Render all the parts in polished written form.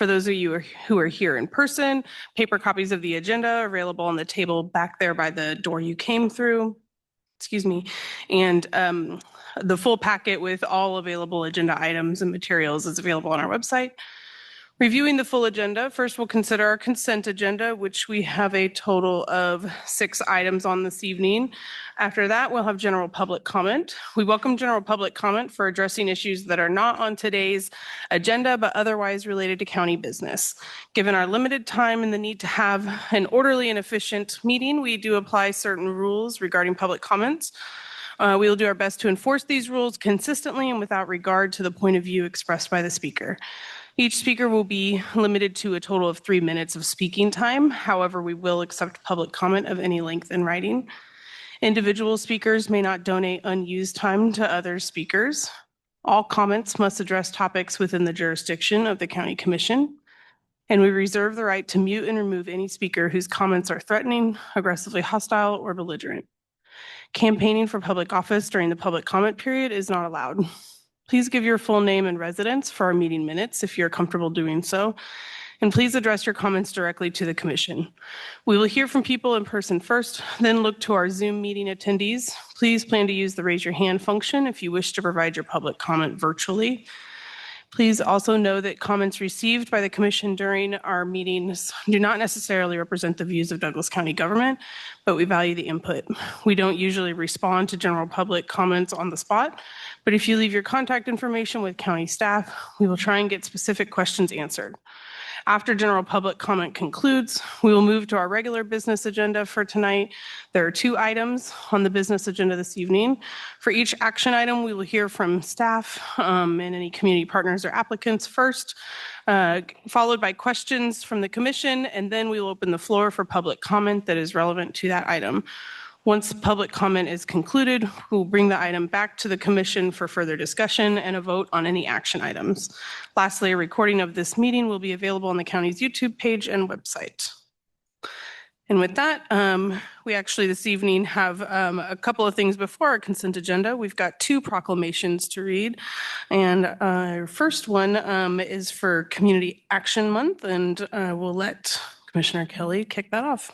For those of you who are here in person, paper copies of the agenda are available on the table back there by the door you came through. Excuse me. And the full packet with all available agenda items and materials is available on our website. Reviewing the full agenda, first we'll consider our consent agenda, which we have a total of 6 items on this evening. After that, we'll have general public comment. We welcome general public comment for addressing issues that are not on today's agenda, but otherwise related to county business. Given our limited time and the need to have an orderly and efficient meeting, we do apply certain rules regarding public comments. We will do our best to enforce these rules consistently and without regard to the point of view expressed by the speaker. Each speaker will be limited to a total of 3 minutes of speaking time. However, we will accept public comment of any length in writing. Individual speakers may not donate unused time to other speakers. All comments must address topics within the jurisdiction of the County Commission. And we reserve the right to mute and remove any speaker whose comments are threatening, aggressively hostile, or belligerent. Campaigning for public office during the public comment period is not allowed. Please give your full name and residence for our meeting minutes if you're comfortable doing so. And please address your comments directly to the commission. We will hear from people in person first, then look to our Zoom meeting attendees. Please plan to use the raise your hand function if you wish to provide your public comment virtually. Please also know that comments received by the commission during our meetings do not necessarily represent the views of Douglas County government, but we value the input. We don't usually respond to general public comments on the spot, but if you leave your contact information with county staff, we will try and get specific questions answered. After general public comment concludes, we will move to our regular business agenda for tonight. There are 2 items on the business agenda this evening. For each action item, we will hear from staff and any community partners or applicants first, followed by questions from the commission, and then we will open the floor for public comment that is relevant to that item. Once public comment is concluded, we'll bring the item back to the commission for further discussion and a vote on any action items. Lastly, a recording of this meeting will be available on the county's YouTube page and website. And with that, we actually this evening have a couple of things before our consent agenda. We've got 2 proclamations to read. And our first one is for Community Action Month, and we'll let Commissioner Kelly kick that off.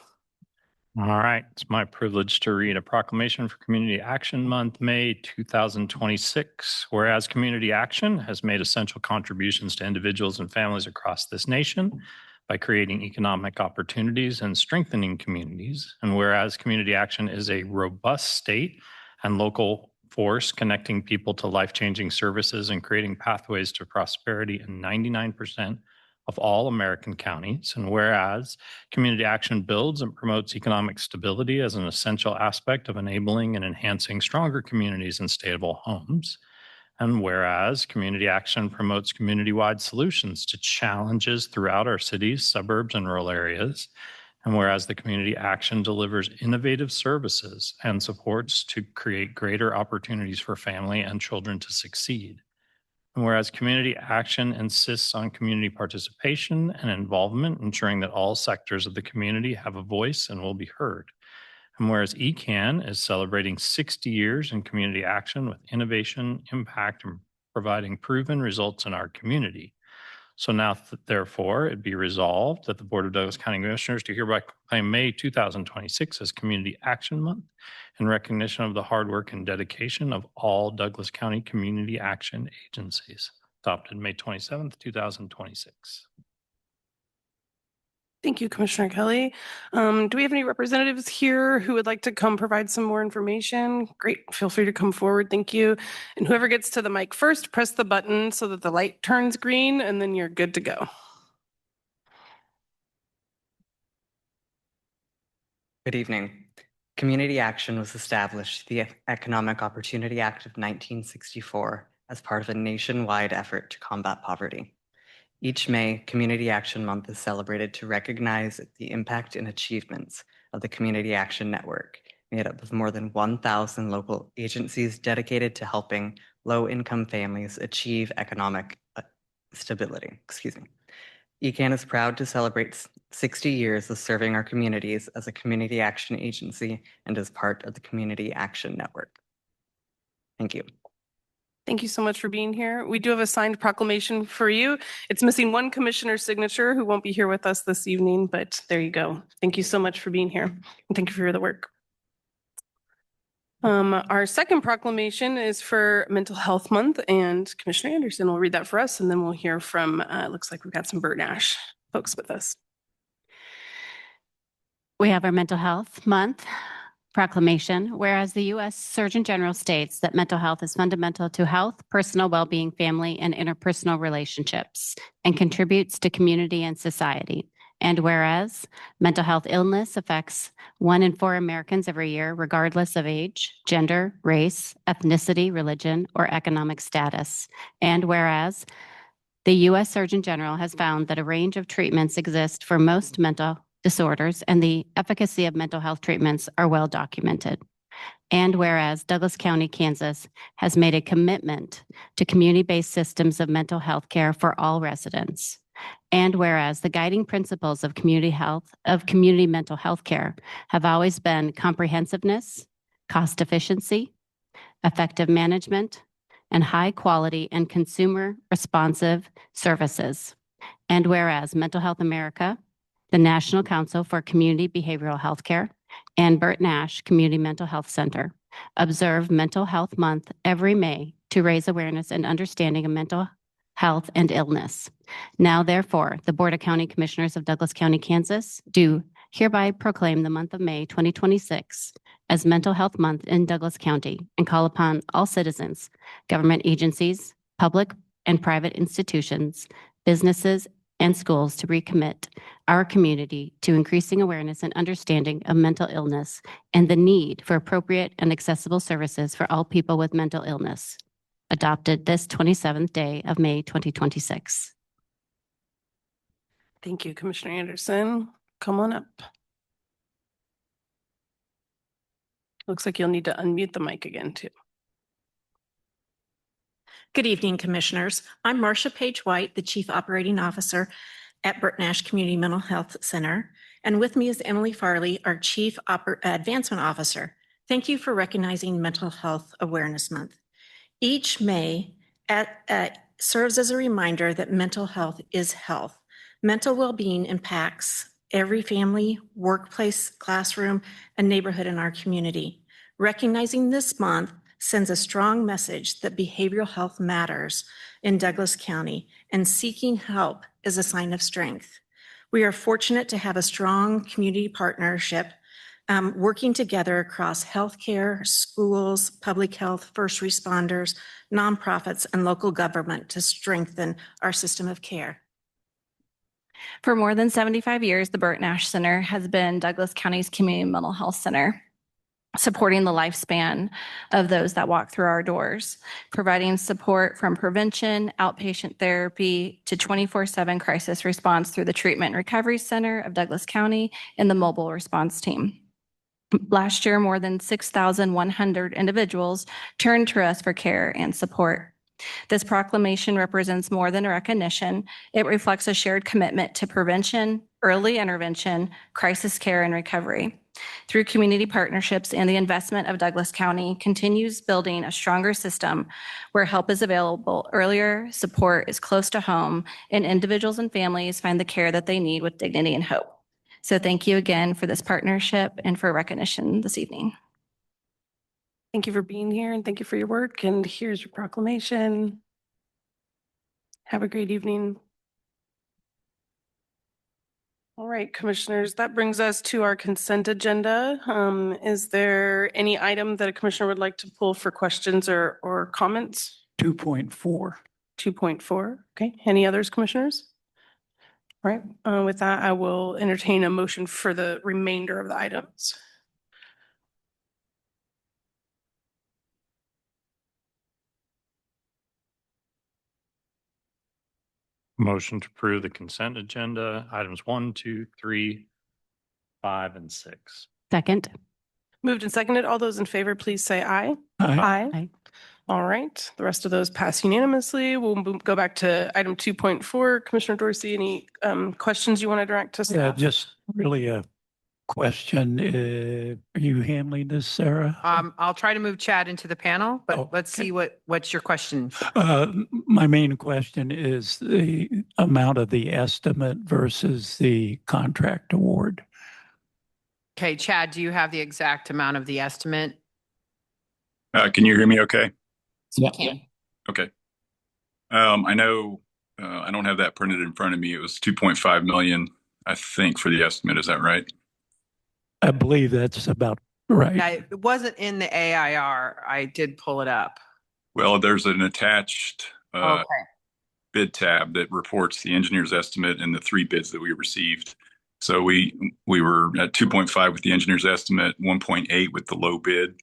All right, it's my privilege to read a proclamation for Community Action Month, May 2026. Whereas Community Action has made essential contributions to individuals and families across this nation by creating economic opportunities and strengthening communities. And whereas Community Action is a robust state and local force connecting people to life-changing services and creating pathways to prosperity in 99% of all American counties. And whereas Community Action builds and promotes economic stability as an essential aspect of enabling and enhancing stronger communities and stable homes. And whereas Community Action promotes community-wide solutions to challenges throughout our cities, suburbs, and rural areas. And whereas the Community Action delivers innovative services and supports to create greater opportunities for family and children to succeed. And whereas Community Action insists on community participation and involvement, ensuring that all sectors of the community have a voice and will be heard. And whereas ECAN is celebrating 60 years in community action with innovation, impact, and providing proven results in our community. So now, therefore, it be resolved that the Board of Douglas County Commissioners do hereby proclaim May 2026 as Community Action Month in recognition of the hard work and dedication of all Douglas County community action agencies. Adopted May 27th, 2026. Thank you, Commissioner Kelly. Do we have any representatives here who would like to come provide some more information? Great, feel free to come forward, thank you. And whoever gets to the mic first, press the button so that the light turns green and then you're good to go. Good evening. Community Action was established, the Economic Opportunity Act of 1964, as part of a nationwide effort to combat poverty. Each May, Community Action Month is celebrated to recognize the impact and achievements of the Community Action Network, made up of more than 1,000 local agencies dedicated to helping low-income families achieve economic stability. ECAN is proud to celebrate 60 years of serving our communities as a community action agency and as part of the Community Action Network. Thank you. Thank you so much for being here. We do have a signed proclamation for you. It's missing one commissioner's signature who won't be here with us this evening, but there you go. Thank you so much for being here. And thank you for the work. Our second proclamation is for Mental Health Month, and Commissioner Anderson will read that for us, and then we'll hear from, looks like we've got some Bert Nash folks with us. We have our Mental Health Month proclamation, whereas the U.S. Surgeon General states that mental health is fundamental to health, personal well-being, family, and interpersonal relationships, and contributes to community and society. And whereas mental health illness affects 1 in 4 Americans every year, regardless of age, gender, race, ethnicity, religion, or economic status. And whereas the U.S. Surgeon General has found that a range of treatments exist for most mental disorders, and the efficacy of mental health treatments are well documented. And whereas Douglas County, Kansas has made a commitment to community-based systems of mental health care for all residents. And whereas the guiding principles of community mental health care have always been comprehensiveness, cost efficiency, effective management, and high quality and consumer responsive services. And whereas Mental Health America, the National Council for Community Behavioral Health Care, and Bert Nash Community Mental Health Center observe Mental Health Month every May to raise awareness and understanding of mental health and illness. Now, therefore, the Board of County Commissioners of Douglas County, Kansas, do hereby proclaim the month of May 2026 as Mental Health Month in Douglas County and call upon all citizens, government agencies, public and private institutions, businesses, and schools to recommit our community to increasing awareness and understanding of mental illness and the need for appropriate and accessible services for all people with mental illness. Adopted this 27th day of May 2026. Thank you, Commissioner Anderson. Come on up. Looks like you'll need to unmute the mic again, too. Good evening, Commissioners. I'm Marcia Page White, the Chief Operating Officer at Bert Nash Community Mental Health Center. And with me is Emily Farley, our Chief Advancement Officer. Thank you for recognizing Mental Health Awareness Month. Each May serves as a reminder that mental health is health. Mental well-being impacts every family, workplace, classroom, and neighborhood in our community. Recognizing this month sends a strong message that behavioral health matters in Douglas County, and seeking help is a sign of strength. We are fortunate to have a strong community partnership working together across healthcare, schools, public health, first responders, nonprofits, and local government to strengthen our system of care. For more than 75 years, the Bert Nash Center has been Douglas County's community mental health center, supporting the lifespan of those that walk through our doors, providing support from prevention, outpatient therapy to 24/7 crisis response through the Treatment and Recovery Center of Douglas County and the mobile response team. Last year, more than 6,100 individuals turned to us for care and support. This proclamation represents more than a recognition. It reflects a shared commitment to prevention, early intervention, crisis care, and recovery. Through community partnerships and the investment of Douglas County continues building a stronger system where help is available earlier, support is close to home, and individuals and families find the care that they need with dignity and hope. So thank you again for this partnership and for recognition this evening. Thank you for being here and thank you for your work. And here's your proclamation. Have a great evening. All right, Commissioners, that brings us to our consent agenda. Is there any item that a commissioner would like to pull for questions or comments? 2.4. 2.4. Okay. Any others, Commissioners? All right. With that, I will entertain a motion for the remainder of the items. Motion to approve the consent agenda, items 1, 2, 3, 5, and 6. Second. Moved and seconded. All those in favor, please say aye. Aye. Aye. All right. The rest of those pass unanimously. We'll go back to item 2.4. Commissioner Dorsey, any questions you want to direct to Yeah, staff? just really a question. Are you handling this, Sarah? I'll try to move Chad into the panel, but Oh, let's okay. see what's your question. My main question is the amount of the estimate versus the contract award. Okay, Chad, do you have the exact amount of the estimate? Can you hear me okay? Yeah. Okay. I know, I don't have that printed in front of me. It was 2.5 million, I think, for the estimate. Is that right? I believe that's about right. Yeah, it wasn't in the AIR. I did pull it up. Well, there's an attached Okay. bid tab that reports the engineer's estimate and the 3 bids that we received. So we were at 2.5 with the engineer's estimate, 1.8 with the low bid,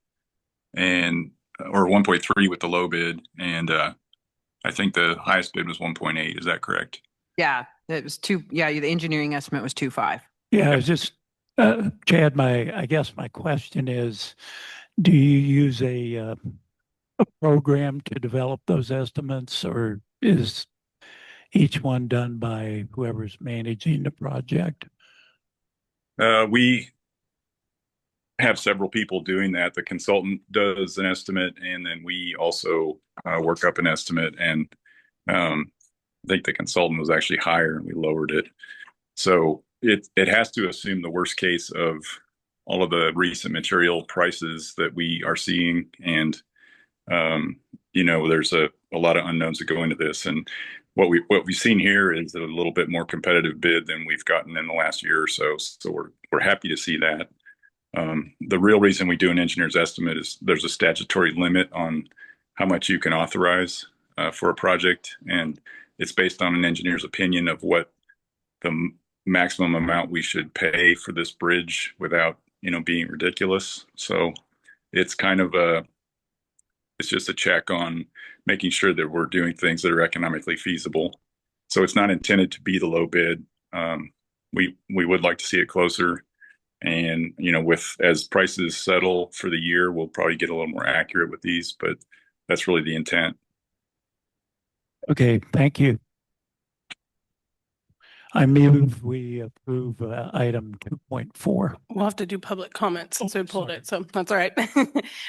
and or 1.3 with the low bid, and I think the highest bid was 1.8. Is that correct? Yeah, it was the engineering estimate was 2.5. Yeah, I was just, Chad, I guess my question is, do you use a program to develop those estimates, or is each one done by whoever's managing the project? We have several people doing that. The consultant does an estimate, and then we also work up an estimate. And I think the consultant was actually higher, and we lowered it. So it has to assume the worst case of all of the recent material prices that we are seeing. And there's a lot of unknowns that go into this. And what we've seen here is a little bit more competitive bid than we've gotten in the last year or so. So we're happy to see that. The real reason we do an engineer's estimate is there's a statutory limit on how much you can authorize for a project, and it's based on an engineer's opinion of what the maximum amount we should pay for this bridge without being ridiculous. So it's kind of it's just a check on making sure that we're doing things that are economically feasible. So it's not intended to be the low bid. We would like to see it closer. And, as prices settle for the year, we'll probably get a little more accurate with these, but that's really the intent. Okay, thank you. I move we approve item 2.4. We'll have to do public comments since we pulled sorry. it, so that's all right.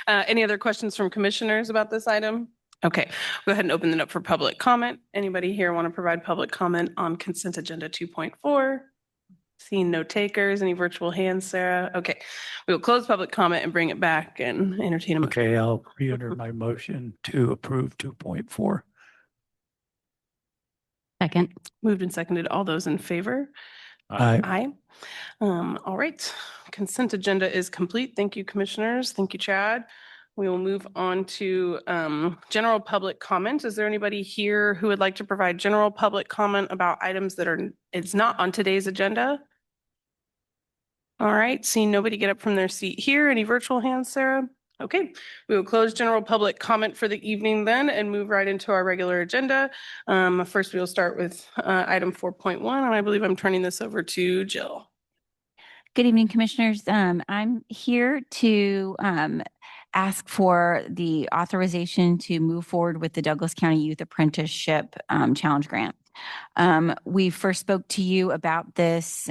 Any other questions from commissioners about this item? Okay, go ahead and open it up for public comment. Anybody here want to provide public comment on consent agenda 2.4? Seeing no takers, any virtual hands, Sarah? Okay, we will close public comment and bring it back and entertain a motion. Okay, I'll re-enter my motion to approve 2.4. Second. Moved and seconded. All those in favor? Aye. Aye. All right. Consent agenda is complete. Thank you, commissioners. Thank you, Chad. We will move on to general public comment. Is there anybody here who would like to provide general public comment about items that it's not on today's agenda? All right, seeing nobody get up from their seat here. Any virtual hands, Sarah? Okay, we will close general public comment for the evening then and move right into our regular agenda. First, we will start with item 4.1, and I believe I'm turning this over to Jill. Good evening, commissioners. I'm here to ask for the authorization to move forward with the Douglas County Youth Apprenticeship Challenge Grant. We first spoke to you about this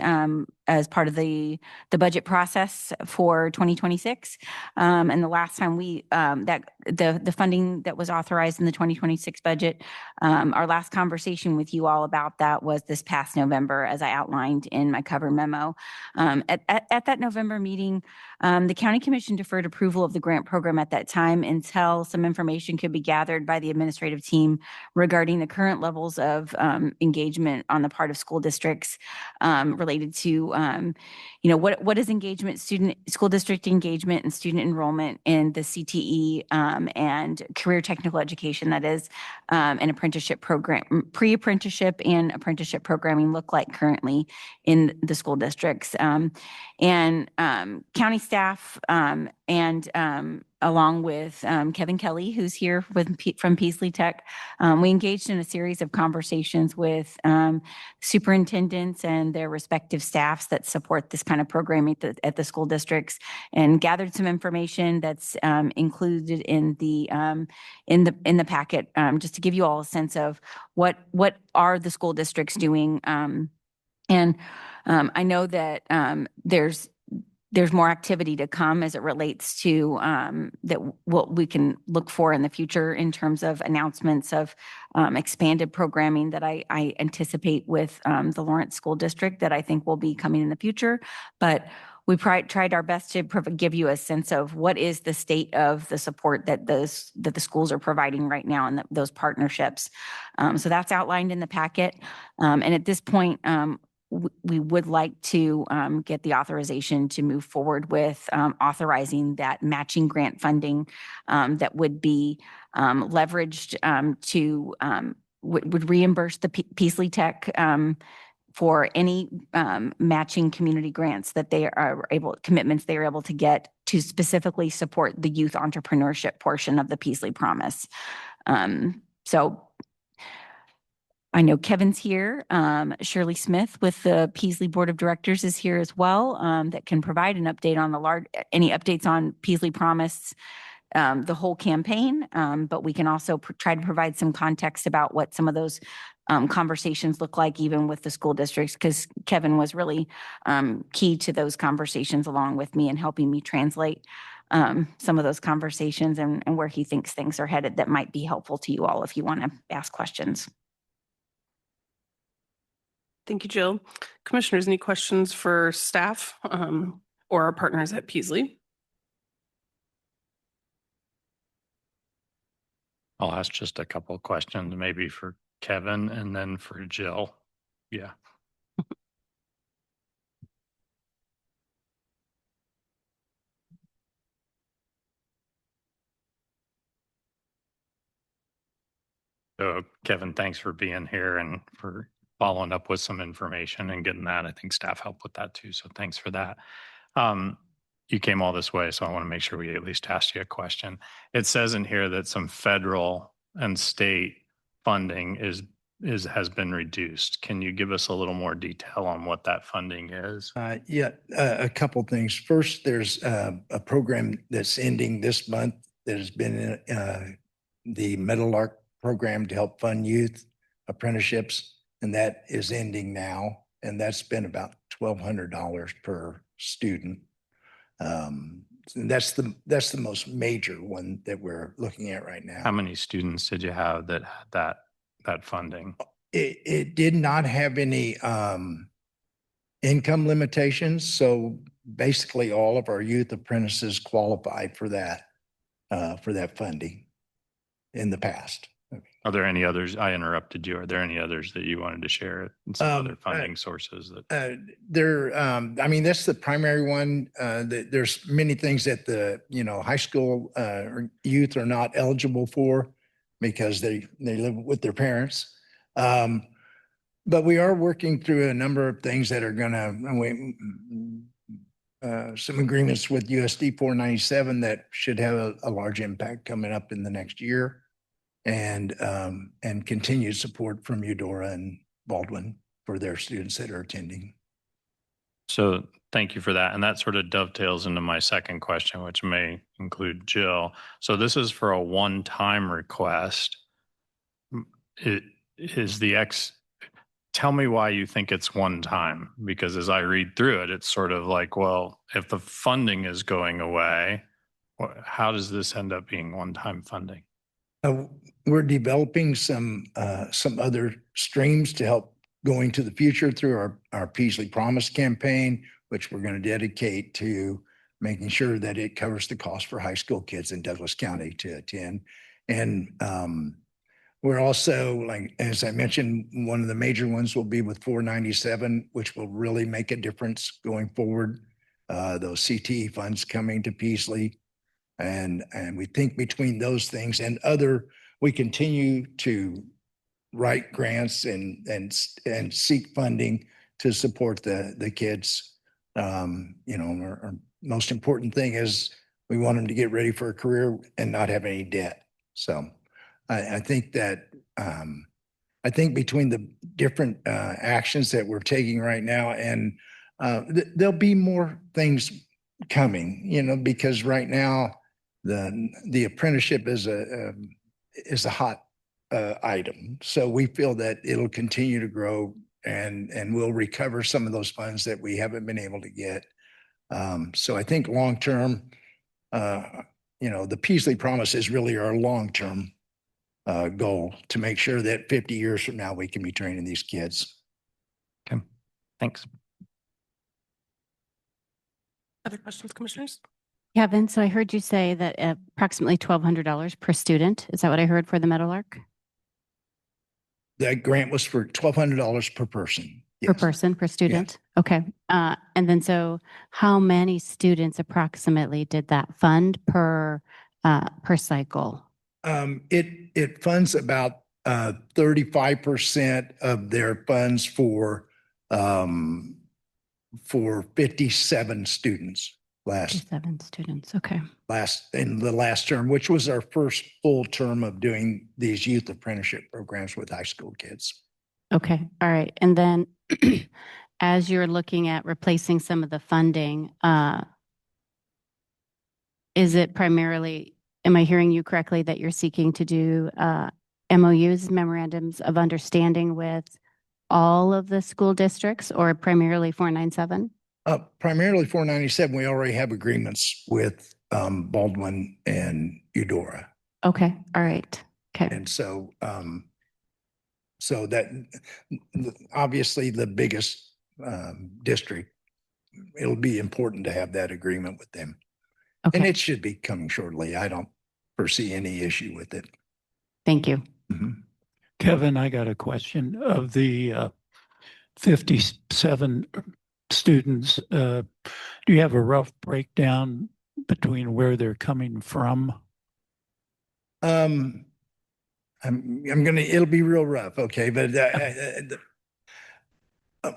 as part of the budget process for 2026. And the last time the funding that was authorized in the 2026 budget, our last conversation with you all about that was this past November, as I outlined in my cover memo. At that November meeting, the County Commission deferred approval of the grant program at that time until some information could be gathered by the administrative team regarding the current levels of engagement on the part of school districts related to what is engagement, school district engagement and student enrollment in the CTE and career technical education, that is an apprenticeship program, pre-apprenticeship and apprenticeship programming look like currently in the school districts. And county staff and along with Kevin Kelly, who's here from Peasley Tech, we engaged in a series of conversations with superintendents and their respective staffs that support this kind of programming at the school districts, and gathered some information that's included in the packet, just to give you all a sense of what are the school districts doing. And I know that there's more activity to come as it relates to that what we can look for in the future in terms of announcements of expanded programming that I anticipate with the Lawrence School District that I think will be coming in the future. But we tried our best to give you a sense of what is the state of the support that the schools are providing right now and those partnerships. So that's outlined in the packet. And at this point, we would like to get the authorization to move forward with authorizing that matching grant funding that would be leveraged to would reimburse the Peasley Tech for any matching community grants that commitments they are able to get to specifically support the youth entrepreneurship portion of the Peasley Promise. So I know Kevin's here. Shirley Smith with the Peasley Board of Directors is here as well, that can provide an update on any updates on Peasley Promise, the whole campaign. But we can also try to provide some context about what some of those conversations look like, even with the school districts, because Kevin was really key to those conversations along with me and helping me translate some of those conversations and where he thinks things are headed that might be helpful to you all if you want to ask questions. Thank you, Jill. Commissioners, any questions for staff or our partners at Peasley? I'll ask just a couple of questions, maybe for Kevin and then for Jill. Yeah. So Kevin, thanks for being here and for following up with some information and getting that. I think staff helped with that too. So thanks for that. You came all this way, so I want to make sure we at least ask you a question. It says in here that some federal and state funding has been reduced. Can you give us a little more detail on what that funding is? A couple things. First, there's a program that's ending this month that has been the Meadowlark program to help fund youth apprenticeships, and that is ending now, and that's been about $1,200 per student. That's the most major one that we're looking at right now. How many students did you have that had that funding? It did not have any income limitations, so basically all of our youth apprentices qualified for that funding in the past. Are there any others? I interrupted you. Are there any others that you wanted to share? Some other funding sources that I mean, that's the primary one. There's many things that the high school youth are not eligible for because they live with their parents. But we are working through a number of things that are going to some agreements with USD 497 that should have a large impact coming up in the next year. And continued support from Eudora and Baldwin for their students that are attending. So thank you for that. And that sort of dovetails into my second question, which may include Jill. So this is for a one-time request. Tell me why you think it's one time, because as I read through it, it's sort of like, well, if the funding is going away, how does this end up being one-time funding? We're developing some other streams to help going to the future through our Peasley Promise campaign, which we're going to dedicate to making sure that it covers the cost for high school kids in Douglas County to attend. And we're also, like, as I mentioned, one of the major ones will be with 497, which will really make a difference going forward. Those CTE funds coming to Peasley. And we think between those things and other, we continue to write grants and seek funding to support the kids. Our most important thing is we want them to get ready for a career and not have any debt. So I think that I think between the different actions that we're taking right now, and there'll be more things coming, because right now the apprenticeship is a hot item. So we feel that it'll continue to grow and we'll recover some of those funds that we haven't been able to get So I think long-term, the Peasley Promise is really our long-term goal to make sure that 50 years from now, we can be training these kids. Okay, thanks. Other questions, commissioners? Kevin, so I heard you say that approximately $1,200 per student. Is that what I heard for the Meadowlark? That grant was for $1,200 per person. Per Yes. person, per student? Okay. And then so how many students approximately did that fund per cycle? It funds about 35% of their funds for 57 students last 7 students, okay. in the last term, which was our first full term of doing these youth apprenticeship programs with high school kids. Okay, all right. And then as you're looking at replacing some of the funding, is it primarily, am I hearing you correctly, that you're seeking to do MOUs, memorandums of understanding with all of the school districts or primarily 497? Primarily 497, we already have agreements with Baldwin and Eudora. Okay, all right. Okay. And so that obviously the biggest district, it'll be important to have that agreement with them. Okay. And it should be coming shortly. I don't foresee any issue with it. Thank you. Mhm. Kevin, I got a question. Of the 57 students, do you have a rough breakdown between where they're coming from? I'm gonna, it'll be real rough, okay, but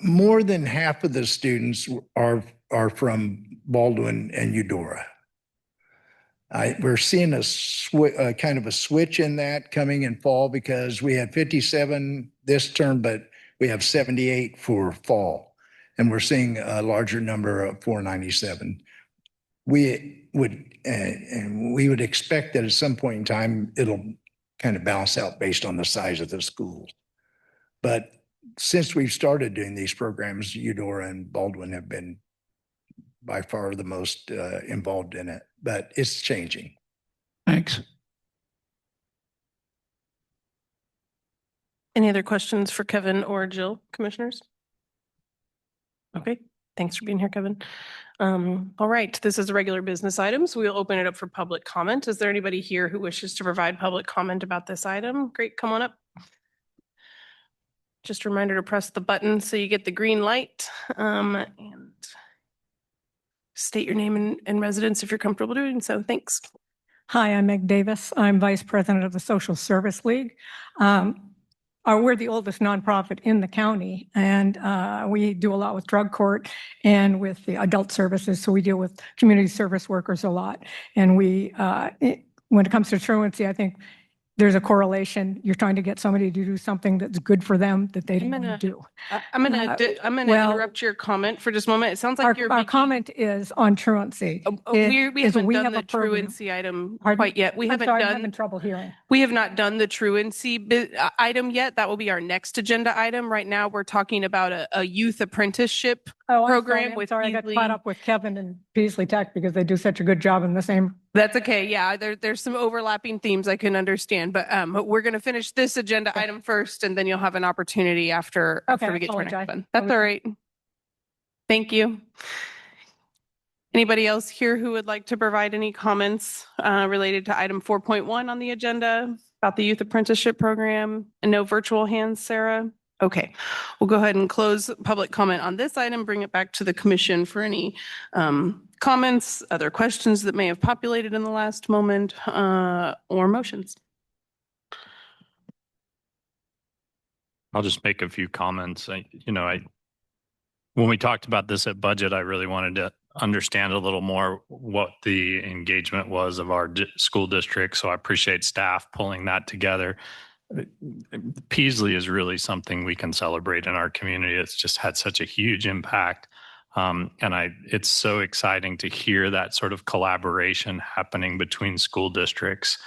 more than half of the students are from Baldwin and Eudora. We're seeing a kind of a switch in that coming in fall because we had 57 this term, but we have 78 for fall. And we're seeing a larger number of 497. We would expect that at some point in time, it'll kind of balance out based on the size of the school. But since we've started doing these programs, Eudora and Baldwin have been by far the most involved in it, but it's changing. Thanks. Any other questions for Kevin or Jill, commissioners? Okay, thanks for being here, Kevin. All right, this is a regular business item, so we'll open it up for public comment. Is there anybody here who wishes to provide public comment about this item? Great, come on up. Just a reminder to press the button so you get the green light. And state your name and residence if you're comfortable doing so. Thanks. Hi, I'm Meg Davis. I'm Vice President of the Social Service League. We're the oldest nonprofit in the county, and we do a lot with drug court and with the adult services. So we deal with community service workers a lot. And when it comes to truancy, I think there's a correlation. You're trying to get somebody to do something that's good for them that they don't want to do. I'm gonna interrupt your comment for just a moment. It sounds like Our comment is on truancy. We haven't done the truancy item quite yet. I'm having trouble hearing. We have not done the truancy item yet. That will be our next agenda item. Right now, we're talking about a youth apprenticeship program with I got caught up with Kevin and Peasley Tech because they do such a good job in the same. That's okay. Yeah, there's some overlapping themes I can understand, but we're going to finish this agenda item first, and then you'll have an opportunity after we get to our next one. That's all right. Thank you. Anybody else here who would like to provide any comments related to item 4.1 on the agenda about the youth apprenticeship program? And no virtual hands, Sarah? Okay, we'll go ahead and close public comment on this item, bring it back to the commission for any comments, other questions that may have populated in the last moment, or motions. I'll just make a few comments. When we talked about this at budget, I really wanted to understand a little more what the engagement was of our school district. So I appreciate staff pulling that together. Peasley is really something we can celebrate in our community. It's just had such a huge impact. It's so exciting to hear that sort of collaboration happening between school districts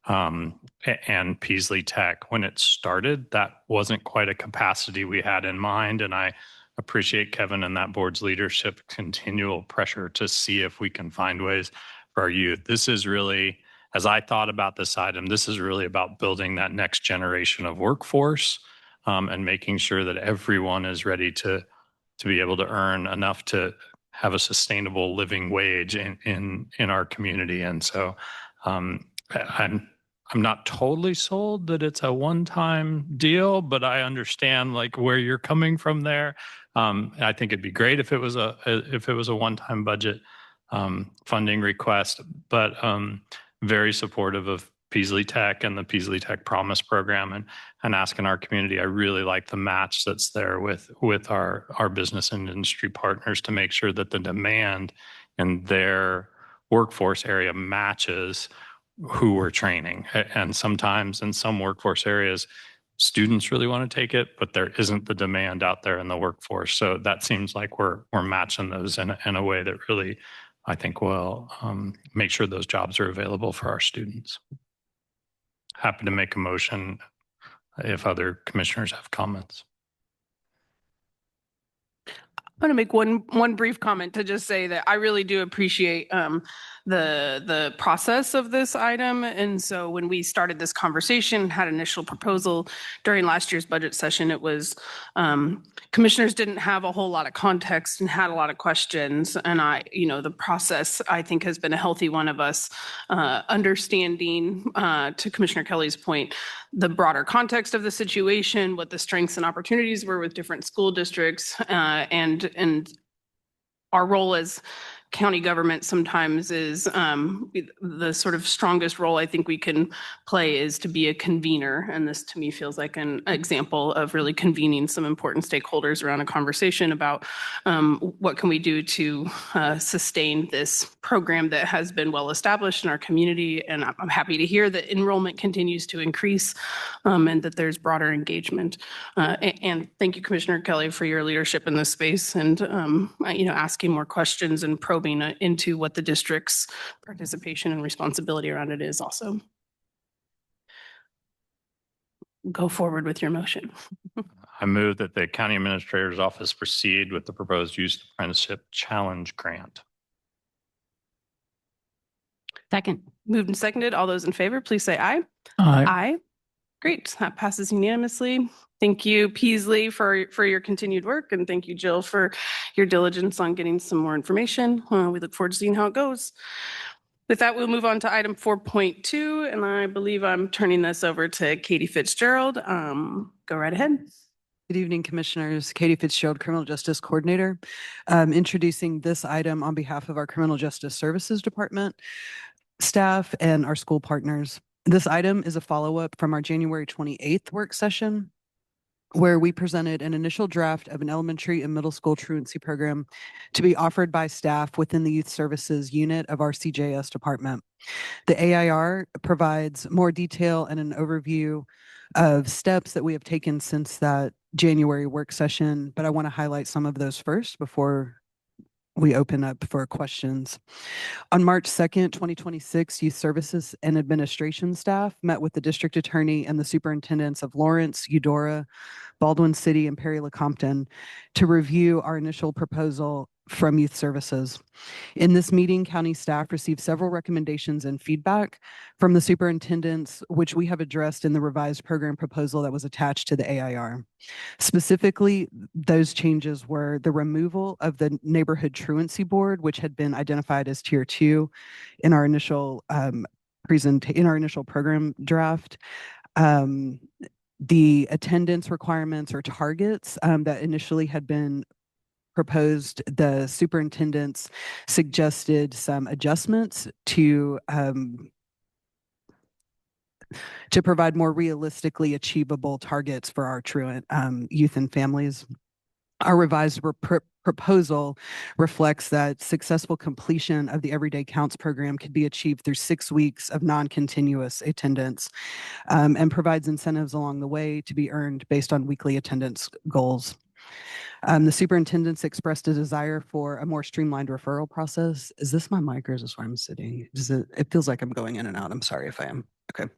and Peasley Tech. When it started, that wasn't quite a capacity we had in mind. And I appreciate Kevin and that board's leadership, continual pressure to see if we can find ways for our youth. This is really, as I thought about this item, this is really about building that next generation of workforce and making sure that everyone is ready to be able to earn enough to have a sustainable living wage in our community. And so I'm not totally sold that it's a one-time deal, but I understand like where you're coming from there. I think it'd be great if it was a one-time budget funding request, but very supportive of Peaslee Tech and the Peaslee Tech Promise program and asking our community. I really like the match that's there with our business and industry partners to make sure that the demand in their workforce area matches who we're training. And sometimes in some workforce areas, students really want to take it, but there isn't the demand out there in the workforce. So that seems like we're matching those in a way that really, I think, will make sure those jobs are available for our students. Happy to make a motion if other commissioners have comments. I'm going to make one brief comment to just say that I really do appreciate the process of this item. And so when we started this conversation, had initial proposal during last year's budget session, it was commissioners didn't have a whole lot of context and had a lot of questions. And the process I think has been a healthy one of us understanding, to Commissioner Kelly's point, the broader context of the situation, what the strengths and opportunities were with different school districts, and our role as county government sometimes is the sort of strongest role I think we can play is to be a convener. And this to me feels like an example of really convening some important stakeholders around a conversation about what can we do to sustain this program that has been well established in our community. And I'm happy to hear that enrollment continues to increase and that there's broader engagement. And thank you, Commissioner Kelly, for your leadership in this space and asking more questions and probing into what the district's participation and responsibility around it is also. Go forward with your motion. I move that the county administrator's office proceed with the proposed youth apprenticeship challenge grant. Second. Moved and seconded. All those in favor, please say aye. Aye. Aye. Great. That passes unanimously. Thank you, Peaslee, for your continued work. And thank you, Jill, for your diligence on getting some more information. We look forward to seeing how it goes. With that, we'll move on to item 4.2. And I believe I'm turning this over to Katie Fitzgerald. Go right ahead. Good evening, Commissioners. Katie Fitzgerald, Criminal Justice Coordinator. Introducing this item on behalf of our Criminal Justice Services Department staff and our school partners. This item is a follow-up from our January 28th work session, where we presented an initial draft of an elementary and middle school truancy program to be offered by staff within the Youth Services unit of our CJS department. The AIR provides more detail and an overview of steps that we have taken since that January work session, but I want to highlight some of those first before we open up for questions. On March 2nd, 2026, Youth Services and Administration staff met with the district attorney and the superintendents of Lawrence, Eudora, Baldwin City, and Perry Lecompton to review our initial proposal from Youth Services. In this meeting, county staff received several recommendations and feedback from the superintendents, which we have addressed in the revised program proposal that was attached to the AIR. Specifically, those changes were the removal of the Neighborhood Truancy Board, which had been identified as Tier 2 in our initial program draft. The attendance requirements or targets that initially had been proposed, the superintendents suggested some adjustments to provide more realistically achievable targets for our truant youth and families. Our revised proposal reflects that successful completion of the Everyday Counts program could be achieved through 6 weeks of non-continuous attendance and provides incentives along the way to be earned based on weekly attendance goals. The superintendents expressed a desire for a more streamlined referral process. Is this my mic or is this where I'm sitting? It feels like I'm going in and out. I'm sorry if I am. Okay.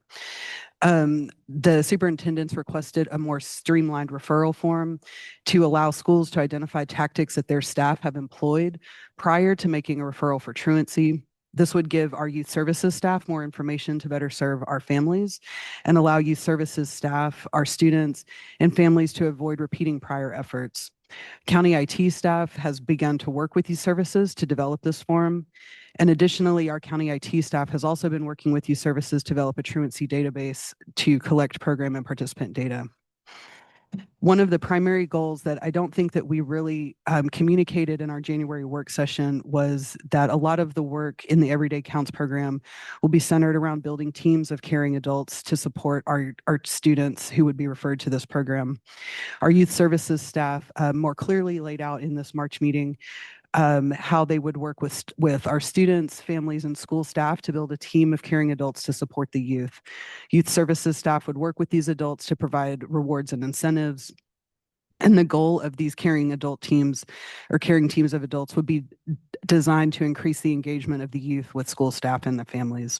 The superintendents requested a more streamlined referral form to allow schools to identify tactics that their staff have employed prior to making a referral for truancy. This would give our youth services staff more information to better serve our families and allow youth services staff, our students, and families to avoid repeating prior efforts. County IT staff has begun to work with youth services to develop this form. And additionally, our county IT staff has also been working with youth services to develop a truancy database to collect program and participant data. One of the primary goals that I don't think that we really communicated in our January work session was that a lot of the work in the Everyday Counts program will be centered around building teams of caring adults to support our students who would be referred to this program. Our youth services staff more clearly laid out in this March meeting how they would work with our students, families, and school staff to build a team of caring adults to support the youth. Youth services staff would work with these adults to provide rewards and incentives. And the goal of these caring adult teams or caring teams of adults would be designed to increase the engagement of the youth with school staff and the families.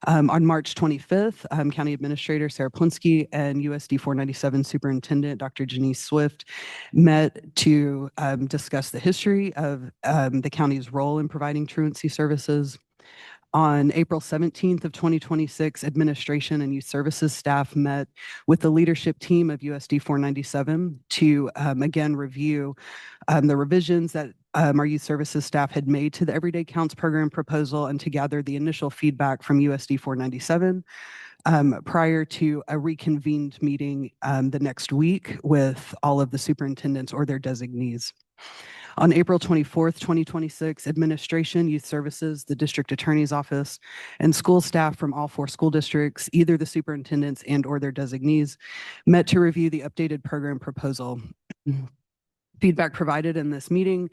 On March 25th, County Administrator Sarah Plinsky and USD 497 Superintendent Dr. Janice Swift met to discuss the history of the county's role in providing truancy services. On April 17th of 2026, administration and youth services staff met with the leadership team of USD 497 to again review the revisions that our youth services staff had made to the Everyday Counts program proposal and to gather the initial feedback from USD 497 prior to a reconvened meeting the next week with all of the superintendents or their designees. On April 24th, 2026, administration, youth services, the district attorney's office, and school staff from all 4 school districts, either the superintendents and or their designees, met to review the updated program proposal. Feedback provided in this meeting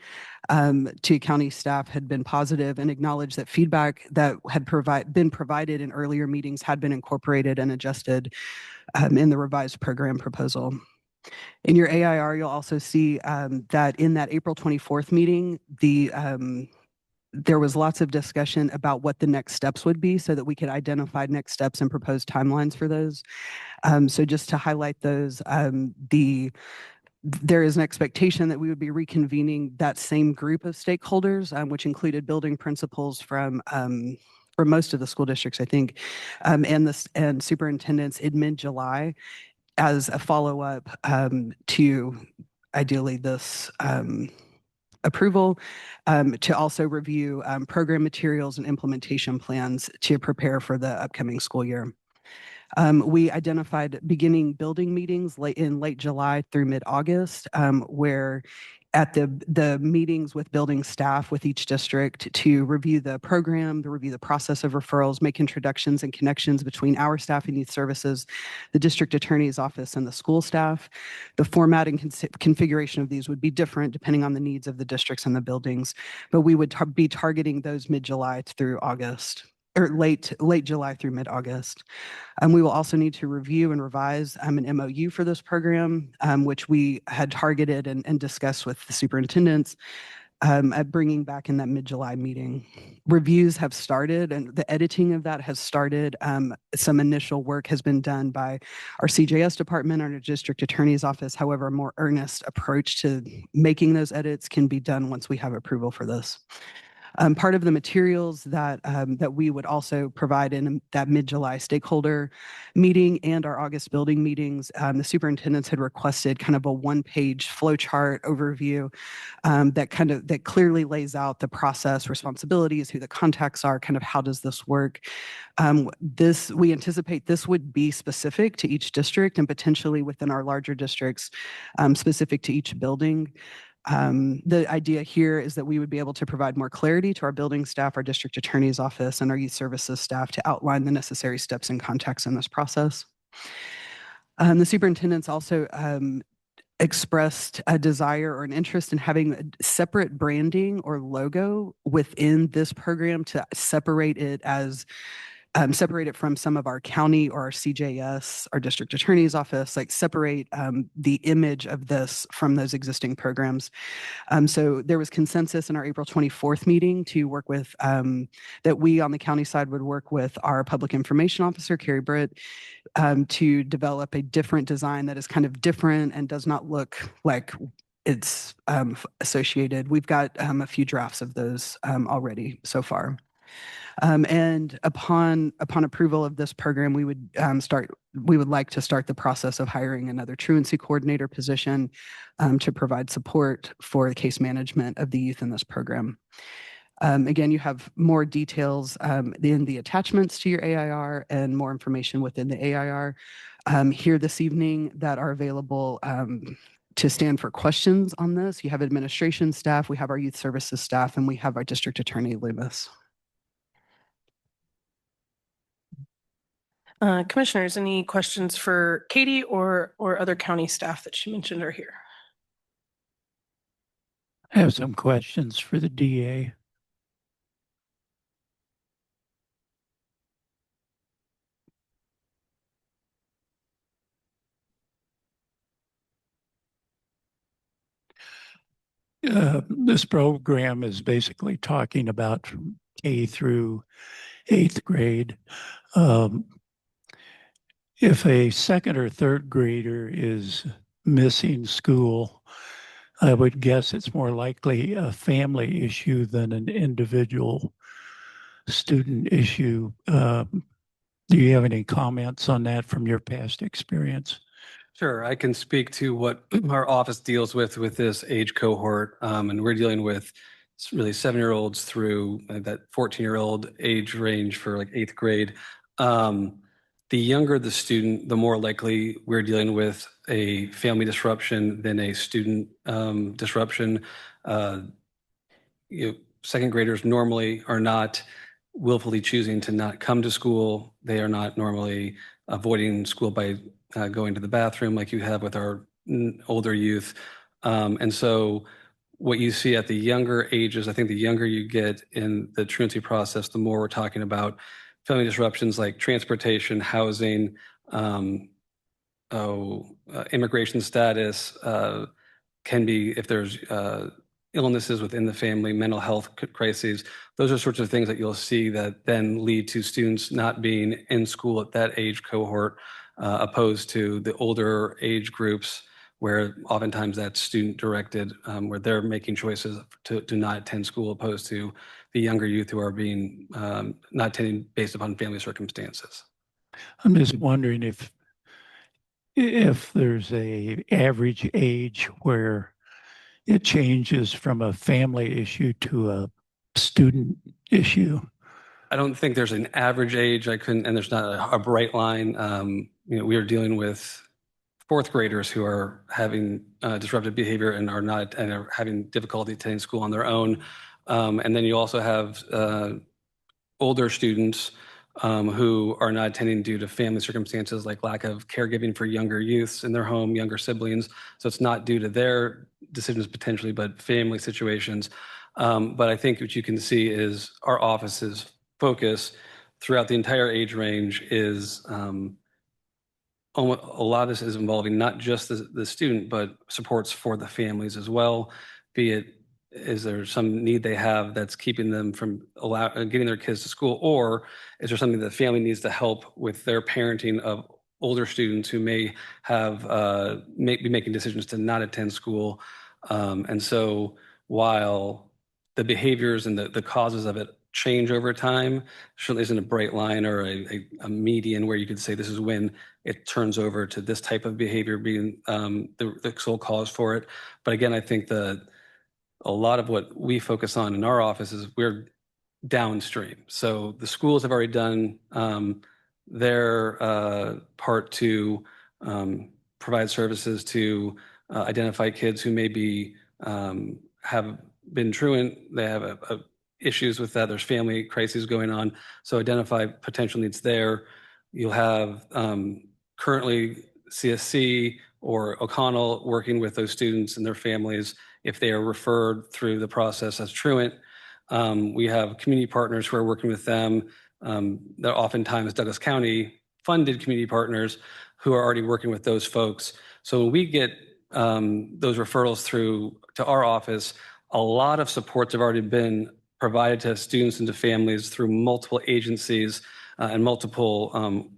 to county staff had been positive and acknowledged that feedback that had been provided in earlier meetings had been incorporated and adjusted in the revised program proposal. In your AIR, you'll also see that in that April 24th meeting, there was lots of discussion about what the next steps would be so that we could identify next steps and propose timelines for those. So just to highlight those, there is an expectation that we would be reconvening that same group of stakeholders, which included building principals from most of the school districts, I think, and superintendents in mid-July as a follow-up to ideally this approval, to also review program materials and implementation plans to prepare for the upcoming school year. We identified beginning building meetings in late July through mid-August, where at the meetings with building staff with each district to review the program, to review the process of referrals, make introductions and connections between our staff and youth services, the district attorney's office, and the school staff. The format and configuration of these would be different depending on the needs of the districts and the buildings, but we would be targeting those mid-July through August, or late July through mid-August. We will also need to review and revise an MOU for this program, which we had targeted and discussed with the superintendents at bringing back in that mid-July meeting. Reviews have started and the editing of that has started. Some initial work has been done by our CJS department, our district attorney's office. However, a more earnest approach to making those edits can be done once we have approval for this. Part of the materials that we would also provide in that mid-July stakeholder meeting and our August building meetings, the superintendents had requested kind of a one-page flowchart overview that clearly lays out the process, responsibilities, who the contacts are, kind of how does this work. We anticipate this would be specific to each district and potentially within our larger districts, specific to each building. The idea here is that we would be able to provide more clarity to our building staff, our district attorney's office, and our youth services staff to outline the necessary steps and contacts in this process. The superintendents also expressed a desire or an interest in having a separate branding or logo within this program to separate it as separate it from some of our county or our CJS, our district attorney's office, like separate the image of this from those existing programs. So there was consensus in our April 24th meeting to work with, that we on the county side would work with our public information officer, Carrie Britt, to develop a different design that is kind of different and does not look like it's associated. We've got a few drafts of those already so far. And upon approval of this program, we would like to start the process of hiring another truancy coordinator position to provide support for the case management of the youth in this program. Again, you have more details in the attachments to your AIR and more information within the AIR here this evening that are available to stand for questions on this. You have administration staff, we have our youth services staff, and we have our district attorney, Loomis. Commissioners, any questions for Katie or other county staff that she mentioned are here? I have some questions for the DA. This program is basically talking about from K through 8th grade. If a second or third grader is missing school, I would guess it's more likely a family issue than an individual student issue. Do you have any comments on that from your past experience? Sure, I can speak to what our office deals with this age cohort, and we're dealing with really 7-year-olds through that 14-year-old age range for like 8th grade. The younger the student, the more likely we're dealing with a family disruption than a student disruption. Second graders normally are not willfully choosing to not come to school. They are not normally avoiding school by going to the bathroom like you have with our older youth. And so what you see at the younger ages, I think the younger you get in the truancy process, the more we're talking about family disruptions like transportation, housing, immigration status, can be, if there's illnesses within the family, mental health crises. Those are sorts of things that you'll see that then lead to students not being in school at that age cohort, opposed to the older age groups where oftentimes that's student directed, where they're making choices to not attend school, opposed to the younger youth who are being not attending based upon family circumstances. I'm just wondering if there's a average age where it changes from a family issue to a student issue. I don't think there's an average age. And there's not a bright line. We are dealing with 4th graders who are having disruptive behavior and are having difficulty attending school on their own. And then you also have older students who are not attending due to family circumstances like lack of caregiving for younger youths in their home, younger siblings. So it's not due to their decisions potentially, but family situations. But I think what you can see is our office's focus throughout the entire age range is a lot of this is involving not just the student, but supports for the families as well, be it is there some need they have that's keeping them from getting their kids to school, or is there something that the family needs to help with their parenting of older students who may have be making decisions to not attend school. And so while the behaviors and the causes of it change over time, certainly isn't a bright line or a median where you could say this is when it turns over to this type of behavior being the sole cause for it. But again, I think a lot of what we focus on in our office is we're downstream. So the schools have already done their part to provide services to identify kids who maybe have been truant. They have issues with that. There's family crises going on. So identify potential needs there. You'll have currently CSC or O'Connell working with those students and their families if they are referred through the process as truant. We have community partners who are working with them They're oftentimes Douglas County funded community partners who are already working with those folks. So when we get those referrals through to our office, a lot of supports have already been provided to students and to families through multiple agencies and multiple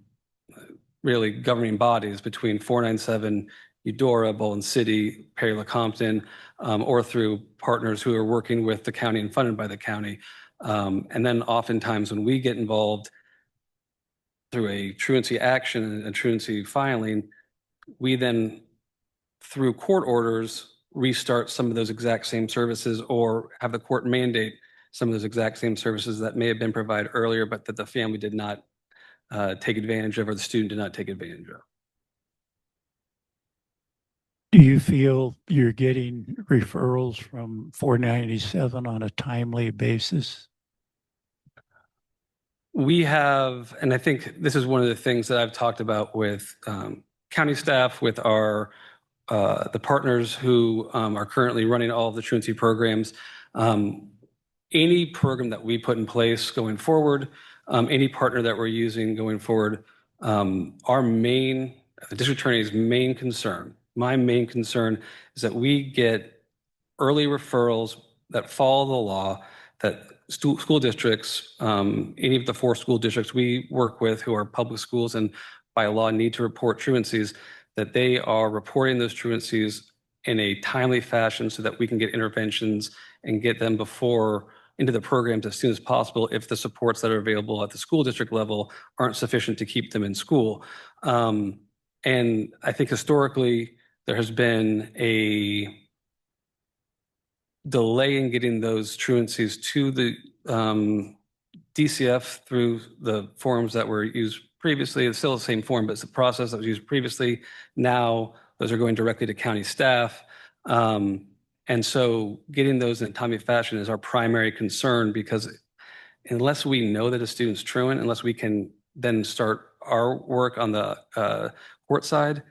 really governing bodies between 497, Eudora, Baldwin City, Perry Lecompton, or through partners who are working with the county and funded by the county. And then oftentimes when we get involved through a truancy action and truancy filing, we then, through court orders, restart some of those exact same services or have the court mandate some of those exact same services that may have been provided earlier, but that the family did not take advantage of or the student did not take advantage of. Do you feel you're getting referrals from 497 on a timely basis? We have, and I think this is one of the things that I've talked about with county staff, with our the partners who are currently running all of the truancy programs. Any program that we put in place going forward, any partner that we're using going forward, the district attorney's main concern, my main concern is that we get early referrals that follow the law, that school districts, any of the 4 school districts we work with who are public schools and by law need to report truancies, that they are reporting those truancies in a timely fashion so that we can get interventions and get them into the programs as soon as possible if the supports that are available at the school district level aren't sufficient to keep them in school. And I think historically there has been a delay in getting those truancies to the DCF through the forms that were used previously. It's still the same form, but it's the process that was used previously. Now those are going directly to county staff. And so getting those in a timely fashion is our primary concern, because unless we know that a student's truant, unless we can then start our work on the court side,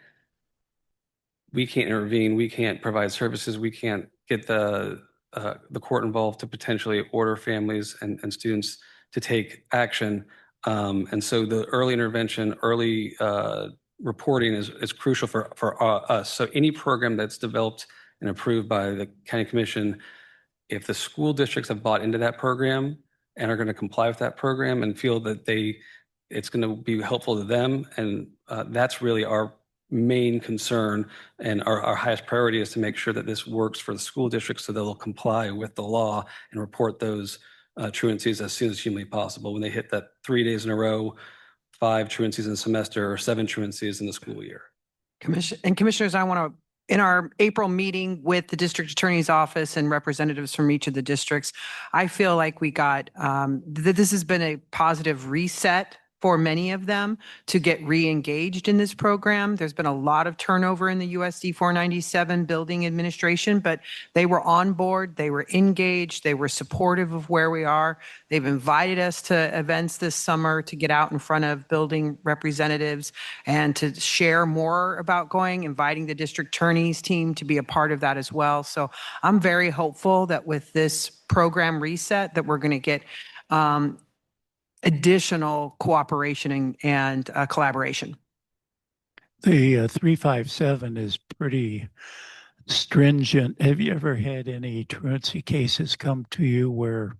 we can't intervene, we can't provide services, we can't get the court involved to potentially order families and students to take action. And so the early intervention, early reporting is crucial for us. So any program that's developed and approved by the county commission, if the school districts have bought into that program and are going to comply with that program and feel that it's going to be helpful to them, and that's really our main concern, and our highest priority is to make sure that this works for the school districts so they'll comply with the law and report those truancies as soon as humanly possible when they hit that 3 days in a row, 5 truancies in a semester, or 7 truancies in the school year. Commissioners, I want to, in our April meeting with the district attorney's office and representatives from each of the districts, I feel like we got, this has been a positive reset for many of them to get re-engaged in this program. There's been a lot of turnover in the USD 497 building administration, but they were on board, they were engaged, they were supportive of where we are. They've invited us to events this summer to get out in front of building representatives and to share more about inviting the district attorney's team to be a part of that as well. So I'm very hopeful that with this program reset that we're going to get additional cooperation and collaboration. The 357 is pretty stringent. Have you ever had any truancy cases come to you where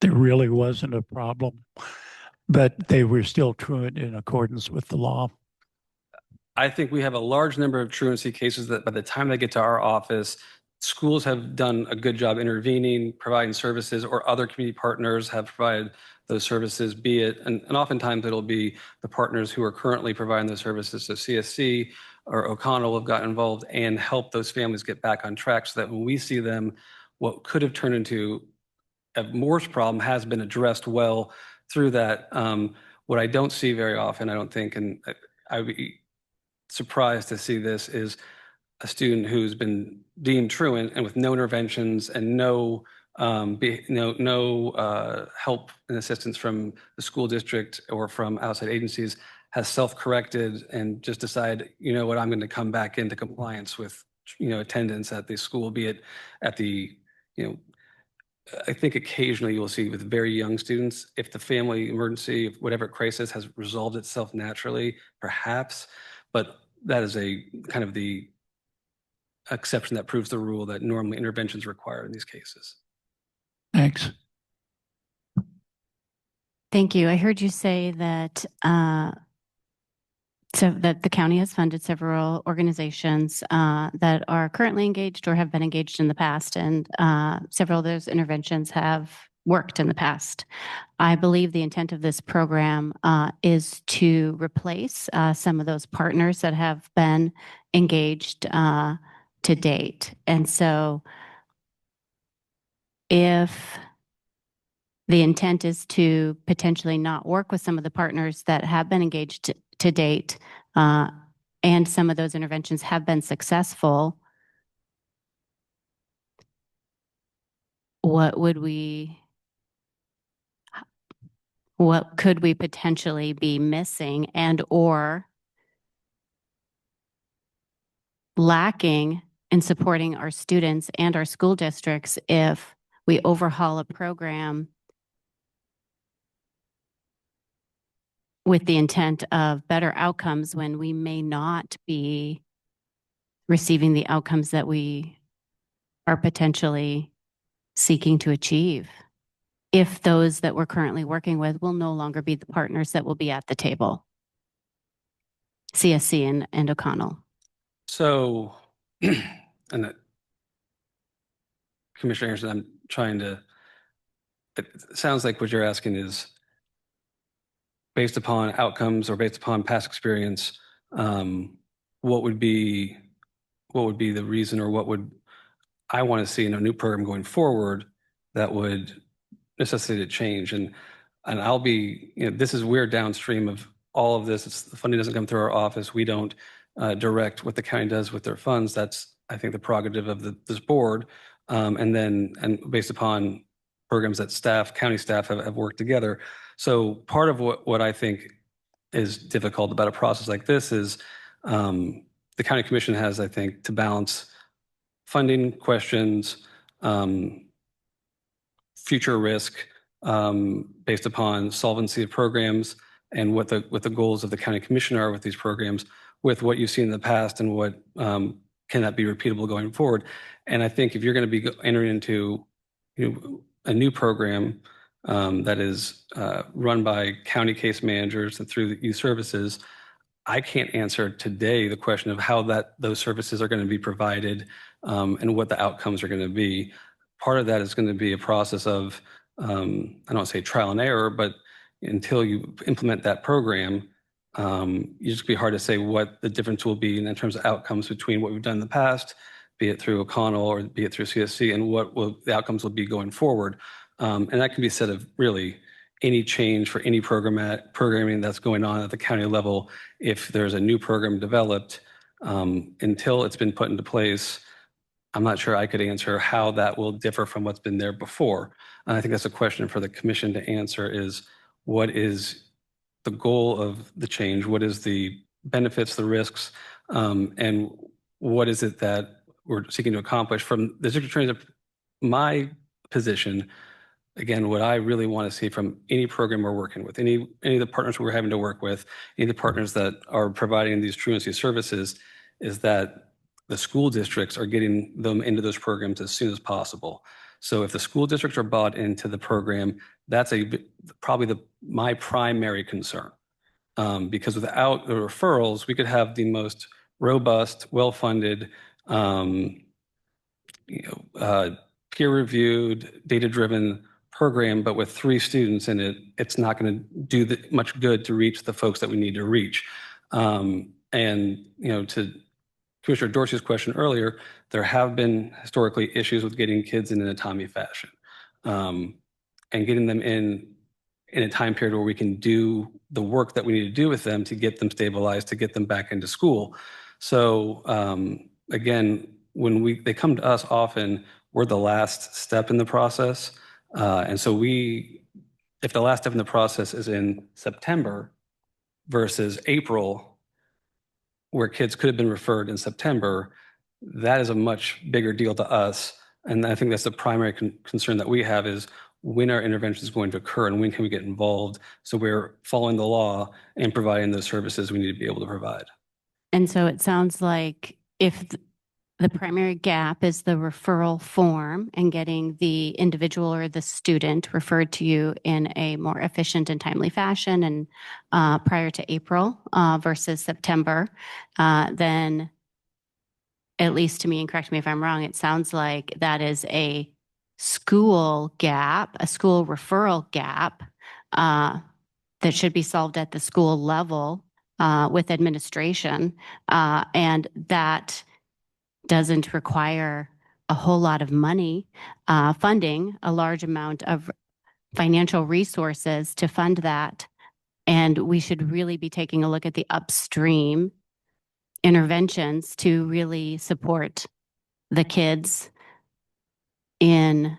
there really wasn't a problem, but they were still truant in accordance with the law? I think we have a large number of truancy cases that by the time they get to our office, schools have done a good job intervening, providing services, or other community partners have provided those services, be it, and oftentimes it'll be the partners who are currently providing those services. So CSC or O'Connell have gotten involved and helped those families get back on track so that when we see them, what could have turned into a Morse problem has been addressed well through that. What I don't see very often, I don't think, and I would be surprised to see this, is a student who's been deemed truant and with no interventions and no help and assistance from the school district or from outside agencies has self-corrected and just decided, you know what, I'm going to come back into compliance with, attendance at the school, be it at the, I think occasionally you'll see with very young students, if the family emergency, if whatever crisis has resolved itself naturally, perhaps, but that is a kind of the exception that proves the rule that normally interventions required in these cases. Thanks. Thank you. I heard you say that so that the county has funded several organizations that are currently engaged or have been engaged in the past, and several of those interventions have worked in the past. I believe the intent of this program is to replace some of those partners that have been engaged to date. And so if the intent is to potentially not work with some of the partners that have been engaged to date, and some of those interventions have been successful, what could we potentially be missing and or lacking in supporting our students and our school districts if we overhaul a program with the intent of better outcomes when we may not be receiving the outcomes that we are potentially seeking to achieve, if those that we're currently working with will no longer be the partners that will be at the table? CSC and O'Connell. So, and that, Commissioner Anderson, I'm trying to, it sounds like what you're asking is based upon outcomes or based upon past experience, what would be the reason, or what would I want to see in a new program going forward that would necessitate a change? And I'll be, this is, we're downstream of all of this. The funding doesn't come through our office. We don't direct what the county does with their funds. That's, I think, the prerogative of this board. And based upon programs that county staff have worked together. So part of what I think is difficult about a process like this is the county commission has, I think, to balance funding questions, future risk based upon solvency of programs, and what the goals of the county commission are with these programs, with what you've seen in the past and what can that be repeatable going forward. And I think if you're going to be entering into a new program that is run by county case managers and through the youth services, I can't answer today the question of how those services are going to be provided and what the outcomes are going to be. Part of that is going to be a process of, I don't want to say trial and error, but until you implement that program, it's just be hard to say what the difference will be in terms of outcomes between what we've done in the past, be it through O'Connell or be it through CSC, and what the outcomes will be going forward. And that can be said of really any change for any programming that's going on at the county level. If there's a new program developed, until it's been put into place, I'm not sure I could answer how that will differ from what's been there before. And I think that's a question for the commission to answer, is what is the goal of the change? What is the benefits, the risks, and what is it that we're seeking to accomplish? From the district attorney's, my position, again, what I really want to see from any program we're working with, any of the partners we're having to work with, any of the partners that are providing these truancy services, is that the school districts are getting them into those programs as soon as possible. So if the school districts are bought into the program, that's probably my primary concern. Because without the referrals, we could have the most robust, well-funded, peer-reviewed, data-driven program, but with 3 students in it, it's not going to do much good to reach the folks that we need to reach. And to Commissioner Dorsey's question earlier, there have been historically issues with getting kids in an autonomy fashion, and getting them in a time period where we can do the work that we need to do with them to get them stabilized, to get them back into school. So again, when they come to us often, we're the last step in the process. And so if the last step in the process is in September versus April, where kids could have been referred in September, that is a much bigger deal to us And I think that's the primary concern that we have is when our intervention is going to occur and when can we get involved. So we're following the law and providing those services we need to be able to provide. And so it sounds like if the primary gap is the referral form and getting the individual or the student referred to you in a more efficient and timely fashion and prior to April versus September, then at least to me, and correct me if I'm wrong, it sounds like that is a school gap, a school referral gap that should be solved at the school level with administration. And that doesn't require a whole lot of money, funding, a large amount of financial resources to fund that. And we should really be taking a look at the upstream interventions to really support the kids in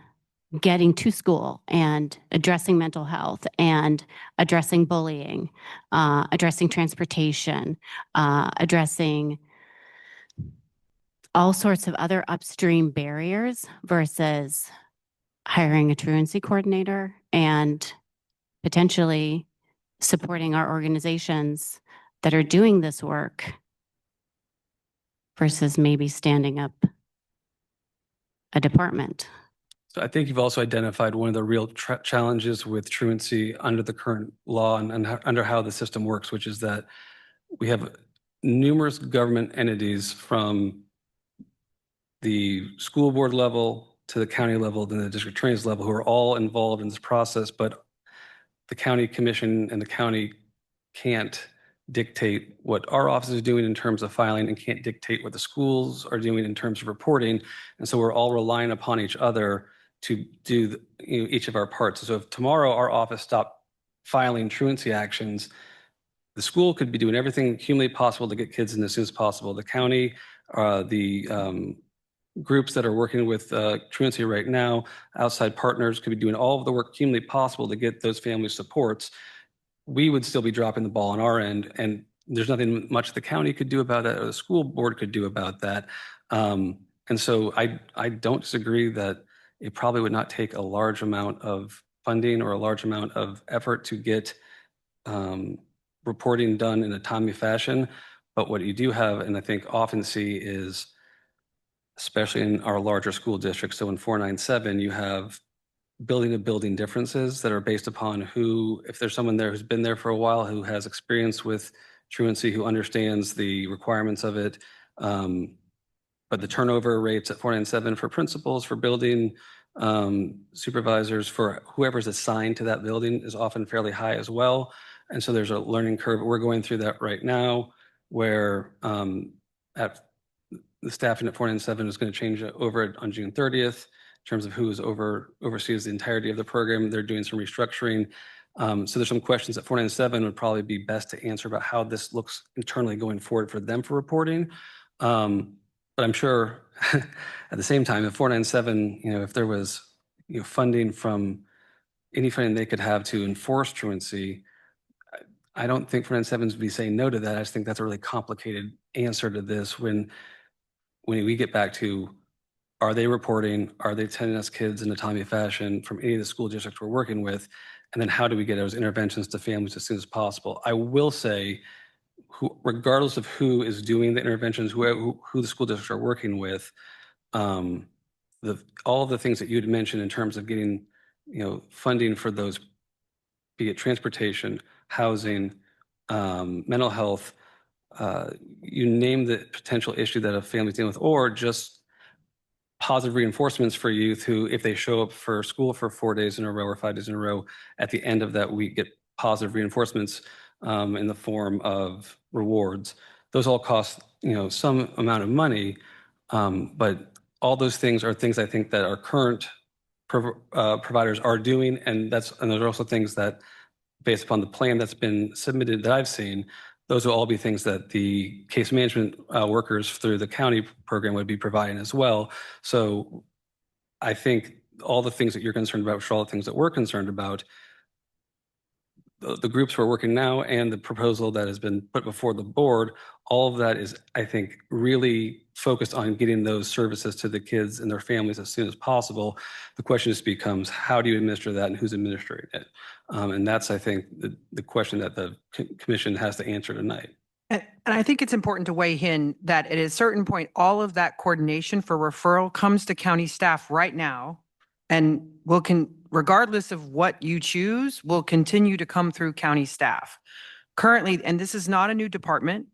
getting to school and addressing mental health and addressing bullying, addressing transportation, addressing all sorts of other upstream barriers versus hiring a truancy coordinator and potentially supporting our organizations that are doing this work versus maybe standing up a department. So I think you've also identified one of the real challenges with truancy under the current law and under how the system works, which is that we have numerous government entities from the school board level to the county level, then the district attorney's level, who are all involved in this process, but the county commission and the county can't dictate what our office is doing in terms of filing and can't dictate what the schools are doing in terms of reporting. And so we're all relying upon each other to do each of our parts. So if tomorrow our office stopped filing truancy actions, the school could be doing everything humanly possible to get kids in as soon as possible. The county, the groups that are working with truancy right now, outside partners could be doing all of the work humanly possible to get those family supports. We would still be dropping the ball on our end, and there's nothing much the county could do about that or the school board could do about that. And so I don't disagree that it probably would not take a large amount of funding or a large amount of effort to get reporting done in a timely fashion. But what you do have, and I think often see, is especially in our larger school districts. So in 497, you have building to building differences that are based upon who, if there's someone there who's been there for a while, who has experience with truancy, who understands the requirements of it. But the turnover rates at 497 for principals, for building supervisors, for whoever's assigned to that building is often fairly high as well. And so there's a learning curve. We're going through that right now where at the staffing at 497 is going to change over on June 30th in terms of who is oversees the entirety of the program. They're doing some restructuring. So there's some questions that 497 would probably be best to answer about how this looks internally going forward for them for reporting. But I'm sure at the same time, at 497, if there was funding from any funding they could have to enforce truancy, I don't think 497 would be saying no to that. I just think that's a really complicated answer to this when we get back to, are they reporting? Are they attending us kids in a timely fashion from any of the school districts we're working with? And then how do we get those interventions to families as soon as possible? I will say, regardless of who is doing the interventions, who the school districts are working with, all of the things that you had mentioned in terms of getting funding for those, be it transportation, housing, mental health, you name the potential issue that a family's dealing with, or just positive reinforcements for youth who, if they show up for school for 4 days in a row or 5 days in a row, at the end of that week get positive reinforcements in the form of rewards. Those all cost some amount of money, but all those things are things I think that our current providers are doing, and those are also things that, based upon the plan that's been submitted that I've seen, those will all be things that the case management workers through the county program would be providing as well. So I think all the things that you're concerned about, which are all the things that we're concerned about, the groups who are working now and the proposal that has been put before the board, all of that is, I think, really focused on getting those services to the kids and their families as soon as possible. The question just becomes, how do you administer that and who's administering it? And that's, I think, the question that the commission has to answer tonight. And I think it's important to weigh in that at a certain point, all of that coordination for referral comes to county staff right now. And regardless of what you choose, will continue to come through county staff. Currently, and this is not a new department,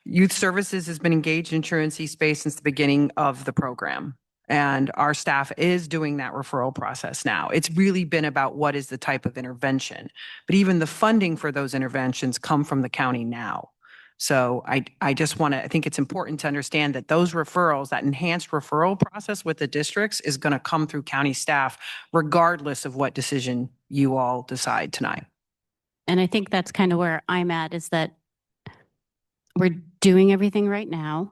Youth Services has been engaged in truancy space since the beginning of the program. And our staff is doing that referral process now. It's really been about what is the type of intervention. But even the funding for those interventions come from the county now. So I think it's important to understand that those referrals, that enhanced referral process with the districts is going to come through county staff, regardless of what decision you all decide tonight. And I think that's kind of where I'm at, is that we're doing everything right now.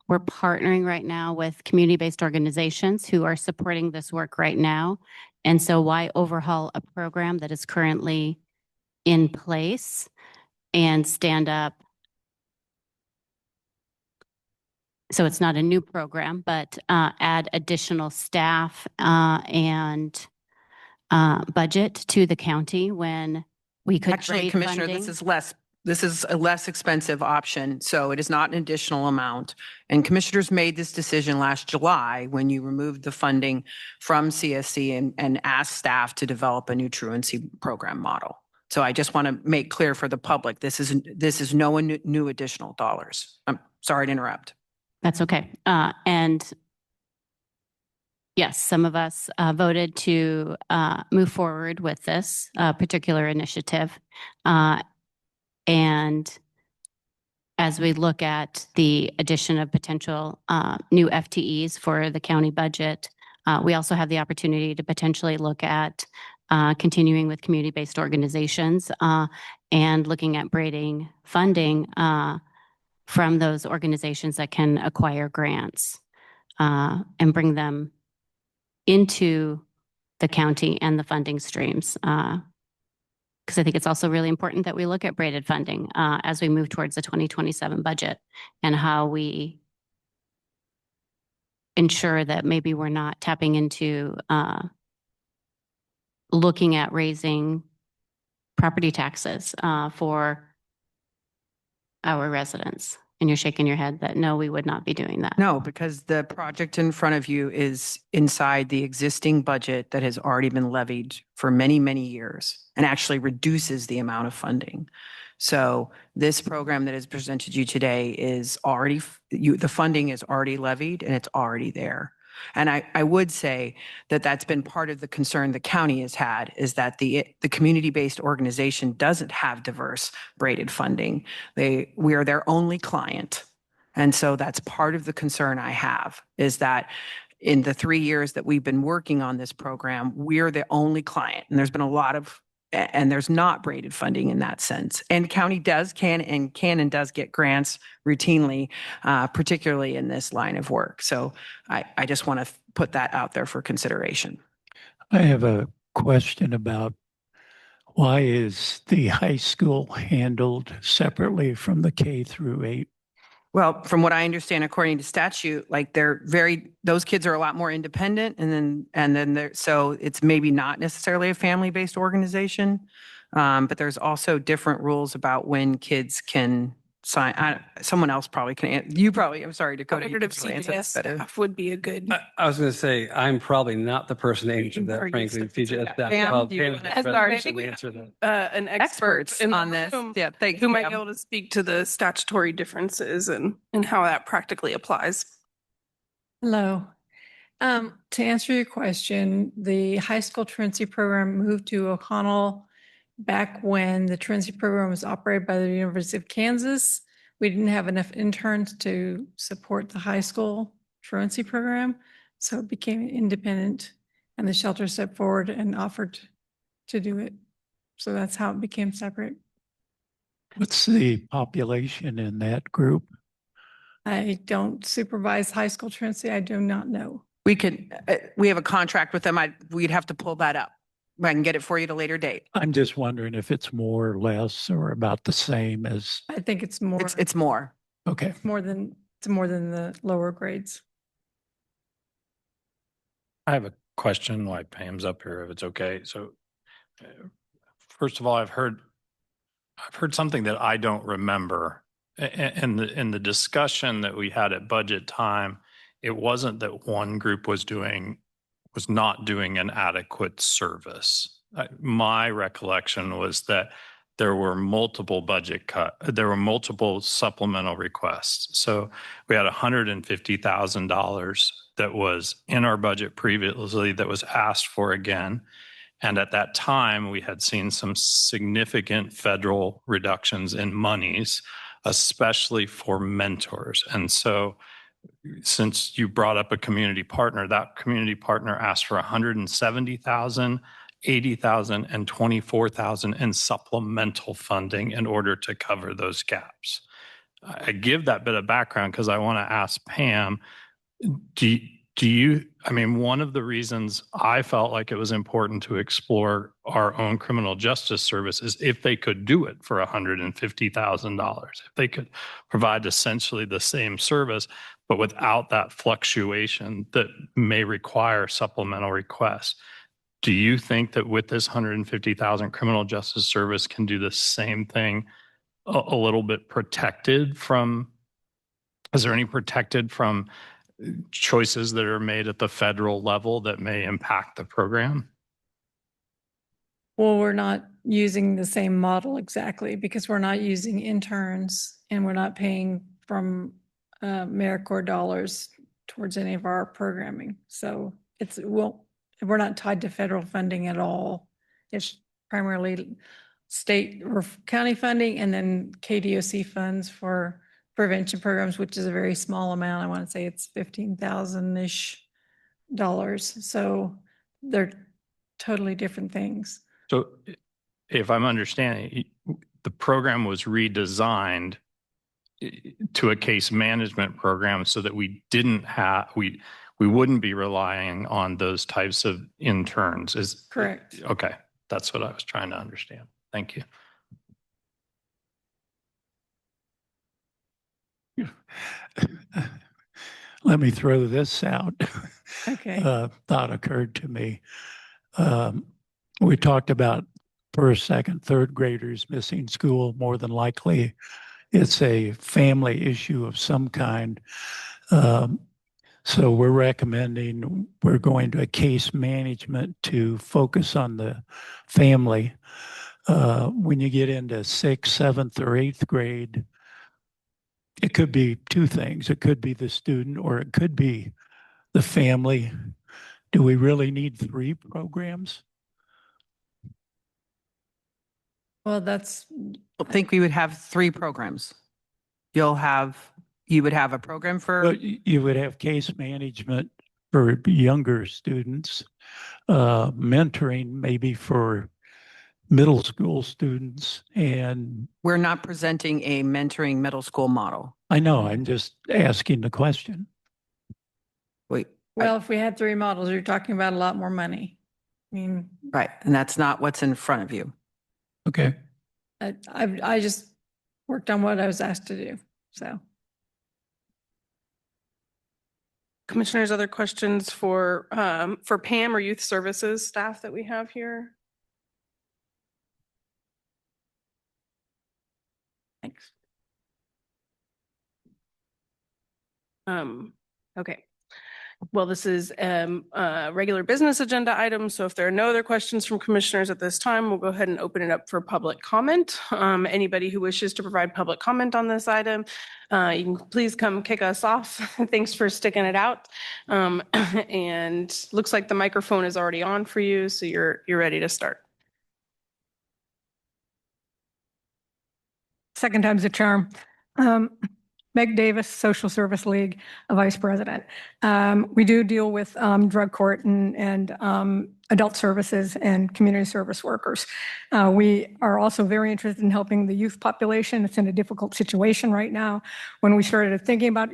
We're partnering right now with community-based organizations who are supporting this work right now. And so why overhaul a program that is currently in place and stand up? So it's not a new program, but add additional staff and budget to the county when we could Actually, raise Commissioner, funding. this is a less expensive option, so it is not an additional amount. And commissioners made this decision last July when you removed the funding from CSC and asked staff to develop a new truancy program model. So I just want to make clear for the public, this is no new additional dollars. I'm sorry to interrupt. That's okay. And yes, some of us voted to move forward with this particular initiative. And as we look at the addition of potential new FTEs for the county budget, we also have the opportunity to potentially look at continuing with community-based organizations and looking at braiding funding from those organizations that can acquire grants and bring them into the county and the funding streams. Because I think it's also really important that we look at braided funding as we move towards the 2027 budget and how we ensure that maybe we're not tapping into looking at raising property taxes for our residents. And you're shaking your head that no, we would not be doing that. No, because the project in front of you is inside the existing budget that has already been levied for many, many years and actually reduces the amount of funding. So this program that is presented to you today is already, the funding is already levied and it's already there. And I would say that that's been part of the concern the county has had, is that the community-based organization doesn't have diverse braided funding. We are their only client. And so that's part of the concern I have, is that in the 3 years that we've been working on this program, we're the only client. And there's been a lot of, and there's not braided funding in that sense. And county can and does get grants routinely, particularly in this line of work. So I just want to put that out there for consideration. I have a question about why is the high school handled separately from the K through 8? Well, from what I understand, according to statute, like those kids are a lot more independent, and then so it's maybe not necessarily a family-based organization, but there's also different rules about when kids can sign. Someone else probably can. You probably. I'm sorry, Dakota. You Competitive can probably answer this CPS better. staff would be a good. I was going to say, I'm probably not the person to answer that, Or frankly. use PJS staff. Pam, Well, do you Pam wanna- is Sorry, president, I so think we we answer that. An Experts in the on this. room Yeah, thanks. who might Pam. be able to speak to the statutory differences and how that practically applies. Hello. To answer your question, the high school truancy program moved to O'Connell back when the truancy program was operated by the University of Kansas. We didn't have enough interns to support the high school truancy program, so it became independent, and the shelter stepped forward and offered to do it. So that's how it became separate. What's the population in that group? I don't supervise high school truancy. I do not know. We have a contract with them. We'd have to pull that up. I can get it for you at a later date. I'm just wondering if it's more or less or about the same as, I think it's more. It's more. okay. It's more than the lower grades. I have a question while Pam's up here, if it's okay. So first of all, I've heard something that I don't remember. In the discussion that we had at budget time, it wasn't that one group was not doing an adequate service. My recollection was that there were multiple there were multiple supplemental requests. So we had $150,000 that was in our budget previously that was asked for again. And at that time, we had seen some significant federal reductions in monies, especially for mentors. And so since you brought up a community partner, that community partner asked for $170,000, $80,000, and $24,000 in supplemental funding in order to cover those gaps. I give that bit of background because I want to ask Pam, one of the reasons I felt like it was important to explore our own criminal justice service is if they could do it for $150,000, if they could provide essentially the same service, but without that fluctuation that may require supplemental requests. Do you think that with this $150,000 criminal justice service can do the same thing a little bit protected from, is there any protected from choices that are made at the federal level that may impact the program? Well, we're not using the same model exactly because we're not using interns and we're not paying from AmeriCorps dollars towards any of our programming. So we're not tied to federal funding at all. It's primarily state or county funding and then KDOC funds for prevention programs, which is a very small amount. I want to say it's $15,000-ish. So they're totally different things. So if I'm understanding, the program was redesigned to a case management program so that we wouldn't be relying on those types of interns. Is correct? Okay. That's what I was trying to understand. Thank you. Let me throw this out. Okay. Thought occurred to me. We talked about first, second, third graders missing school. More than likely, it's a family issue of some kind. So we're recommending we're going to a case management to focus on the family. When you get into 6th, 7th, or 8th grade, it could be two things. It could be the student or it could be the family. Do we really need 3 programs? Well, I think we would have 3 programs. You would have a program for. But you would have case management for younger students, mentoring maybe for middle school students, and we're not presenting a mentoring middle school model. I know, I'm just asking the question. Wait. Well, if we had 3 models, you're talking about a lot more money. I mean. Right. And that's not what's in front of you. Okay. I just worked on what I was asked to do. So. Commissioners, other questions for Pam or youth services staff that we have here? Thanks. Okay. Well, this is a regular business agenda item. So if there are no other questions from commissioners at this time, we'll go ahead and open it up for public comment. Anybody who wishes to provide public comment on this item, you can please come kick us off. Thanks for sticking it out. And looks like the microphone is already on for you. So you're ready to start. Second time's a charm. Meg Davis, Social Service League, a vice president. We do deal with drug court and adult services and community service workers. We are also very interested in helping the youth population. It's in a difficult situation right now. When we started thinking about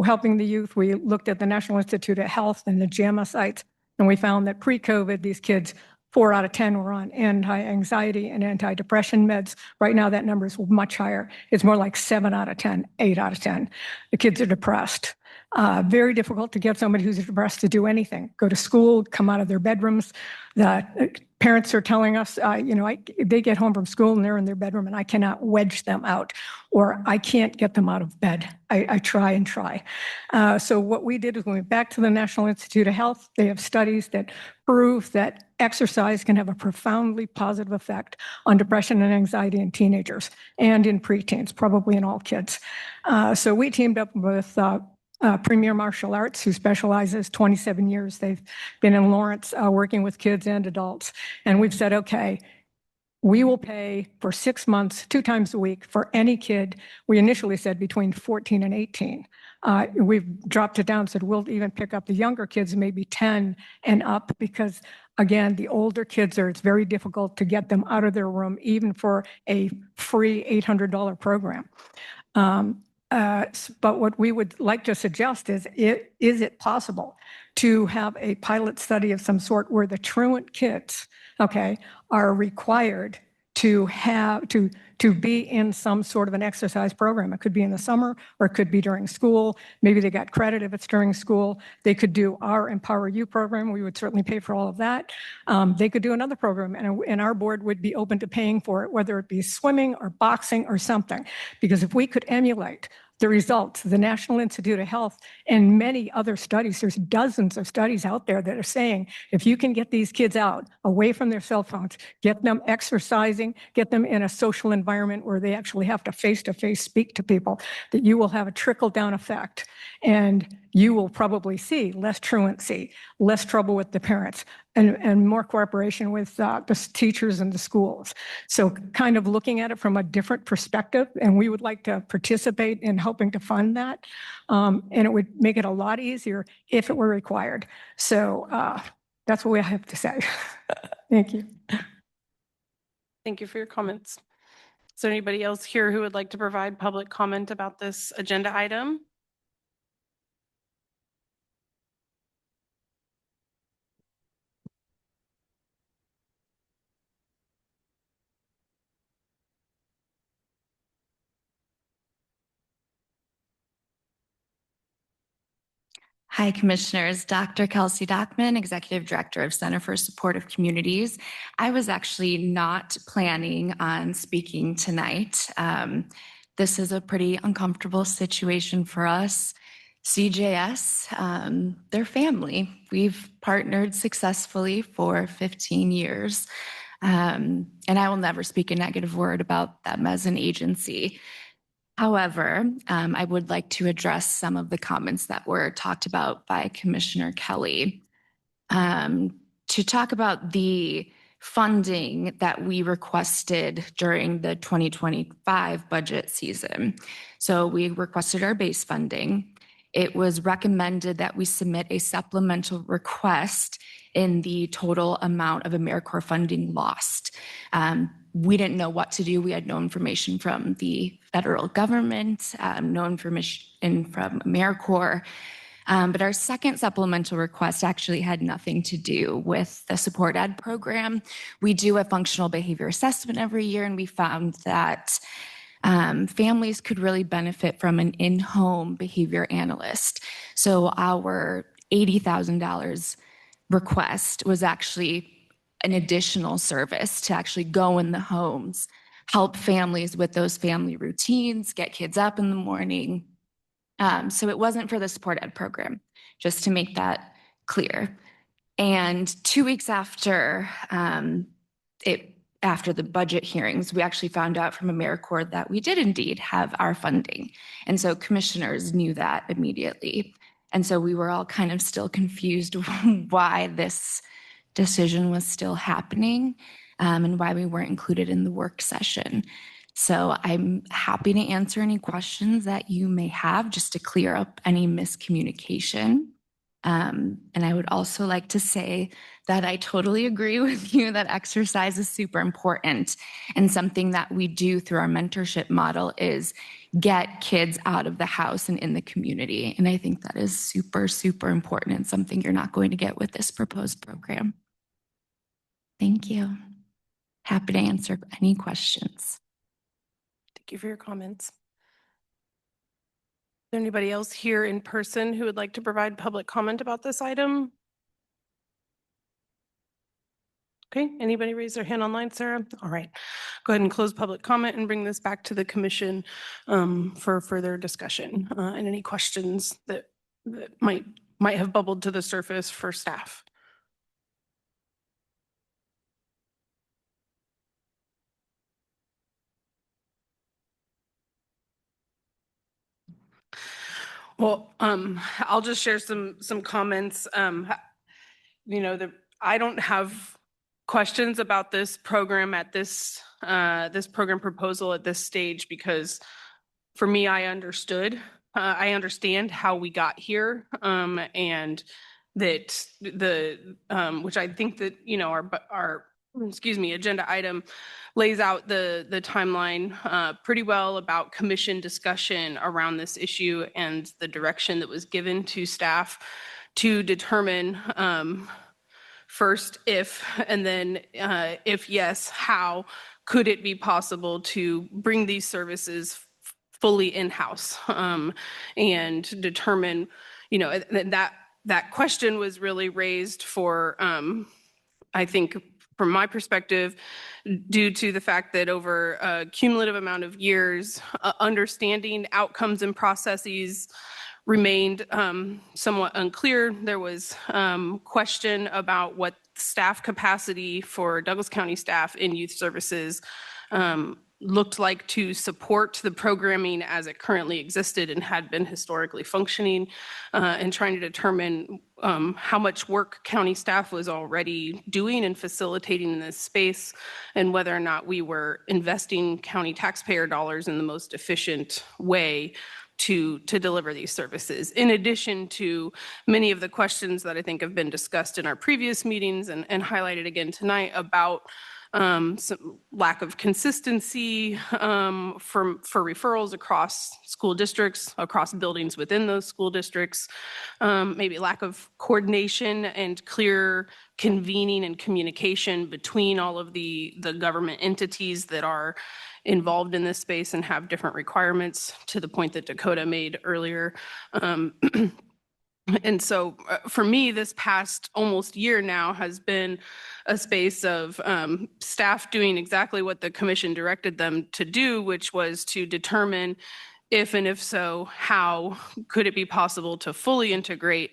helping the youth, we looked at the National Institute of Health and the JAMA sites, and we found that pre-COVID, these kids 4 out of 10 were on anti-anxiety and antidepressant meds. Right now, that number is much higher. It's more like 7 out of 10, 8 out of 10. The kids are depressed. Very difficult to get somebody who's depressed to do anything, go to school, come out of their bedrooms. The parents are telling us, they get home from school and they're in their bedroom and I cannot wedge them out, or I can't get them out of bed. I try and try. So what we did is we went back to the National Institute of Health. They have studies that prove that exercise can have a profoundly positive effect on depression and anxiety in teenagers and in preteens, probably in all kids. So we teamed up with Premier Martial Arts, who specializes 27 years. They've been in Lawrence working with kids and adults. And we've said, okay, we will pay for 6 months, 2 times a week for any kid. We initially said between 14 and 18. We've dropped it down, said we'll even pick up the younger kids, maybe 10 and up, because again, the older kids it's very difficult to get them out of their room, even for a free $800 program. But what we would like to suggest is it possible to have a pilot study of some sort where the truant kids, are required to be in some sort of an exercise program. It could be in the summer or it could be during school. Maybe they got credit if it's during school. They could do our Empower You program. We would certainly pay for all of that. They could do another program and our board would be open to paying for it, whether it be swimming or boxing or something. Because if we could emulate the results, the National Institute of Health and many other studies, there's dozens of studies out there that are saying, if you can get these kids out away from their cell phones, get them exercising, get them in a social environment where they actually have to face speak to people, that you will have a trickle-down effect. And you will probably see less truancy, less trouble with the parents, and more cooperation with the teachers and the schools. So kind of looking at it from a different perspective, and we would like to participate in helping to fund that. And it would make it a lot easier if it were required. So that's what I have to say. Thank you. Thank you for your comments. Is there anybody else here who would like to provide public comment about this agenda item? Hi, Commissioners. Dr. Kelsey Dockman, Executive Director of Center for Supportive Communities. I was actually not planning on speaking tonight. This is a pretty uncomfortable situation for us. CJS, their family. We've partnered successfully for 15 years. And I will never speak a negative word about them as an agency. However, I would like to address some of the comments that were talked about by Commissioner Kelly. To talk about the funding that we requested during the 2025 budget season. So we requested our base funding. It was recommended that we submit a supplemental request in the total amount of AmeriCorps funding lost. We didn't know what to do. We had no information from the federal government, no information from AmeriCorps. But our second supplemental request actually had nothing to do with the support ed program. We do a functional behavior assessment every year, and we found that families could really benefit from an in-home behavior analyst. So our $80,000 request was actually an additional service to actually go in the homes, help families with those family routines, get kids up in the morning. So it wasn't for the support ed program, just to make that clear. And 2 weeks after after the budget hearings, we actually found out from AmeriCorps that we did indeed have our funding. And so commissioners knew that immediately. And so we were all kind of still confused why this decision was still happening and why we weren't included in the work session. So I'm happy to answer any questions that you may have just to clear up any miscommunication. And I would also like to say that I totally agree with you that exercise is super important. And something that we do through our mentorship model is get kids out of the house and in the community. And I think that is super, super important and something you're not going to get with this proposed program. Thank you. Happy to answer any questions. Thank you for your comments. Is there anybody else here in person who would like to provide public comment about this item? Okay, anybody raise their hand online, Sarah? All right, go ahead and close public comment and bring this back to the commission for further discussion and any questions that might have bubbled to the surface for staff. Well, I'll just share some comments. I don't have questions about this program at this program proposal at this stage, because for me, I understand how we got here, and that which I think that our agenda item lays out the timeline pretty well about commission discussion around this issue and the direction that was given to staff to determine first if, and then if yes, how could it be possible to bring these services fully in-house, and determine, that question was really raised for, I think, from my perspective, due to the fact that over a cumulative amount of years, understanding outcomes and processes remained somewhat unclear. There was question about what staff capacity for Douglas County staff in youth services looked like to support the programming as it currently existed and had been historically functioning, and trying to determine how much work county staff was already doing and facilitating in this space, and whether or not we were investing county taxpayer dollars in the most efficient way to deliver these services, in addition to many of the questions that I think have been discussed in our previous meetings and highlighted again tonight about some lack of consistency for referrals across school districts, across buildings within those school districts, maybe lack of coordination and clear convening and communication between all of the government entities that are involved in this space and have different requirements, to the point that Dakota made earlier. And so for me, this past almost year now has been a space of staff doing exactly what the commission directed them to do, which was to determine if, and if so, how could it be possible to fully integrate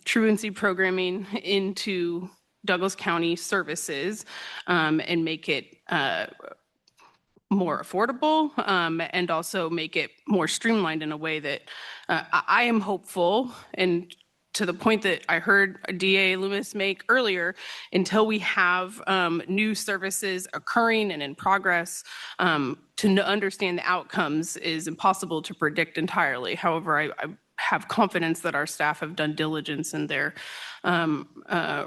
truancy programming into Douglas County services, and make it more affordable, and also make it more streamlined in a way that I am hopeful, and to the point that I heard DA Loomis make earlier, until we have new services occurring and in progress, to understand the outcomes is impossible to predict entirely. However, I have confidence that our staff have done diligence in their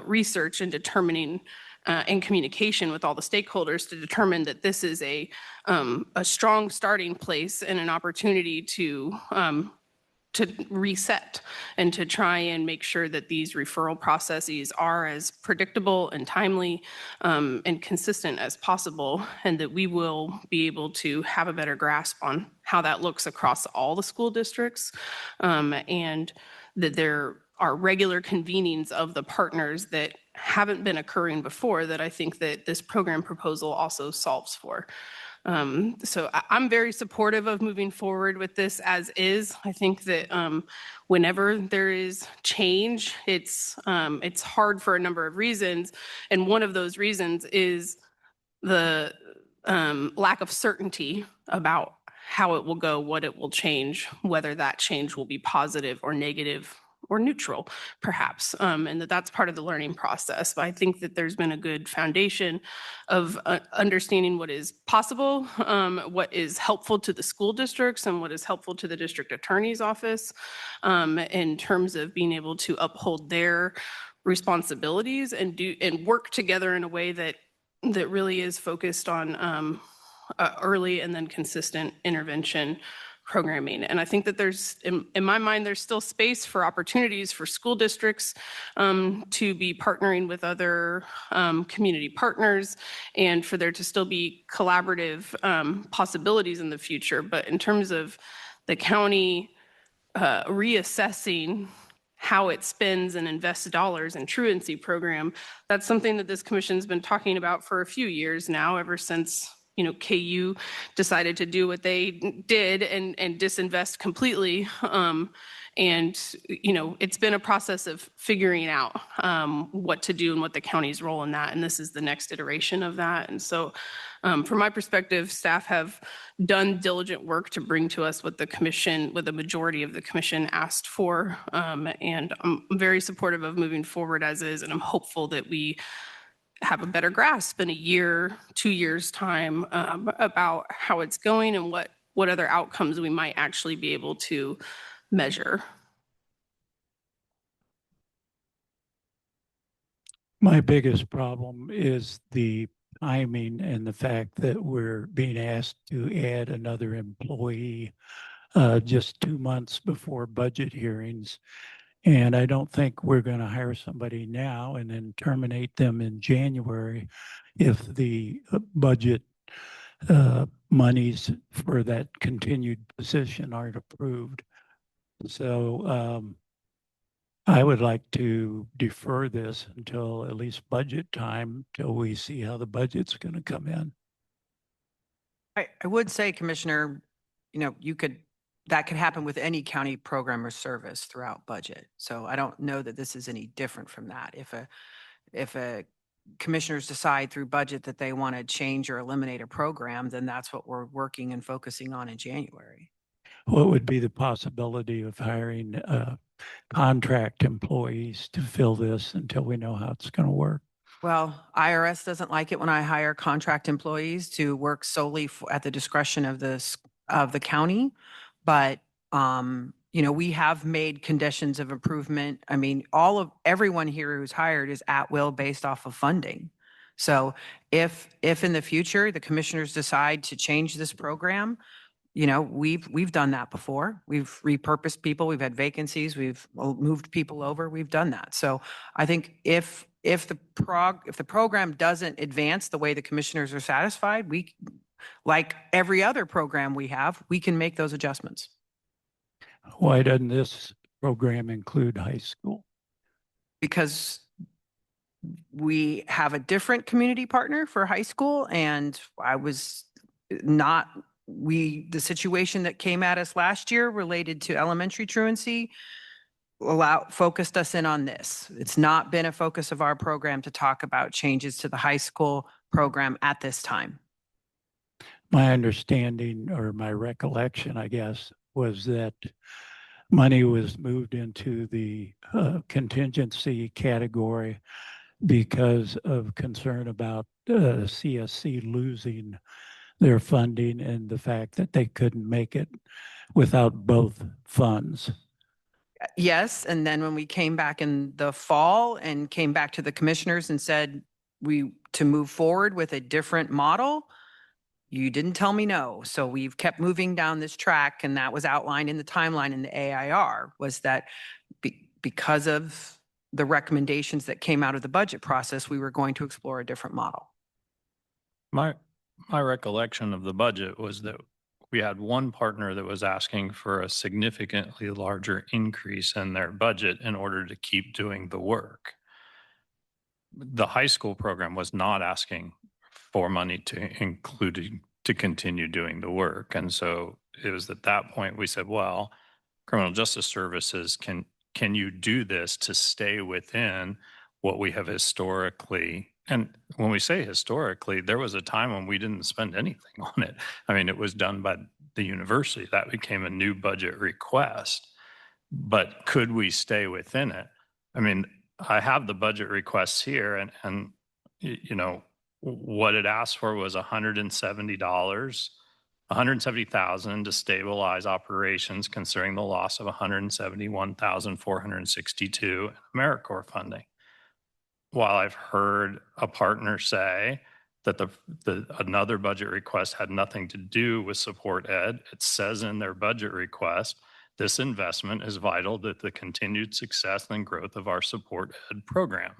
research and determining and communication with all the stakeholders to determine that this is a strong starting place and an opportunity to reset and to try and make sure that these referral processes are as predictable and timely and consistent as possible, and that we will be able to have a better grasp on how that looks across all the school districts, and that there are regular convenings of the partners that haven't been occurring before, that I think that this program proposal also solves for. So I'm very supportive of moving forward with this as is. I think that whenever there is change, it's hard for a number of reasons. And one of those reasons is the lack of certainty about how it will go, what it will change, whether that change will be positive or negative or neutral, perhaps, and that's part of the learning process. But I think that there's been a good foundation of understanding what is possible, what is helpful to the school districts, and what is helpful to the district attorney's office, in terms of being able to uphold their responsibilities and work together in a way that really is focused on early and then consistent intervention programming. And I think that there's, in my mind, there's still space for opportunities for school districts to be partnering with other community partners and for there to still be collaborative possibilities in the future. But in terms of the county reassessing how it spends and invests dollars in truancy program, that's something that this commission's been talking about for a few years now, ever since KU decided to do what they did and disinvest completely. It's been a process of figuring out what to do and what the county's role in that. And this is the next iteration of that. And so from my perspective, staff have done diligent work to bring to us what the majority of the commission asked for. And I'm very supportive of moving forward as is. And I'm hopeful that we have a better grasp in a year, 2 years time about how it's going and what other outcomes we might actually be able to measure. My biggest problem is the timing and the fact that we're being asked to add another employee just 2 months before budget hearings. And I don't think we're going to hire somebody now and then terminate them in January if the budget monies for that continued position aren't approved. So I would like to defer this until at least budget time, till we see how the budget's going to come in. I would say, Commissioner, that could happen with any county program or service throughout budget. So I don't know that this is any different from that. If a commissioners decide through budget that they want to change or eliminate a program, then that's what we're working and focusing on in January. What would be the possibility of hiring contract employees to fill this until we know how it's going to work? Well, IRS doesn't like it when I hire contract employees to work solely at the discretion of the county. But, we have made conditions of improvement. I mean, everyone here who's hired is at will based off of funding. So if in the future the commissioners decide to change this program, we've done that before. We've repurposed people. We've had vacancies. We've moved people over. We've done that. So I think if the program doesn't advance the way the commissioners are satisfied, like every other program we have, we can make those adjustments. Why doesn't this program include high school? Because we have a different community partner for high school, and the situation that came at us last year related to elementary truancy focused us in on this. It's not been a focus of our program to talk about changes to the high school program at this time. My understanding, or my recollection, I guess, was that money was moved into the contingency category because of concern about CSC losing their funding and the fact that they couldn't make it without both funds. Yes, and then when we came back in the fall and came back to the commissioners and said to move forward with a different model, you didn't tell me no. So we've kept moving down this track, and that was outlined in the timeline in the AIR, was that because of the recommendations that came out of the budget process, we were going to explore a different model. My recollection of the budget was that we had one partner that was asking for a significantly larger increase in their budget in order to keep doing the work. The high school program was not asking for money to continue doing the work. And so it was at that point we said, well, criminal justice services, can you do this to stay within what we have historically? And when we say historically, there was a time when we didn't spend anything on it. I mean, it was done by the university. That became a new budget request. But could we stay within it? I mean, I have the budget requests here, and what it asked for was $170,000 to stabilize operations, considering the loss of $171,462 in AmeriCorps funding. While I've heard a partner say that another budget request had nothing to do with support ed. It says in their budget request, this investment is vital to the continued success and growth of our support ed program.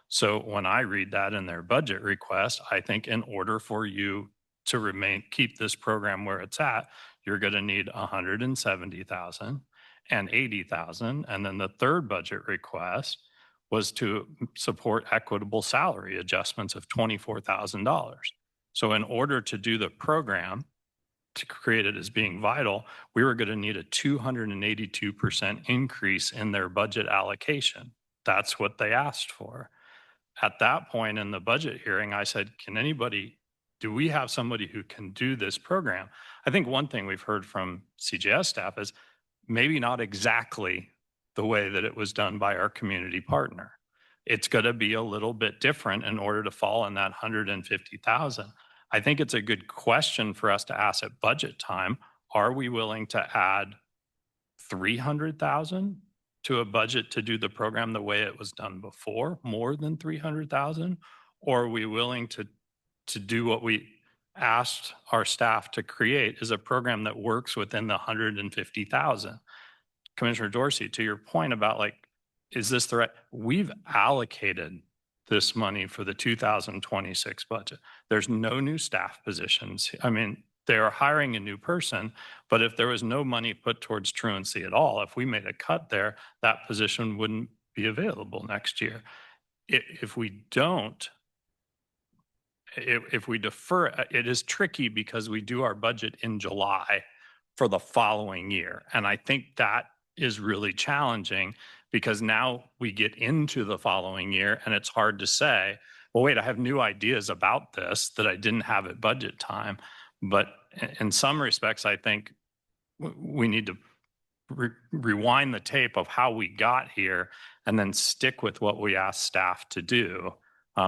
So when I read that in their budget request, I think in order for you to keep this program where it's at, you're going to need 170,000 and 80,000. And then the third budget request was to support equitable salary adjustments of $24,000. So in order to do the program, to create it as being vital, we were going to need a 282% increase in their budget allocation. That's what they asked for. At that point in the budget hearing, I said, do we have somebody who can do this program? I think one thing we've heard from CJS staff is maybe not exactly the way that it was done by our community partner. It's going to be a little bit different in order to fall in that 150,000. I think it's a good question for us to ask at budget time. Are we willing to add 300,000 to a budget to do the program the way it was done before, more than 300,000? Or are we willing to do what we asked our staff to create, is a program that works within the 150,000? Commissioner Dorsey, to your point about is this the right, we've allocated this money for the 2026 budget. There's no new staff positions. I mean, they are hiring a new person, but if there was no money put towards truancy at all, if we made a cut there, that position wouldn't be available next year. If we don't, if we defer, it is tricky because we do our budget in July for the following year. And I think that is really challenging because now we get into the following year and it's hard to say, well, wait, I have new ideas about this that I didn't have at budget time. But in some respects, I think we need to rewind the tape of how we got here and then stick with what we asked staff to do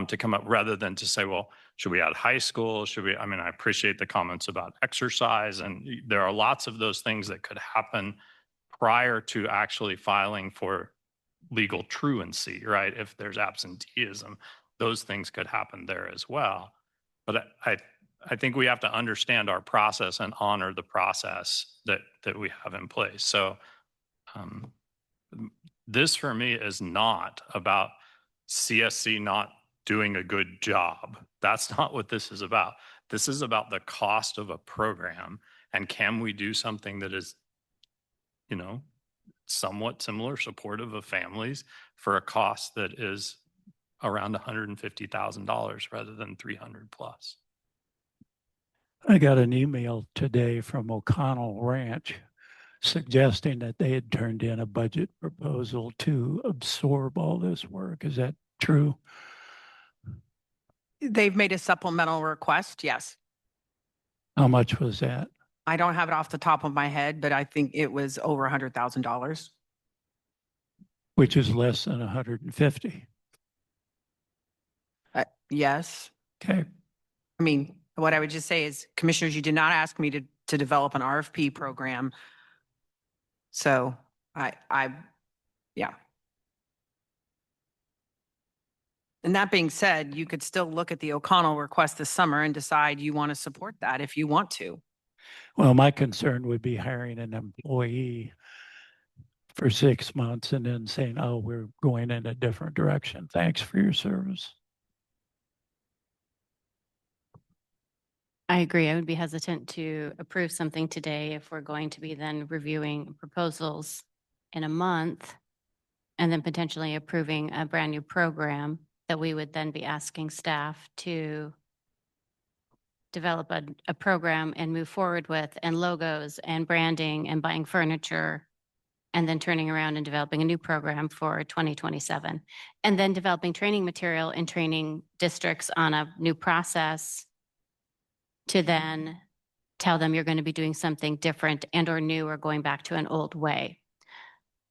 to come up, rather than to say, well, should we add high school? I mean, I appreciate the comments about exercise, and there are lots of those things that could happen prior to actually filing for legal truancy, right? If there's absenteeism, those things could happen there as well. But I think we have to understand our process and honor the process that we have in place. So this for me is not about CSC not doing a good job. That's not what this is about. This is about the cost of a program, and can we do something that is, somewhat similar, supportive of families for a cost that is around $150,000 rather than 300 plus. I got an email today from O'Connell Ranch suggesting that they had turned in a budget proposal to absorb all this work. Is that true? They've made a supplemental request, yes. How much was that? I don't have it off the top of my head, but I think it was over $100,000. Which is less than 150. Yes. Okay. I mean, what I would just say is, commissioners, you did not ask me to develop an RFP program. So yeah. And that being said, you could still look at the O'Connell request this summer and decide you want to support that if you want to. Well, my concern would be hiring an employee for 6 months and then saying, oh, we're going in a different direction. Thanks for your service. I agree. I would be hesitant to approve something today if we're going to be then reviewing proposals in a month and then potentially approving a brand new program that we would then be asking staff to develop a program and move forward with, and logos and branding and buying furniture, and then turning around and developing a new program for 2027. And then developing training material and training districts on a new process to then tell them you're going to be doing something different and or new or going back to an old way.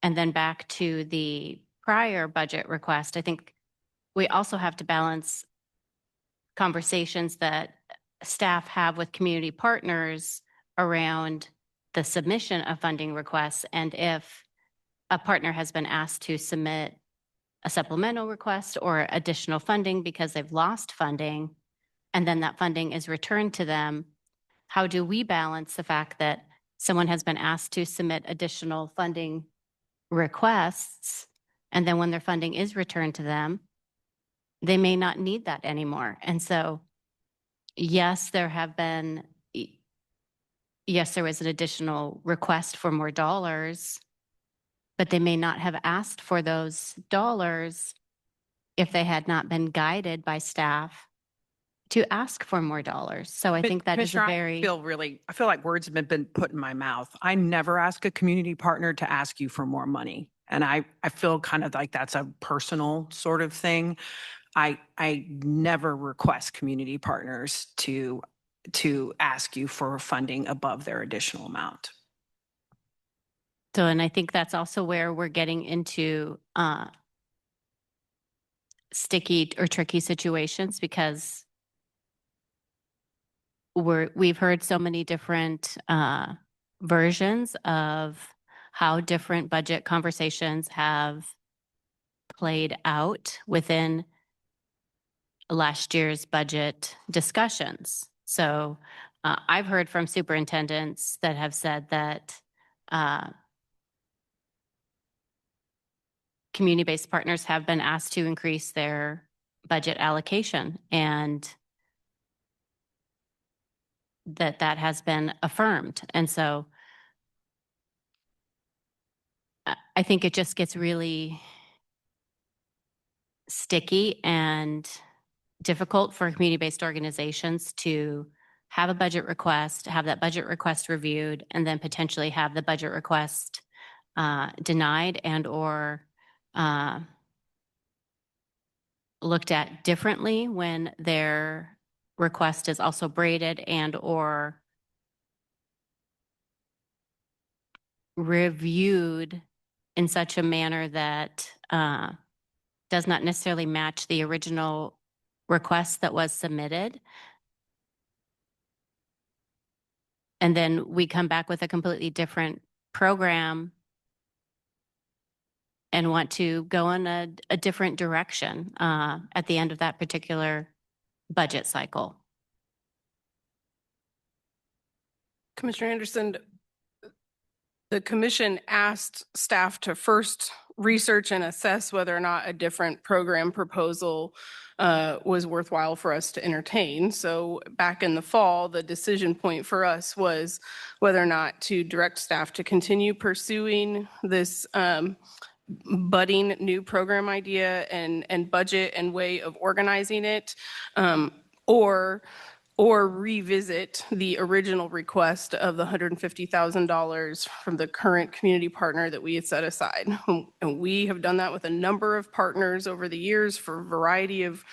And then back to the prior budget request, I think we also have to balance conversations that staff have with community partners around the submission of funding requests. And if a partner has been asked to submit a supplemental request or additional funding because they've lost funding, and then that funding is returned to them, how do we balance the fact that someone has been asked to submit additional funding requests, and then when their funding is returned to them, they may not need that anymore? And so, yes, there was an additional request for more dollars, but they may not have asked for those dollars if they had not been guided by staff to ask for more dollars. So I think that is a Commissioner, very, I feel like words have been put in my mouth. I never ask a community partner to ask you for more money. And I feel kind of like that's a personal sort of thing. I never request community partners to ask you for funding above their additional amount. so, and I think that's also where we're getting into sticky or tricky situations, because we've heard so many different versions of how different budget conversations have played out within last year's budget discussions. So I've heard from superintendents that have said that community-based partners have been asked to increase their budget allocation, and that has been affirmed. And so I think it just gets really sticky and difficult for community-based organizations to have a budget request, have that budget request reviewed, and then potentially have the budget request denied and or looked at differently when their request is also braided and or reviewed in such a manner that does not necessarily match the original request that was submitted. And then we come back with a completely different program and want to go in a different direction at the end of that particular budget cycle. Commissioner Anderson, the commission asked staff to first research and assess whether or not a different program proposal was worthwhile for us to entertain. So back in the fall, the decision point for us was whether or not to direct staff to continue pursuing this budding new program idea and budget and way of organizing it, or revisit the original request of the $150,000 from the current community partner that we had set aside. And we have done that with a number of partners over the years for a variety of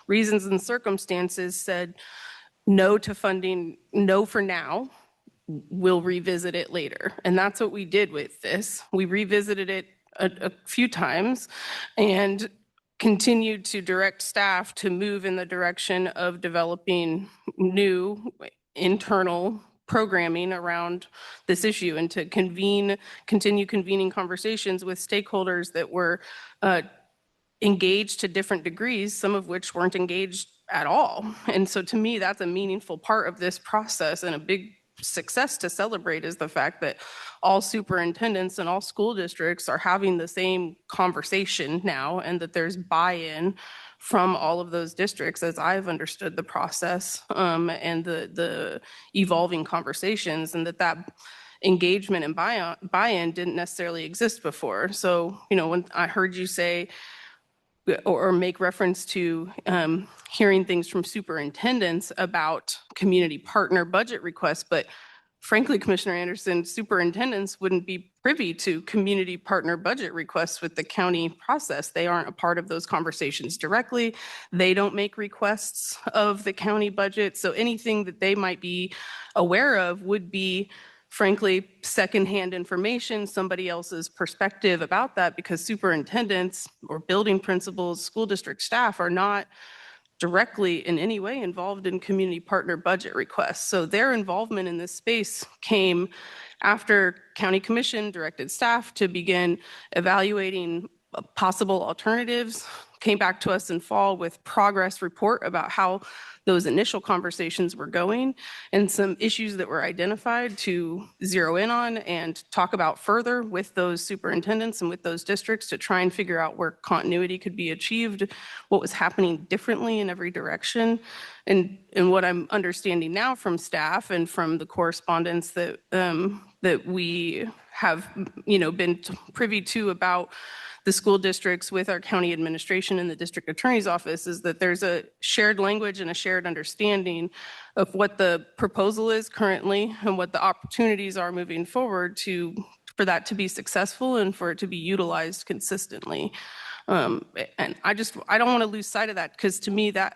reasons and circumstances, said no to funding, no for now, we'll revisit it later. And that's what we did with this. We revisited it a few times and continued to direct staff to move in the direction of developing new internal programming around this issue and to continue convening conversations with stakeholders that were engaged to different degrees, some of which weren't engaged at all. And so to me, that's a meaningful part of this process, and a big success to celebrate is the fact that all superintendents and all school districts are having the same conversation now, and that there's buy-in from all of those districts as I've understood the process and the evolving conversations, and that engagement and buy-in didn't necessarily exist before. So, when I heard you say or make reference to hearing things from superintendents about community partner budget requests, but frankly, Commissioner Anderson, superintendents wouldn't be privy to community partner budget requests with the county process. They aren't a part of those conversations directly. They don't make requests of the county budget. So anything that they might be aware of would be, frankly, secondhand information, somebody else's perspective about that, because superintendents or building principals, school district staff are not directly in any way involved in community partner budget requests. So their involvement in this space came after County Commission directed staff to begin evaluating possible alternatives, came back to us in fall with progress report about how those initial conversations were going and some issues that were identified to zero in on and talk about further with those superintendents and with those districts to try and figure out where continuity could be achieved, what was happening differently in every direction. And what I'm understanding now from staff and from the correspondence that that we have, been privy to about the school districts with our county administration and the district attorney's office is that there's a shared language and a shared understanding of what the proposal is currently and what the opportunities are moving forward for that to be successful and for it to be utilized consistently. And I don't want to lose sight of that, because to me that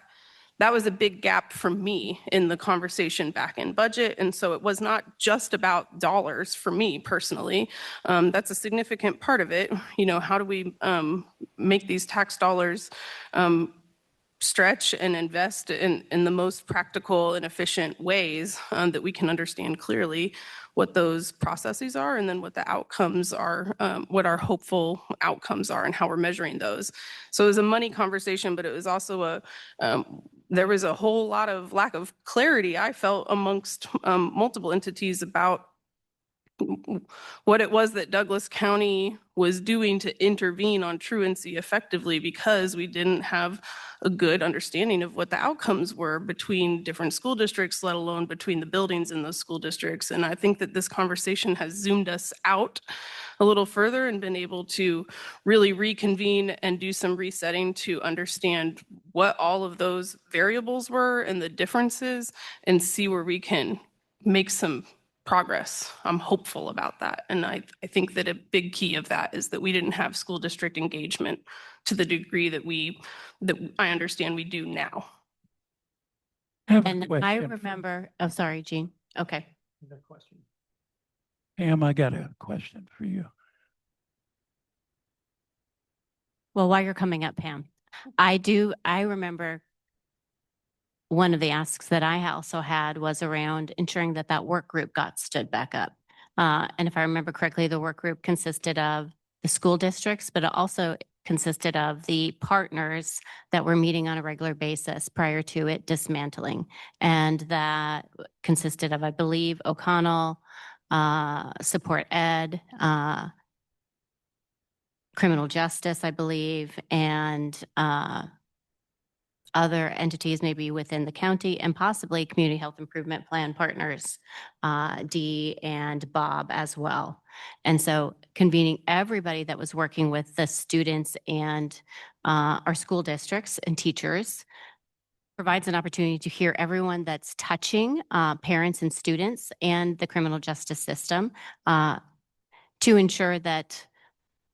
was a big gap for me in the conversation back in budget. And so it was not just about dollars for me personally. That's a significant part of it. How do we make these tax dollars stretch and invest in the most practical and efficient ways that we can understand clearly what those processes are and then what the outcomes are, what our hopeful outcomes are and how we're measuring those. So it was a money conversation, but it was also there was a whole lot of lack of clarity I felt amongst multiple entities about what it was that Douglas County was doing to intervene on truancy effectively, because we didn't have a good understanding of what the outcomes were between different school districts, let alone between the buildings in those school districts. And I think that this conversation has zoomed us out a little further and been able to really reconvene and do some resetting to understand what all of those variables were and the differences and see where we can make some progress. I'm hopeful about that. And I think that a big key of that is that we didn't have school district engagement to the degree that I understand we do now. And I remember, oh, sorry, Jean. Okay. Pam, I got a question for you. Well, while you're coming up, Pam, I remember one of the asks that I also had was around ensuring that work group got stood back up. And if I remember correctly, the work group consisted of the school districts, but it also consisted of the partners that were meeting on a regular basis prior to it dismantling. And that consisted of, I believe, O'Connell, Support Ed, Criminal Justice, I believe, and other entities maybe within the county, and possibly Community Health Improvement Plan partners, Dee and Bob as well. And so convening everybody that was working with the students and our school districts and teachers provides an opportunity to hear everyone that's touching parents and students and the criminal justice system to ensure that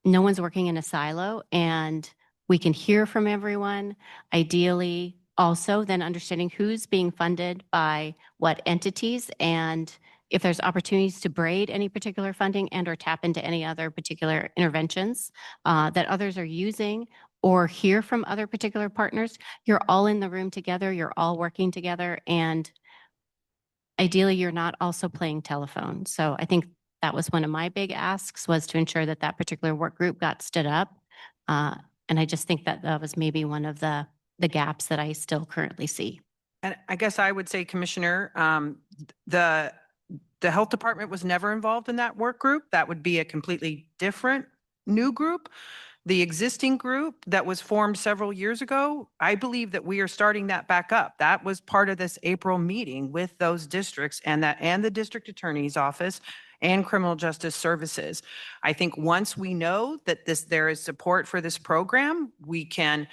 no one's working in a silo and we can hear from everyone. Ideally, also then understanding who's being funded by what entities, and if there's opportunities to braid any particular funding and or tap into any other particular interventions that others are using, or hear from other particular partners. You're all in the room together, you're all working together, and ideally you're not also playing telephone. So I think that was one of my big asks, was to ensure that particular work group got stood up. And I just think that was maybe one of the gaps that I still currently see. And I guess I would say, Commissioner, the health department was never involved in that work group. That would be a completely different new group. The existing group that was formed several years ago, I believe that we are starting that back up. That was part of this April meeting with those districts and the district attorney's office and criminal justice services. I think once we know that there is support for this program, we can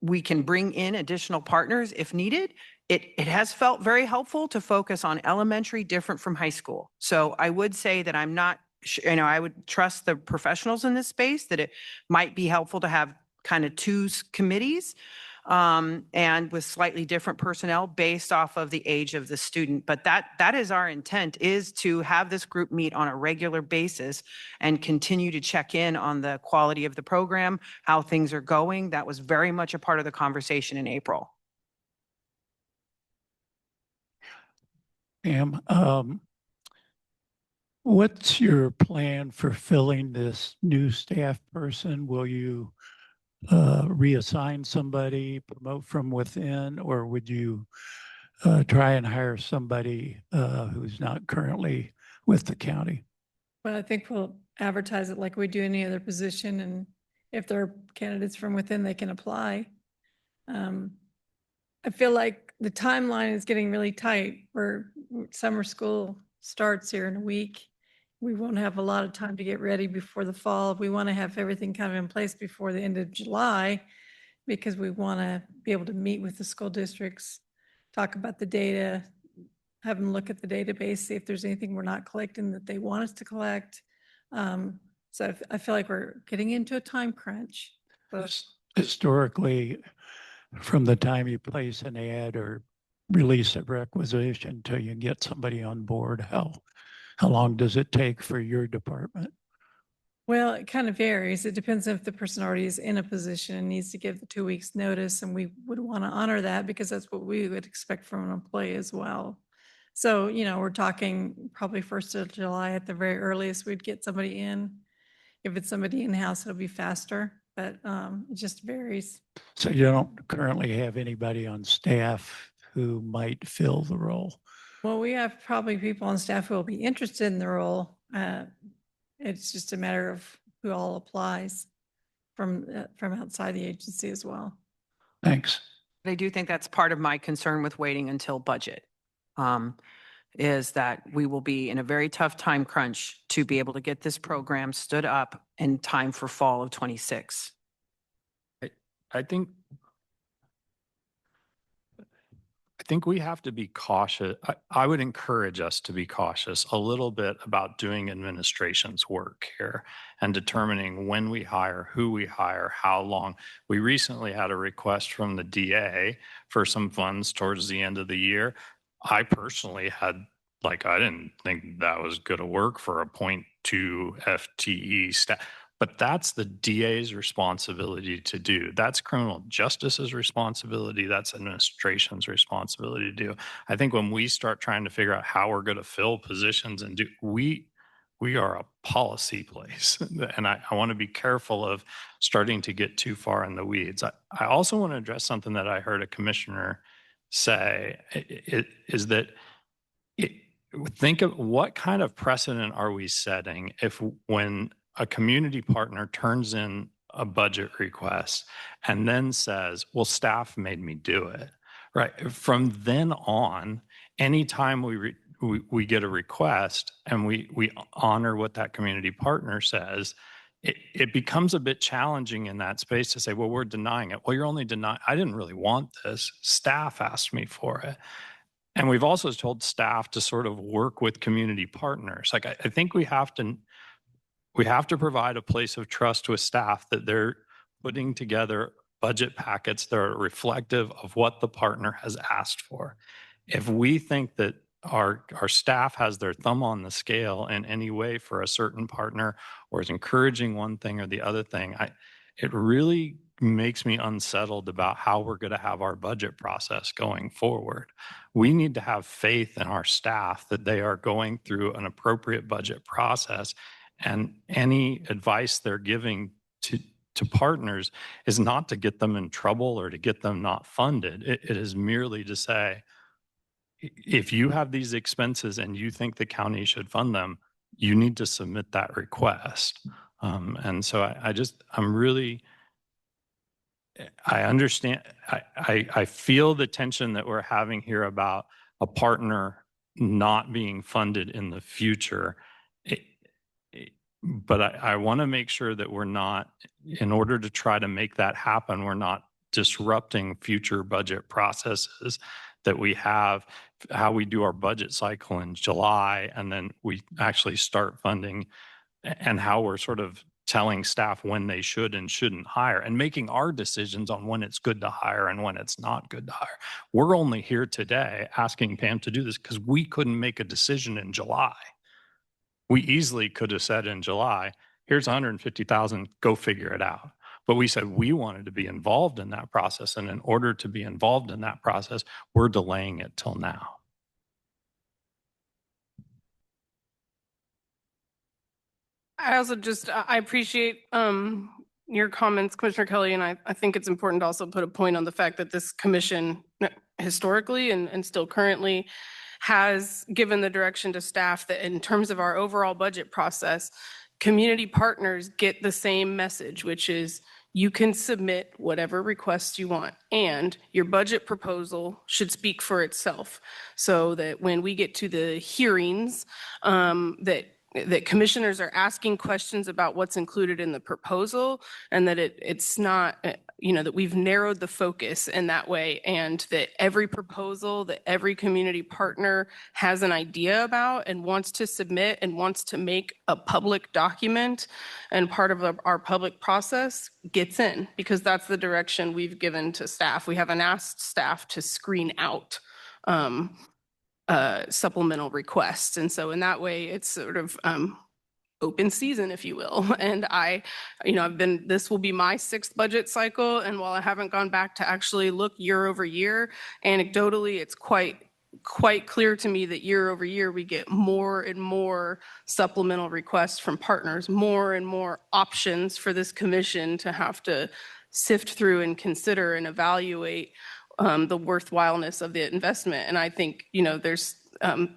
bring in additional partners if needed. It has felt very helpful to focus on elementary, different from high school. So I would say that I'm not, I would trust the professionals in this space that it might be helpful to have kind of two committees and with slightly different personnel based off of the age of the student. But that is our intent, is to have this group meet on a regular basis and continue to check in on the quality of the program, how things are going. That was very much a part of the conversation in April. Pam, what's your plan for filling this new staff person? Will you reassign somebody, promote from within, or would you try and hire somebody who's not currently with the county? Well, I think we'll advertise it like we do any other position, and if there are candidates from within, they can apply. I feel like the timeline is getting really tight where summer school starts here in a week. We won't have a lot of time to get ready before the fall. We want to have everything kind of in place before the end of July because we want to be able to meet with the school districts, talk about the data, have them look at the database, see if there's anything we're not collecting that they want us to collect. So I feel like we're getting into a time crunch. But Historically, from the time you place an ad or release a requisition until you get somebody on board, how long does it take for your department? Well, it kind of varies. It depends if the person already is in a position and needs to give the 2 weeks notice, and we would want to honor that because that's what we would expect from an employee as well. So, we're talking probably 1st of July at the very earliest we'd get somebody in. If it's somebody in-house, it'll be faster, but it just varies. So you don't currently have anybody on staff who might fill the role? Well, we have probably people on staff who will be interested in the role. It's just a matter of who all applies from outside the agency as well. Thanks. I do think that's part of my concern with waiting until budget, is that we will be in a very tough time crunch to be able to get this program stood up in time for fall of 26. I think we have to be cautious. I would encourage us to be cautious a little bit about doing administration's work here and determining when we hire, who we hire, how long. We recently had a request from the DA for some funds towards the end of the year. I personally had, I didn't think that was good to work for a 0.2 FTE staff. But that's the DA's responsibility to do. That's criminal justice's responsibility. That's administration's responsibility to do. I think when we start trying to figure out how we're going to fill positions and we are a policy place. And I want to be careful of starting to get too far in the weeds. I also want to address something that I heard a commissioner say, is that think of what kind of precedent are we setting if when a community partner turns in a budget request and then says, well, staff made me do it, right? From then on, anytime we get a request and we honor what that community partner says, it becomes a bit challenging in that space to say, well, we're denying it. Well, you're only denying, I didn't really want this. Staff asked me for it. And we've also told staff to sort of work with community partners. I think we have to provide a place of trust with staff that they're putting together budget packets that are reflective of what the partner has asked for. If we think that our staff has their thumb on the scale in any way for a certain partner or is encouraging one thing or the other thing, it really makes me unsettled about how we're going to have our budget process going forward. We need to have faith in our staff that they are going through an appropriate budget process, and any advice they're giving to partners is not to get them in trouble or to get them not funded. It is merely to say, if you have these expenses and you think the county should fund them, you need to submit that request. And so I understand, I feel the tension that we're having here about a partner not being funded in the future. But I want to make sure that we're not, in order to try to make that happen, we're not disrupting future budget processes that we have, how we do our budget cycle in July, and then we actually start funding, and how we're sort of telling staff when they should and shouldn't hire and making our decisions on when it's good to hire and when it's not good to hire. We're only here today asking Pam to do this because we couldn't make a decision in July. We easily could have said in July, here's 150,000, go figure it out. But we said we wanted to be involved in that process. And in order to be involved in that process, we're delaying it till now. I also I appreciate your comments, Commissioner Kelly, and I think it's important to also put a point on the fact that this commission historically and still currently has given the direction to staff that in terms of our overall budget process, community partners get the same message, which is you can submit whatever requests you want, and your budget proposal should speak for itself. So that when we get to the hearings, that commissioners are asking questions about what's included in the proposal, and that it's not, that we've narrowed the focus in that way, and that every proposal that every community partner has an idea about and wants to submit and wants to make a public document and part of our public process gets in, because that's the direction we've given to staff. We haven't asked staff to screen out supplemental requests. And so in that way, it's sort of open season, if you will. And this will be my 6th budget cycle. And while I haven't gone back to actually look year over year, anecdotally, it's quite clear to me that year over year, we get more and more supplemental requests from partners, more and more options for this commission to have to sift through and consider and evaluate the worthwhileness of the investment. And I think, there's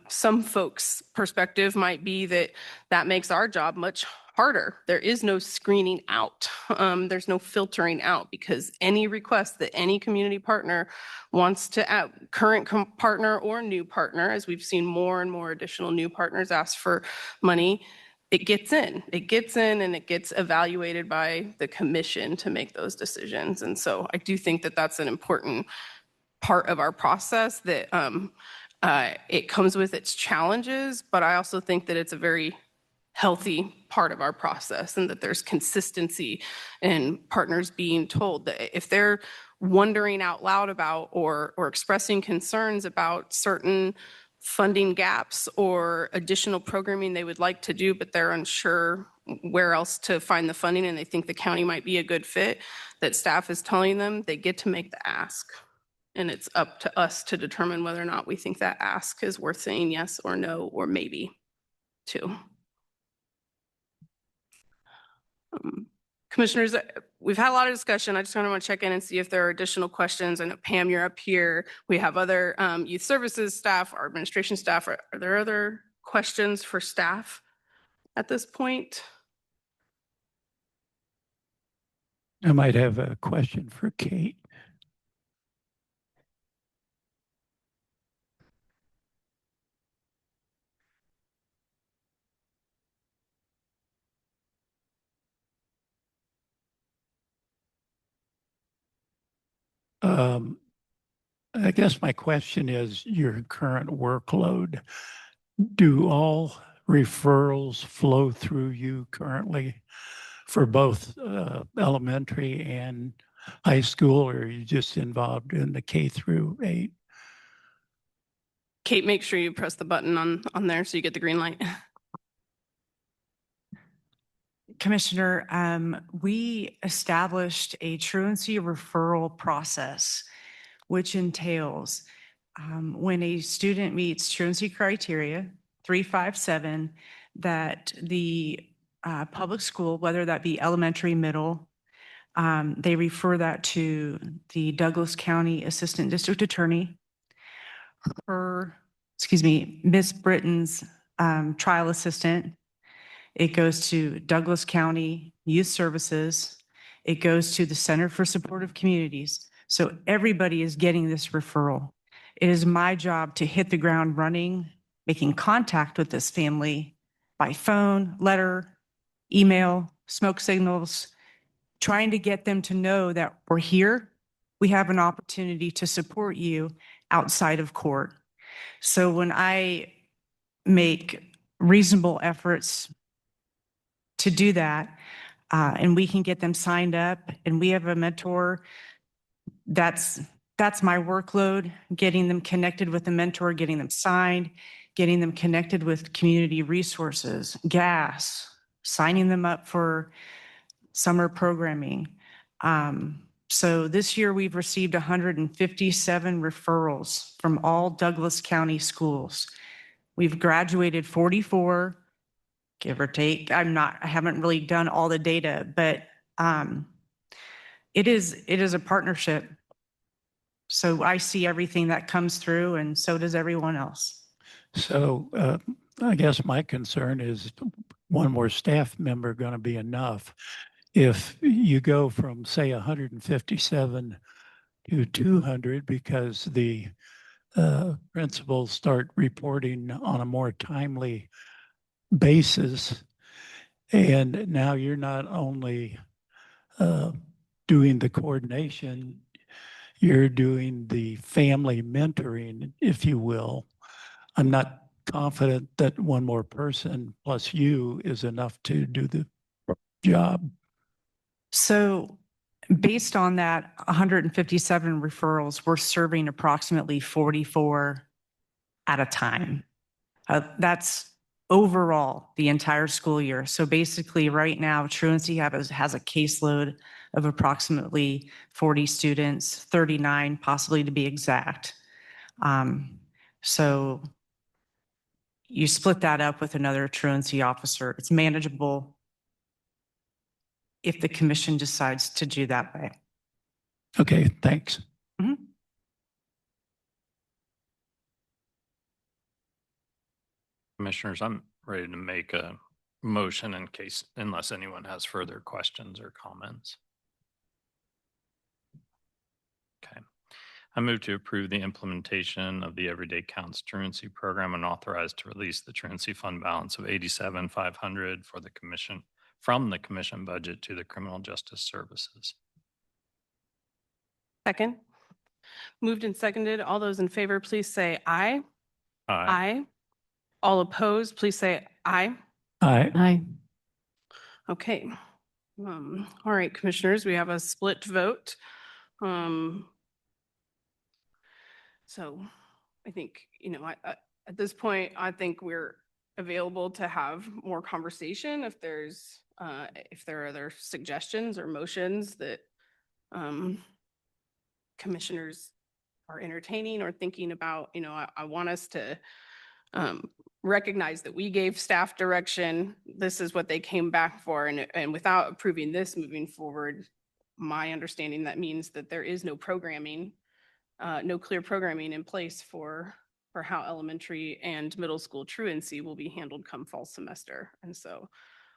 some folks' perspective might be that makes our job much harder. There is no screening out. There's no filtering out, because any request that any community partner wants to add, current partner or new partner, as we've seen more and more additional new partners ask for money, it gets in and it gets evaluated by the commission to make those decisions. And so I do think that that's an important part of our process, that it comes with its challenges, but I also think that it's a very healthy part of our process, and that there's consistency in partners being told that if they're wondering out loud about or expressing concerns about certain funding gaps or additional programming they would like to do, but they're unsure where else to find the funding and they think the county might be a good fit, that staff is telling them they get to make the ask. And it's up to us to determine whether or not we think that ask is worth saying yes or no or maybe to. Commissioners, we've had a lot of discussion. I just want to check in and see if there are additional questions. I know Pam, you're up here. We have other youth services staff, our administration staff. Are there other questions for staff at this point? I might have a question for Kate. I guess my question is your current workload. Do all referrals flow through you currently for both elementary and high school, or are you just involved in the K through 8? Kate, make sure you press the button on there so you get the green light. Commissioner, we established a truancy referral process, which entails when a student meets truancy criteria 357, that the public school, whether that be elementary, middle, they refer that to the Douglas County Assistant District Attorney, Miss Britton's trial assistant. It goes to Douglas County Youth Services. It goes to the Center for Supportive Communities. So everybody is getting this referral. It is my job to hit the ground running, making contact with this family by phone, letter, email, smoke signals, trying to get them to know that we're here. We have an opportunity to support you outside of court. So when I make reasonable efforts to do that, and we can get them signed up, and we have a mentor, that's my workload, getting them connected with a mentor, getting them signed, getting them connected with community resources, gas, signing them up for summer programming. So this year we've received 157 referrals from all Douglas County schools. We've graduated 44, give or take. I haven't really done all the data, but It is a partnership. So I see everything that comes through and so does everyone else. So I guess my concern is one more staff member going to be enough? If you go from, say, 157 to 200 because the principals start reporting on a more timely basis, and now you're not only doing the coordination, you're doing the family mentoring, if you will. I'm not confident that one more person plus you is enough to do the job. So based on that 157 referrals, we're serving approximately 44 at a time. That's overall the entire school year. So basically right now, Truancy has a caseload of approximately 40 students, 39 possibly to be exact. So you split that up with another truancy officer. It's manageable if the commission decides to do that way. Okay, thanks. Commissioners, I'm ready to make a motion in case, unless anyone has further questions or comments. Okay. I move to approve the implementation of the Everyday Counts Truancy Program and authorize to release the truancy fund balance of $87,500 for the commission, from the commission budget to the Criminal Justice Services. Second. Moved and seconded. All those in favor, please say aye. Aye. All opposed, please say aye. Aye. Aye. Okay. All right, commissioners, we have a split vote. So I think, at this point, I think we're available to have more conversation if there are other suggestions or motions that commissioners are entertaining or thinking about. I want us to recognize that we gave staff direction. This is what they came back for. And without approving this moving forward, my understanding, that means that there is no programming, no clear programming in place for how elementary and middle school truancy will be handled come fall semester. And so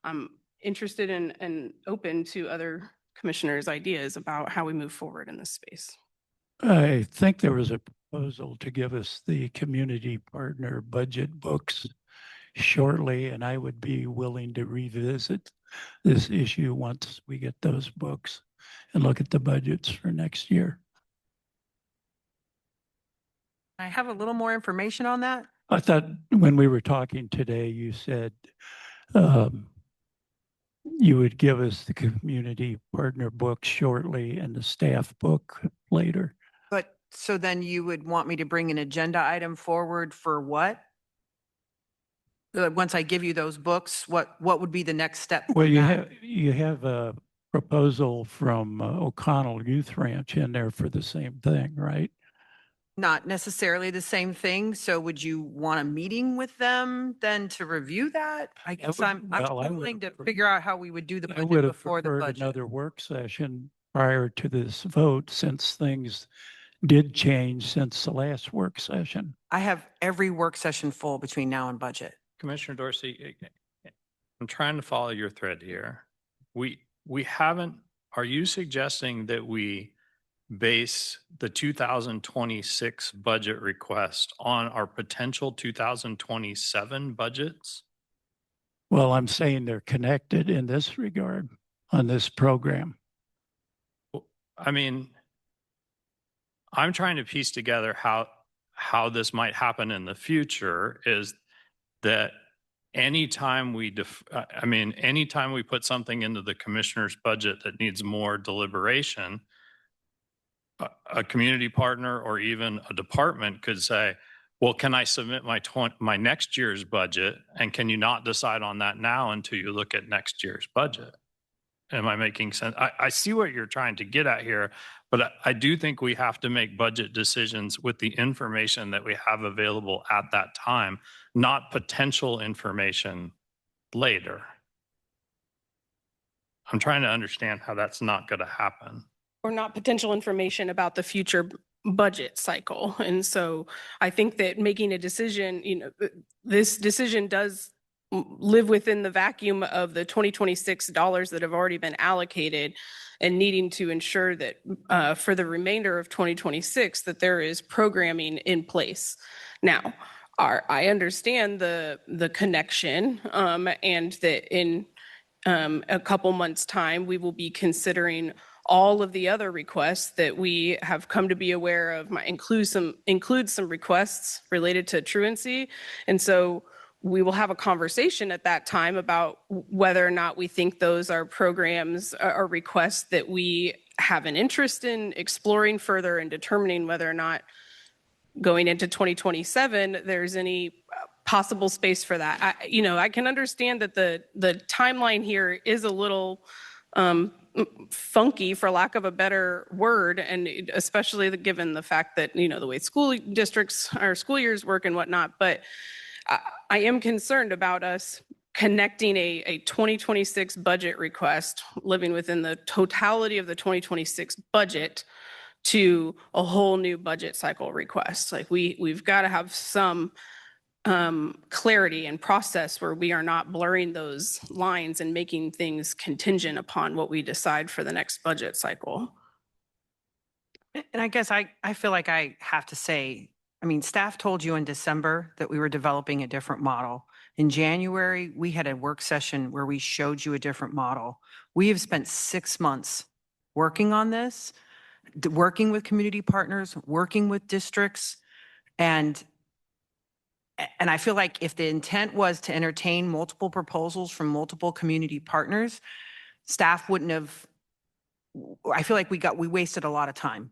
I'm interested in and open to other commissioners' ideas about how we move forward in this space. I think there was a proposal to give us the community partner budget books shortly, and I would be willing to revisit this issue once we get those books and look at the budgets for next year. I have a little more information on that. I thought when we were talking today, you said you would give us the community partner book shortly and the staff book later. But so then you would want me to bring an agenda item forward for what? Once I give you those books, what would be the next step? Well, you have a proposal from O'Connell Youth Ranch in there for the same thing, right? Not necessarily the same thing. So would you want a meeting with them then to review that? I guess I'm willing to figure out how we would do the I budget would have before the preferred budget. another work session prior to this vote, since things did change since the last work session. I have every work session full between now and budget. Commissioner Dorsey, I'm trying to follow your thread here. We haven't, are you suggesting that we base the 2026 budget request on our potential 2027 budgets? Well, I'm saying they're connected in this regard on this program. I mean, I'm trying to piece together how this might happen in the future. Is that anytime we anytime we put something into the commissioner's budget that needs more deliberation, a community partner or even a department could say, well, can I submit my next year's budget? And can you not decide on that now until you look at next year's budget? Am I making sense? I see what you're trying to get at here, but I do think we have to make budget decisions with the information that we have available at that time, not potential information later. I'm trying to understand how that's not going to happen. Or not potential information about the future budget cycle. And so I think that making a decision, this decision does live within the vacuum of the 2026 dollars that have already been allocated, and needing to ensure that for the remainder of 2026 that there is programming in place. Now, I understand the connection, and that in a couple months' time, we will be considering all of the other requests that we have come to be aware of, might include some requests related to truancy. And so we will have a conversation at that time about whether or not we think those are programs or requests that we have an interest in exploring further and determining whether or not going into 2027, there's any possible space for that. I can understand that the timeline here is a little funky, for lack of a better word, and especially given the fact that, the way school districts or school years work and whatnot. But I am concerned about us connecting a 2026 budget request, living within the totality of the 2026 budget, to a whole new budget cycle request. Like we've got to have some clarity and process where we are not blurring those lines and making things contingent upon what we decide for the next budget cycle. And I guess I feel like I have to say, staff told you in December that we were developing a different model. In January, we had a work session where we showed you a different model. We have spent 6 months working on this, working with community partners, working with districts. And I feel like if the intent was to entertain multiple proposals from multiple community partners, staff wouldn't have, I feel like we wasted a lot of time.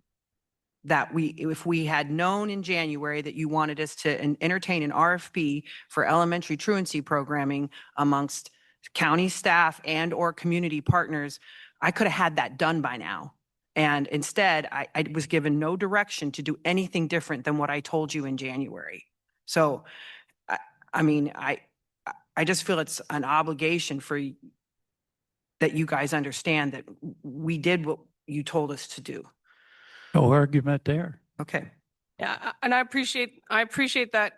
That if we had known in January that you wanted us to entertain an RFP for elementary truancy programming amongst county staff and or community partners, I could have had that done by now. And instead, I was given no direction to do anything different than what I told you in January. So, I just feel it's an obligation that you guys understand that we did what you told us to do. No argument there. Okay. Yeah, and I appreciate that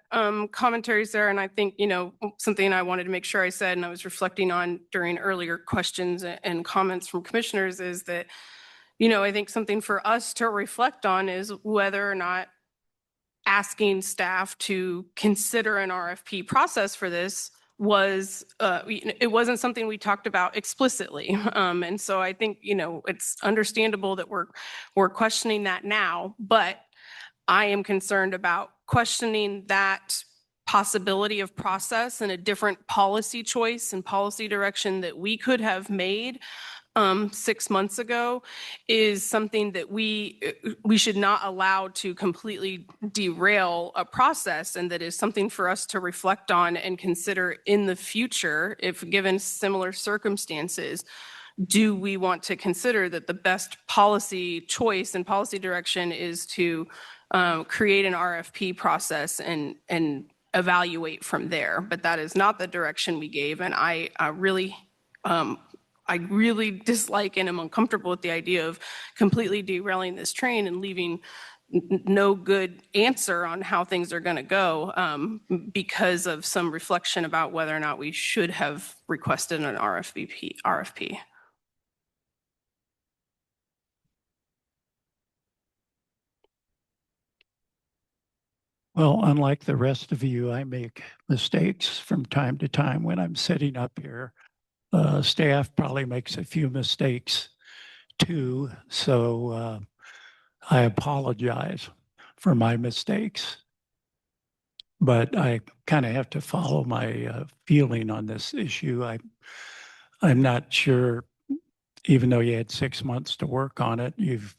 commentary, Sarah. And I think, something I wanted to make sure I said, and I was reflecting on during earlier questions and comments from commissioners, is that, I think something for us to reflect on is whether or not asking staff to consider an RFP process for this was, it wasn't something we talked about explicitly. And so I think, it's understandable that we're questioning that now, but I am concerned about questioning that possibility of process and a different policy choice and policy direction that we could have made 6 months ago is something that we should not allow to completely derail a process, and that is something for us to reflect on and consider in the future. If given similar circumstances, do we want to consider that the best policy choice and policy direction is to create an RFP process and evaluate from there? But that is not the direction we gave, and I really dislike and am uncomfortable with the idea of completely derailing this train and leaving no good answer on how things are going to go because of some reflection about whether or not we should have requested an RFP. Well, unlike the rest of you, I make mistakes from time to time when I'm sitting up here. Staff probably makes a few mistakes too, so I apologize for my mistakes. But I kind of have to follow my feeling on this issue. I'm not sure, even though you had 6 months to work on it, you've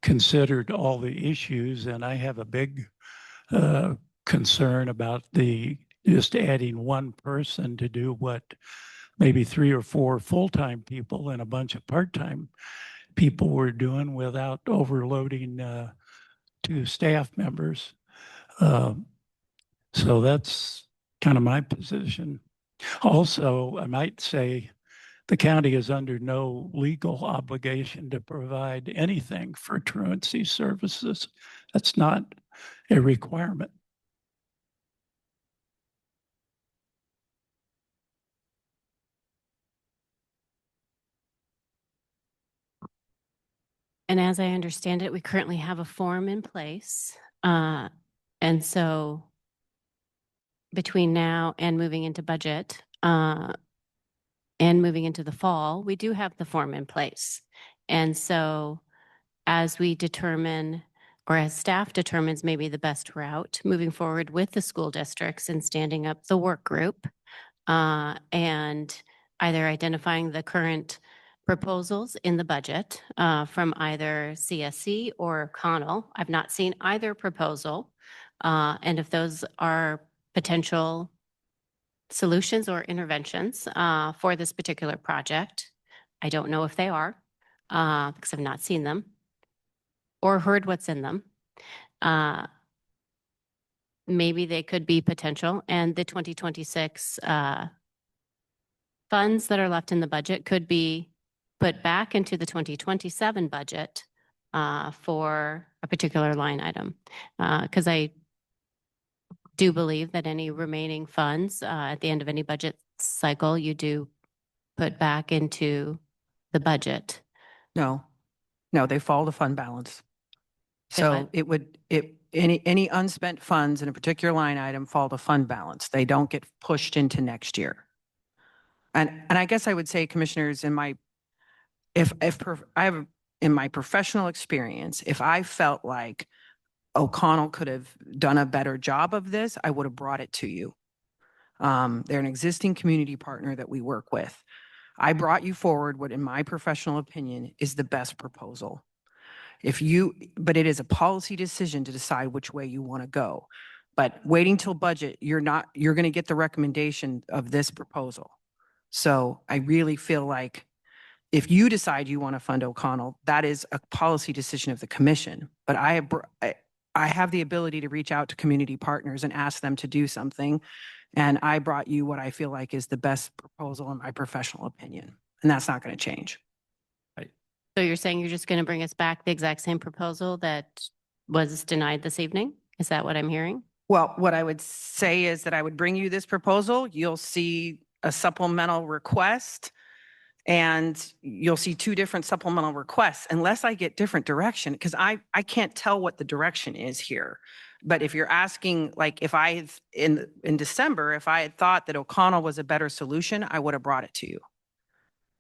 considered all the issues, and I have a big concern about just adding one person to do what maybe 3 or 4 full-time people and a bunch of part-time people were doing without overloading 2 staff members. So that's kind of my position. Also, I might say the county is under no legal obligation to provide anything for truancy services. That's not a requirement. And as I understand it, we currently have a form in place. And so between now and moving into budget, and moving into the fall, we do have the form in place. And so as we determine, or as staff determines maybe the best route moving forward with the school districts and standing up the work group, and either identifying the current proposals in the budget from either CSC or Connell. I've not seen either proposal. And if those are potential solutions or interventions for this particular project, I don't know if they are because I've not seen them or heard what's in them. Maybe they could be potential, and the 2026 funds that are left in the budget could be put back into the 2027 budget for a particular line item. Because I do believe that any remaining funds at the end of any budget cycle, you do put back into the budget. No, they fall to fund balance. They So what? any unspent funds in a particular line item fall to fund balance. They don't get pushed into next year. And I guess I would say, commissioners, in my professional experience, if I felt like O'Connell could have done a better job of this, I would have brought it to you. They're an existing community partner that we work with. I brought you forward what, in my professional opinion, is the best proposal. But it is a policy decision to decide which way you want to go. But waiting till budget, you're going to get the recommendation of this proposal. So I really feel like if you decide you want to fund O'Connell, that is a policy decision of the commission. But I have the ability to reach out to community partners and ask them to do something. And I brought you what I feel like is the best proposal in my professional opinion. And that's not going to change. So you're saying you're just going to bring us back the exact same proposal that was denied this evening? Is that what I'm hearing? Well, what I would say is that I would bring you this proposal. You'll see a supplemental request, and you'll see two different supplemental requests unless I get different direction, because I can't tell what the direction is here. But if you're asking, like, if I had in December, if I had thought that O'Connell was a better solution, I would have brought it to you.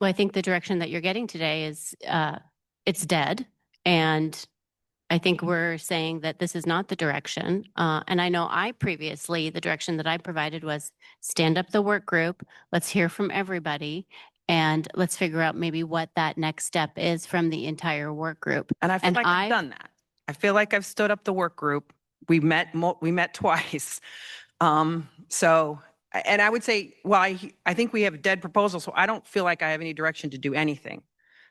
Well, I think the direction that you're getting today is it's dead. And I think we're saying that this is not the direction. And I know previously, the direction that I provided was stand up the work group. Let's hear from everybody. And let's figure out maybe what that next step is from the entire work group. And I feel like I've done that. I feel like I've stood up the work group. We met twice. And I would say, well, I think we have a dead proposal, so I don't feel like I have any direction to do anything.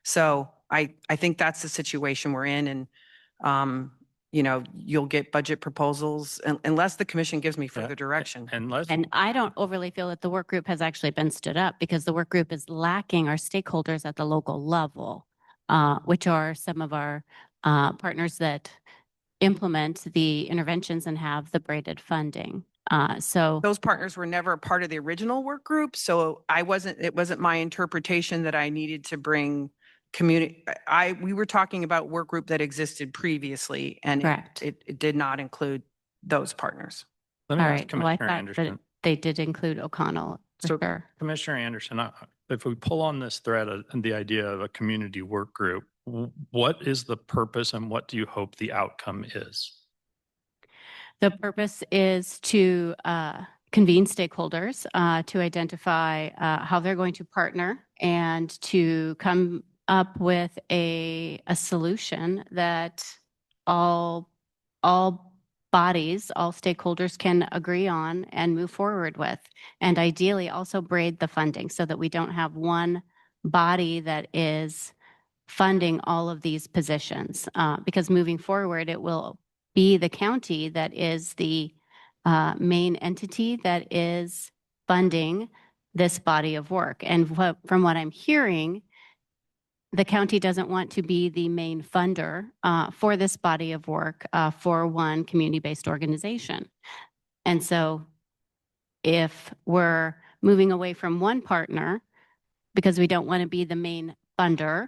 So I think that's the situation we're in. And, you'll get budget proposals unless the commission gives me further direction. And I don't overly feel that the work group has actually been stood up because the work group is lacking our stakeholders at the local level, which are some of our partners that implement the interventions and have the braided funding. So those partners were never a part of the original work group. So it wasn't my interpretation that I needed to bring community. We were talking about work group that existed previously, and it did not include those partners. Let me all ask right. Well, I Commissioner thought Anderson. that they did include O'Connell. So, sure. Commissioner Anderson, if we pull on this thread and the idea of a community work group, what is the purpose and what do you hope the outcome is? The purpose is to convene stakeholders, to identify how they're going to partner and to come up with a solution that all bodies, all stakeholders can agree on and move forward with. And ideally also braid the funding so that we don't have one body that is funding all of these positions. Because moving forward, it will be the county that is the main entity that is funding this body of work. And from what I'm hearing, the county doesn't want to be the main funder for this body of work for one community-based organization. And so if we're moving away from one partner because we don't want to be the main funder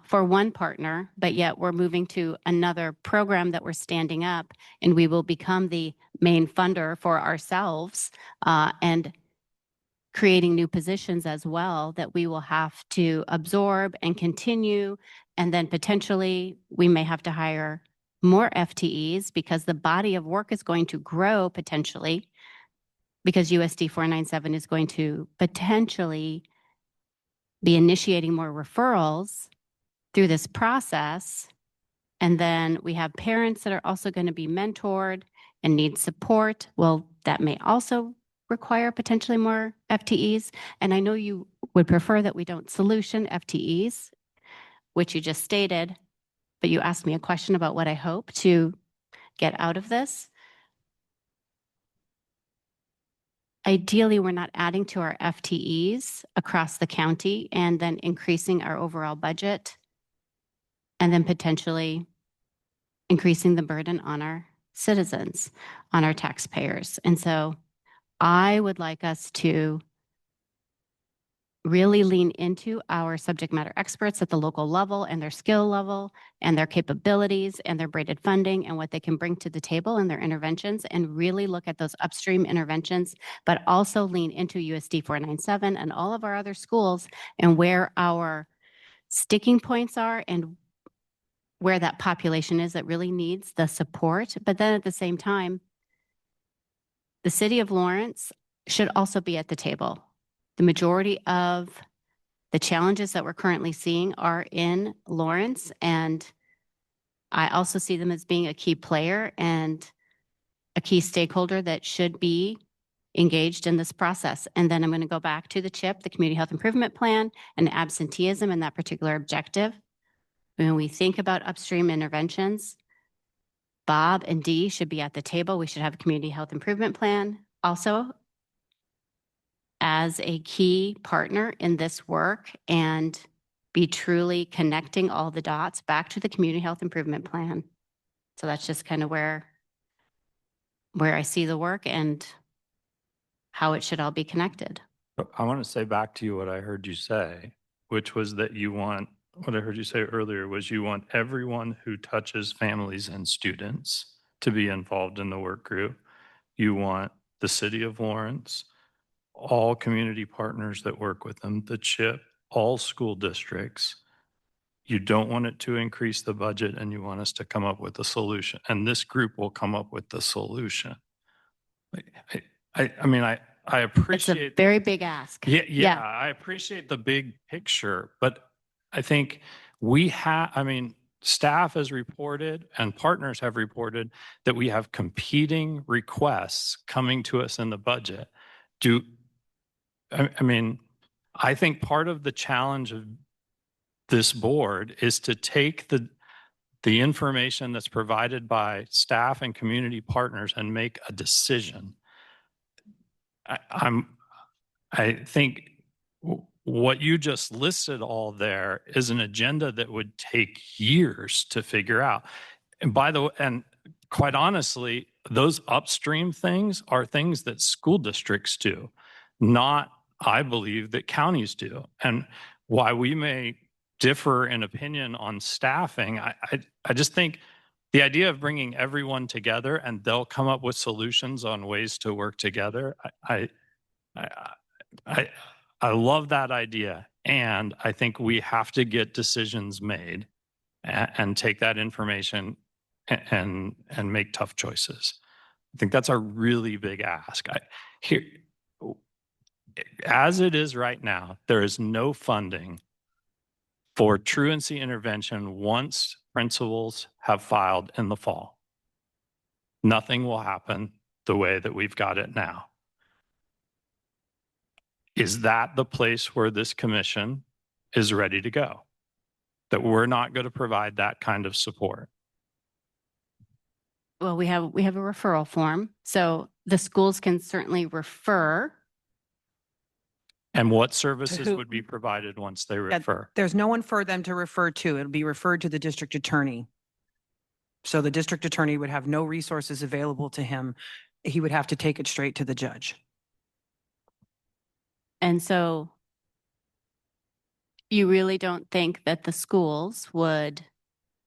for one partner, but yet we're moving to another program that we're standing up, and we will become the main funder for ourselves and creating new positions as well that we will have to absorb and continue. And then potentially we may have to hire more FTEs because the body of work is going to grow potentially, because USD 497 is going to potentially be initiating more referrals through this process. And then we have parents that are also going to be mentored and need support. Well, that may also require potentially more FTEs. And I know you would prefer that we don't solution FTEs, which you just stated, but you asked me a question about what I hope to get out of this. Ideally, we're not adding to our FTEs across the county and then increasing our overall budget and then potentially increasing the burden on our citizens, on our taxpayers. And so I would like us to really lean into our subject matter experts at the local level and their skill level and their capabilities and their braided funding and what they can bring to the table in their interventions, and really look at those upstream interventions, but also lean into USD 497 and all of our other schools and where our sticking points are and where that population is that really needs the support. But then at the same time, the city of Lawrence should also be at the table. The majority of the challenges that we're currently seeing are in Lawrence, and I also see them as being a key player and a key stakeholder that should be engaged in this process. And then I'm going to go back to the CHIP, the Community Health Improvement Plan, and absenteeism and that particular objective. When we think about upstream interventions, Bob and Dee should be at the table. We should have a community health improvement plan also as a key partner in this work and be truly connecting all the dots back to the community health improvement plan. So that's just kind of where I see the work and how it should all be connected. I want to say back to you what I heard you say, which was that what I heard you say earlier was you want everyone who touches families and students to be involved in the work group. You want the city of Lawrence, all community partners that work with them, the CHIP, all school districts. You don't want it to increase the budget, and you want us to come up with a solution. And this group will come up with the solution. I appreciate. It's a very big ask. Yeah, I appreciate the big picture, but I think staff has reported and partners have reported that we have competing requests coming to us in the budget. I think part of the challenge of this board is to take the information that's provided by staff and community partners and make a decision. I think what you just listed all there is an agenda that would take years to figure out. And quite honestly, those upstream things are things that school districts do, not, I believe, that counties do. And while we may differ in opinion on staffing, I just think the idea of bringing everyone together and they'll come up with solutions on ways to work together, I love that idea. And I think we have to get decisions made and take that information and make tough choices. I think that's a really big ask. As it is right now, there is no funding for truancy intervention once principals have filed in the fall. Nothing will happen the way that we've got it now. Is that the place where this commission is ready to go? That we're not going to provide that kind of support? Well, we have a referral form, so the schools can certainly refer And what services who? would be provided once they Yeah, refer? There's no one for them to refer to. It'll be referred to the district attorney. So the district attorney would have no resources available to him. He would have to take it straight to the judge. And so you really don't think that the schools would,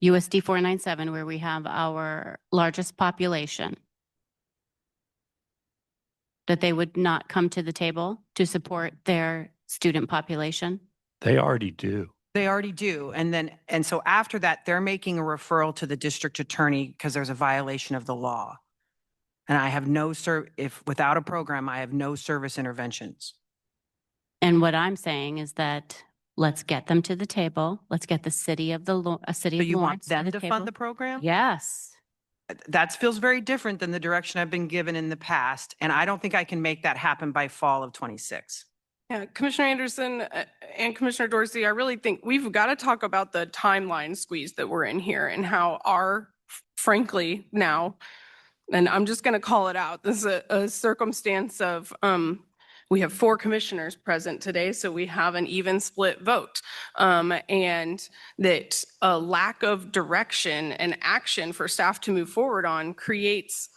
USD 497, where we have our largest population, that they would not come to the table to support their student population? They already do. They already do. And so after that, they're making a referral to the district attorney because there's a violation of the law. And I have no if without a program, I have no service interventions. And what I'm saying is that let's get them to the table. Let's get the city of So you want Lawrence to them the to table. fund the program? Yes. That feels very different than the direction I've been given in the past. And I don't think I can make that happen by fall of 26. Yeah, Commissioner Anderson and Commissioner Dorsey, I really think we've got to talk about the timeline squeeze that we're in here and how frankly now, and I'm just going to call it out, this is a circumstance of, we have 4 commissioners present today, so we have an even split vote. And that a lack of direction and action for staff to move forward on creates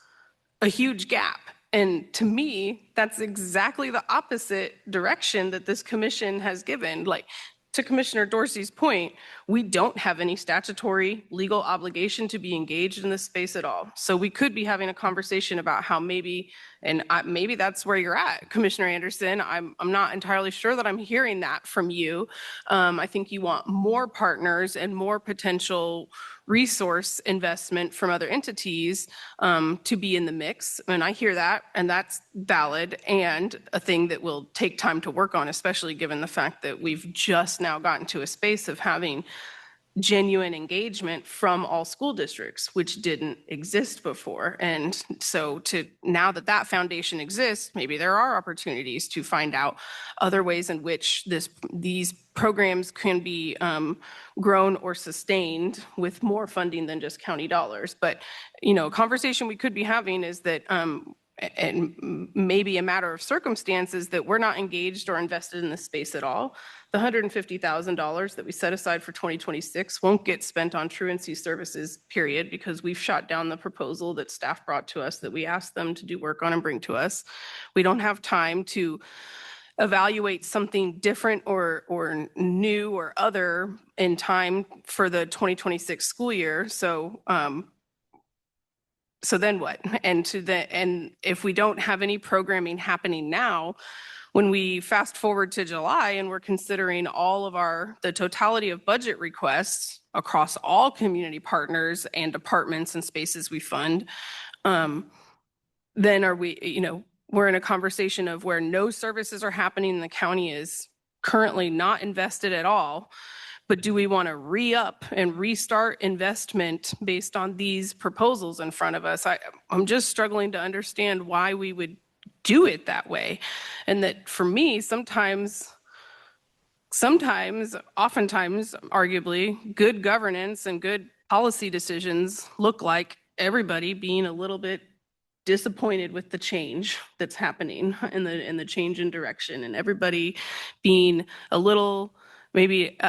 a huge gap. And to me, that's exactly the opposite direction that this commission has given. Like, to Commissioner Dorsey's point, we don't have any statutory legal obligation to be engaged in this space at all. So we could be having a conversation about how maybe, and maybe that's where you're at, Commissioner Anderson. I'm not entirely sure that I'm hearing that from you. I think you want more partners and more potential resource investment from other entities to be in the mix. And I hear that, and that's valid and a thing that will take time to work on, especially given the fact that we've just now gotten to a space of having genuine engagement from all school districts, which didn't exist before. And so now that that foundation exists, maybe there are opportunities to find out other ways in which these programs can be grown or sustained with more funding than just county dollars. But, a conversation we could be having is that and maybe a matter of circumstances that we're not engaged or invested in this space at all. The $150,000 that we set aside for 2026 won't get spent on truancy services, period, because we've shot down the proposal that staff brought to us that we asked them to do work on and bring to us. We don't have time to evaluate something different or new or other in time for the 2026 school year. So then what? And if we don't have any programming happening now, when we fast forward to July and we're considering all of the totality of budget requests across all community partners and departments and spaces we fund, then we're in a conversation of where no services are happening and the county is currently not invested at all. But do we want to re-up and restart investment based on these proposals in front of us? I'm just struggling to understand why we would do it that way. And that for me, oftentimes, arguably, good governance and good policy decisions look like everybody being a little bit disappointed with the change that's happening and the change in direction, and everybody being a little, maybe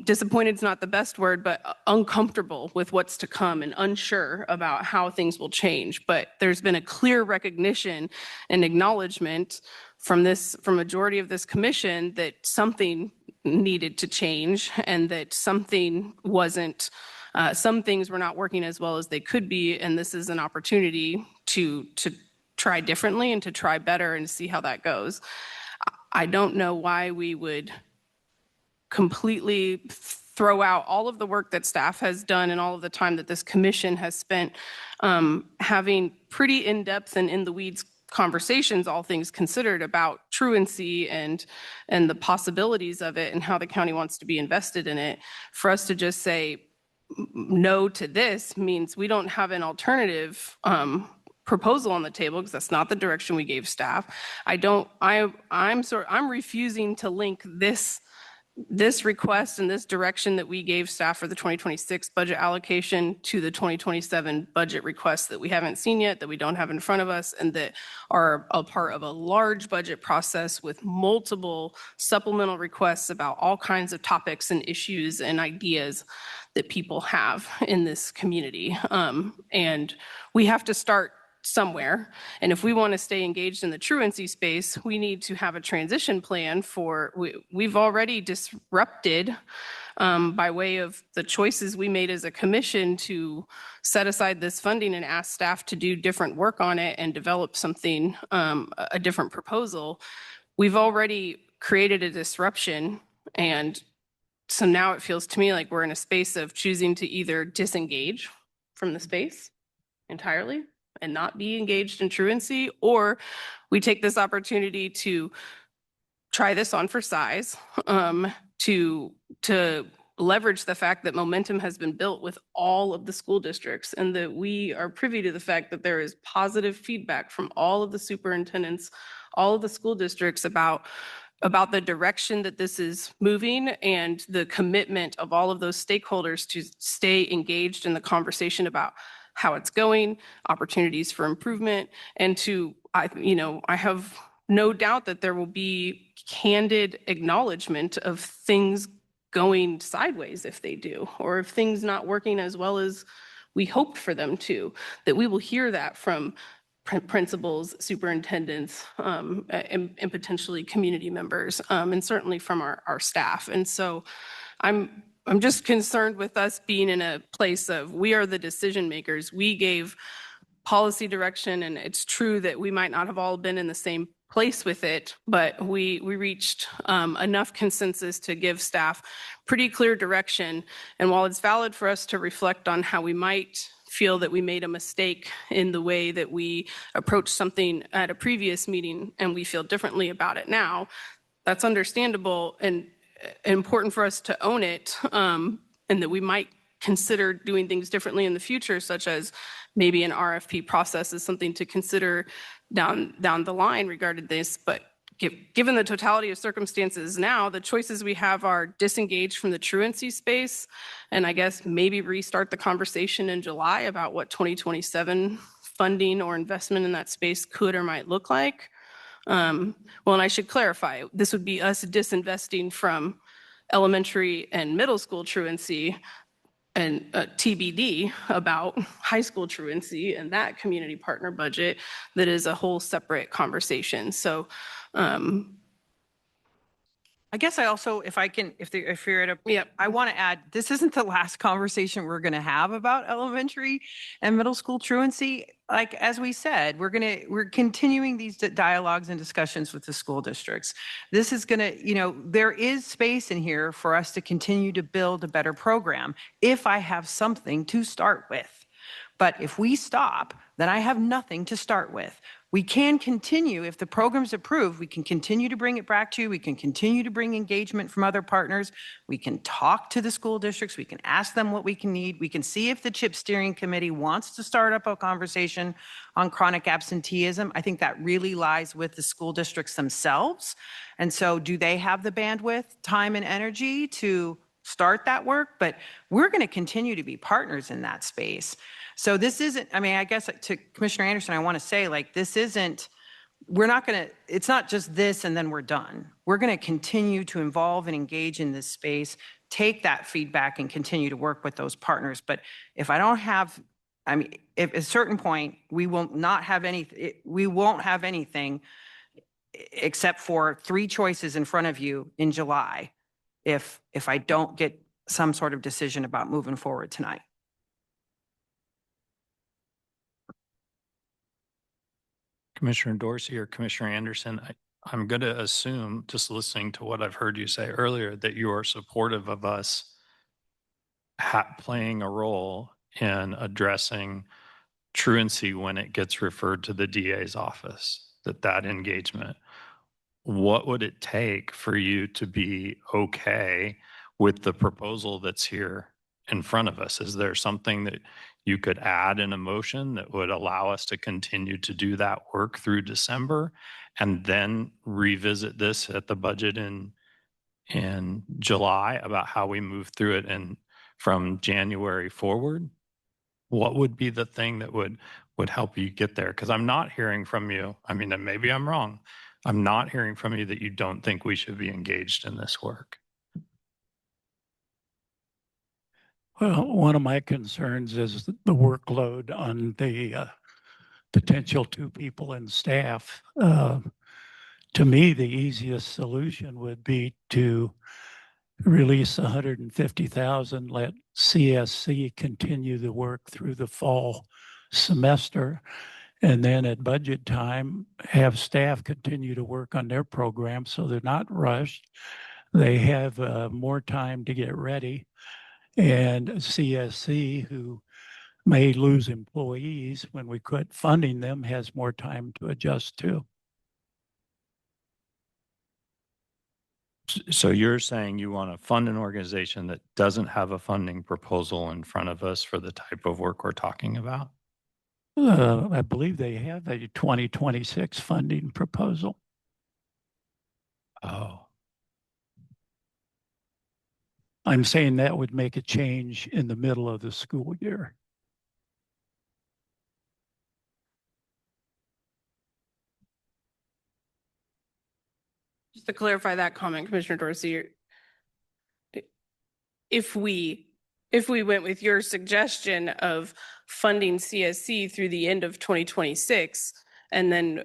disappointed is not the best word, but uncomfortable with what's to come and unsure about how things will change. But there's been a clear recognition and acknowledgement from majority of this commission that something needed to change and that some things were not working as well as they could be. And this is an opportunity to try differently and to try better and see how that goes. I don't know why we would completely throw out all of the work that staff has done and all of the time that this commission has spent having pretty in-depth and in-the-weeds conversations, all things considered, about truancy and the possibilities of it and how the county wants to be invested in it. For us to just say no to this means we don't have an alternative proposal on the table, because that's not the direction we gave staff. I'm refusing to link this this request and this direction that we gave staff for the 2026 budget allocation to the 2027 budget requests that we haven't seen yet, that we don't have in front of us, and that are a part of a large budget process with multiple supplemental requests about all kinds of topics and issues and ideas that people have in this community. And we have to start somewhere. And if we want to stay engaged in the truancy space, we need to have a transition plan for, we've already disrupted by way of the choices we made as a commission to set aside this funding and ask staff to do different work on it and develop something, a different proposal. We've already created a disruption. And so now it feels to me like we're in a space of choosing to either disengage from the space entirely and not be engaged in truancy, or we take this opportunity to try this on for size, to leverage the fact that momentum has been built with all of the school districts and that we are privy to the fact that there is positive feedback from all of the superintendents, all of the school districts about the direction that this is moving and the commitment of all of those stakeholders to stay engaged in the conversation about how it's going, opportunities for improvement, and I have no doubt that there will be candid acknowledgement of things going sideways if they do, or if things not working as well as we hoped for them to, that we will hear that from principals, superintendents, and potentially community members, and certainly from our staff. And so I'm just concerned with us being in a place of, we are the decision makers. We gave policy direction, and it's true that we might not have all been in the same place with it, but we reached enough consensus to give staff pretty clear direction. And while it's valid for us to reflect on how we might feel that we made a mistake in the way that we approached something at a previous meeting and we feel differently about it now, that's understandable and important for us to own it, and that we might consider doing things differently in the future, such as maybe an RFP process is something to consider down the line regarding this. But given the totality of circumstances now, the choices we have are disengage from the truancy space, and I guess maybe restart the conversation in July about what 2027 funding or investment in that space could or might look like. Well, and I should clarify, this would be us disinvesting from elementary and middle school truancy and TBD about high school truancy and that community partner budget that is a whole separate conversation. So I guess I also, if you're at a, I want to add, this isn't the last conversation we're going to have about elementary and middle school truancy. Like, as we said, we're continuing these dialogues and discussions with the school districts. This is going to, there is space in here for us to continue to build a better program if I have something to start with. But if we stop, then I have nothing to start with. We can continue, if the program's approved, we can continue to bring it back to you. We can continue to bring engagement from other partners. We can talk to the school districts. We can ask them what we can need. We can see if the CHIP steering committee wants to start up a conversation on chronic absenteeism. I think that really lies with the school districts themselves. And so do they have the bandwidth, time, and energy to start that work? But we're going to continue to be partners in that space. So this isn't, I guess to Commissioner Anderson, I want to say, like, this isn't, it's not just this and then we're done. We're going to continue to involve and engage in this space, take that feedback and continue to work with those partners. But if I don't have, if at a certain point, we won't have anything except for 3 choices in front of you in July if I don't get some sort of decision about moving forward tonight. Commissioner Dorsey or Commissioner Anderson, I'm going to assume, just listening to what I've heard you say earlier, that you are supportive of us playing a role in addressing truancy when it gets referred to the DA's office, that engagement. What would it take for you to be okay with the proposal that's here in front of us? Is there something that you could add in a motion that would allow us to continue to do that work through December and then revisit this at the budget in in July about how we move through it and from January forward? What would be the thing that would help you get there? Because I'm not hearing from you. I mean, and maybe I'm wrong. I'm not hearing from you that you don't think we should be engaged in this work. Well, one of my concerns is the workload on the potential 2 people in staff. To me, the easiest solution would be to release 150,000, let CSC continue the work through the fall semester, and then at budget time, have staff continue to work on their program so they're not rushed. They have more time to get ready. And CSC, who may lose employees when we quit funding them, has more time to adjust to. So you're saying you want to fund an organization that doesn't have a funding proposal in front of us for the type of work we're talking about? I believe they have a 2026 funding proposal. Oh. I'm saying that would make a change in the middle of the school year. Just to clarify that comment, Commissioner Dorsey, if we went with your suggestion of funding CSC through the end of 2026, and then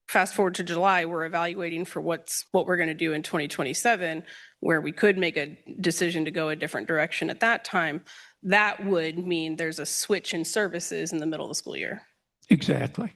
fast forward to July, we're evaluating for what we're going to do in 2027, where we could make a decision to go a different direction at that time, that would mean there's a switch in services in the middle of the school year. Exactly.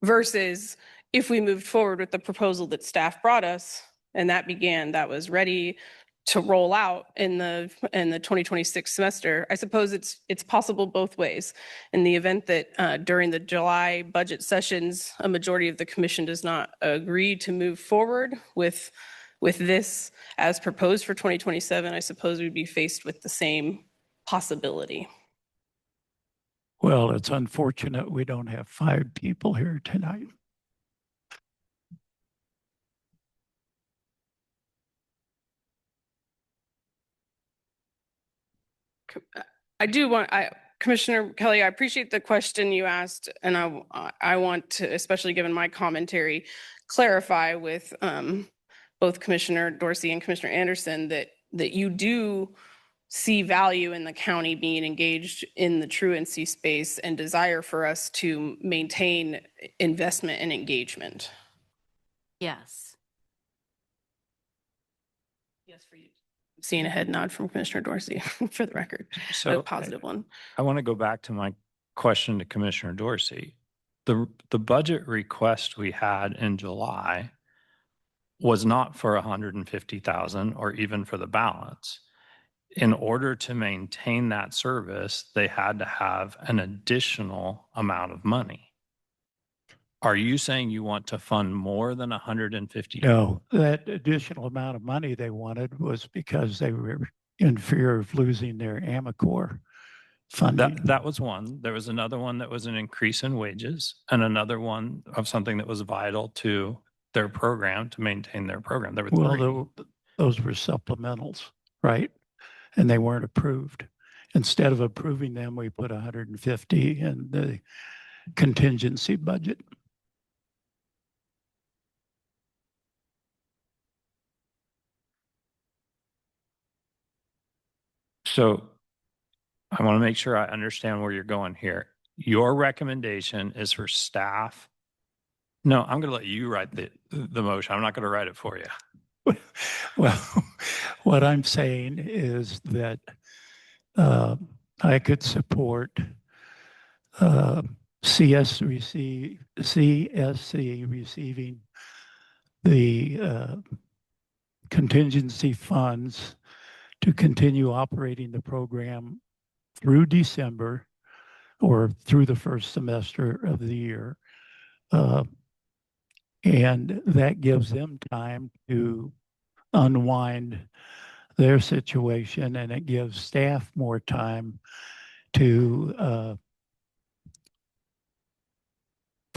Versus if we moved forward with the proposal that staff brought us and that was ready to roll out in the 2026 semester, I suppose it's possible both ways. In the event that during the July budget sessions, a majority of the commission does not agree to move forward with this as proposed for 2027, I suppose we'd be faced with the same possibility. Well, it's unfortunate we don't have 5 people here tonight. Commissioner Kelly, I appreciate the question you asked, and I want to, especially given my commentary, clarify with both Commissioner Dorsey and Commissioner Anderson that you do see value in the county being engaged in the truancy space and desire for us to maintain investment and engagement. Yes. Yes, for you. Seeing a head nod from Commissioner Dorsey for the record, So a positive one. I want to go back to my question to Commissioner Dorsey. The budget request we had in July was not for 150,000 or even for the balance. In order to maintain that service, they had to have an additional amount of money. Are you saying you want to fund more than 150? No, that additional amount of money they wanted was because they were in fear of losing their AMACOR funding. That was one. There was another one that was an increase in wages, and another one of something that was vital to their program, to maintain their program. There were three. Those were supplementals, right? And they weren't approved. Instead of approving them, we put 150 in the contingency budget. So I want to make sure I understand where you're going here. Your recommendation is for staff. No, I'm going to let you write the motion. I'm not going to write it for you. Well, what I'm saying is that I could support CSC receiving the contingency funds to continue operating the program through December or through the first semester of the year. And that gives them time to unwind their situation, and it gives staff more time to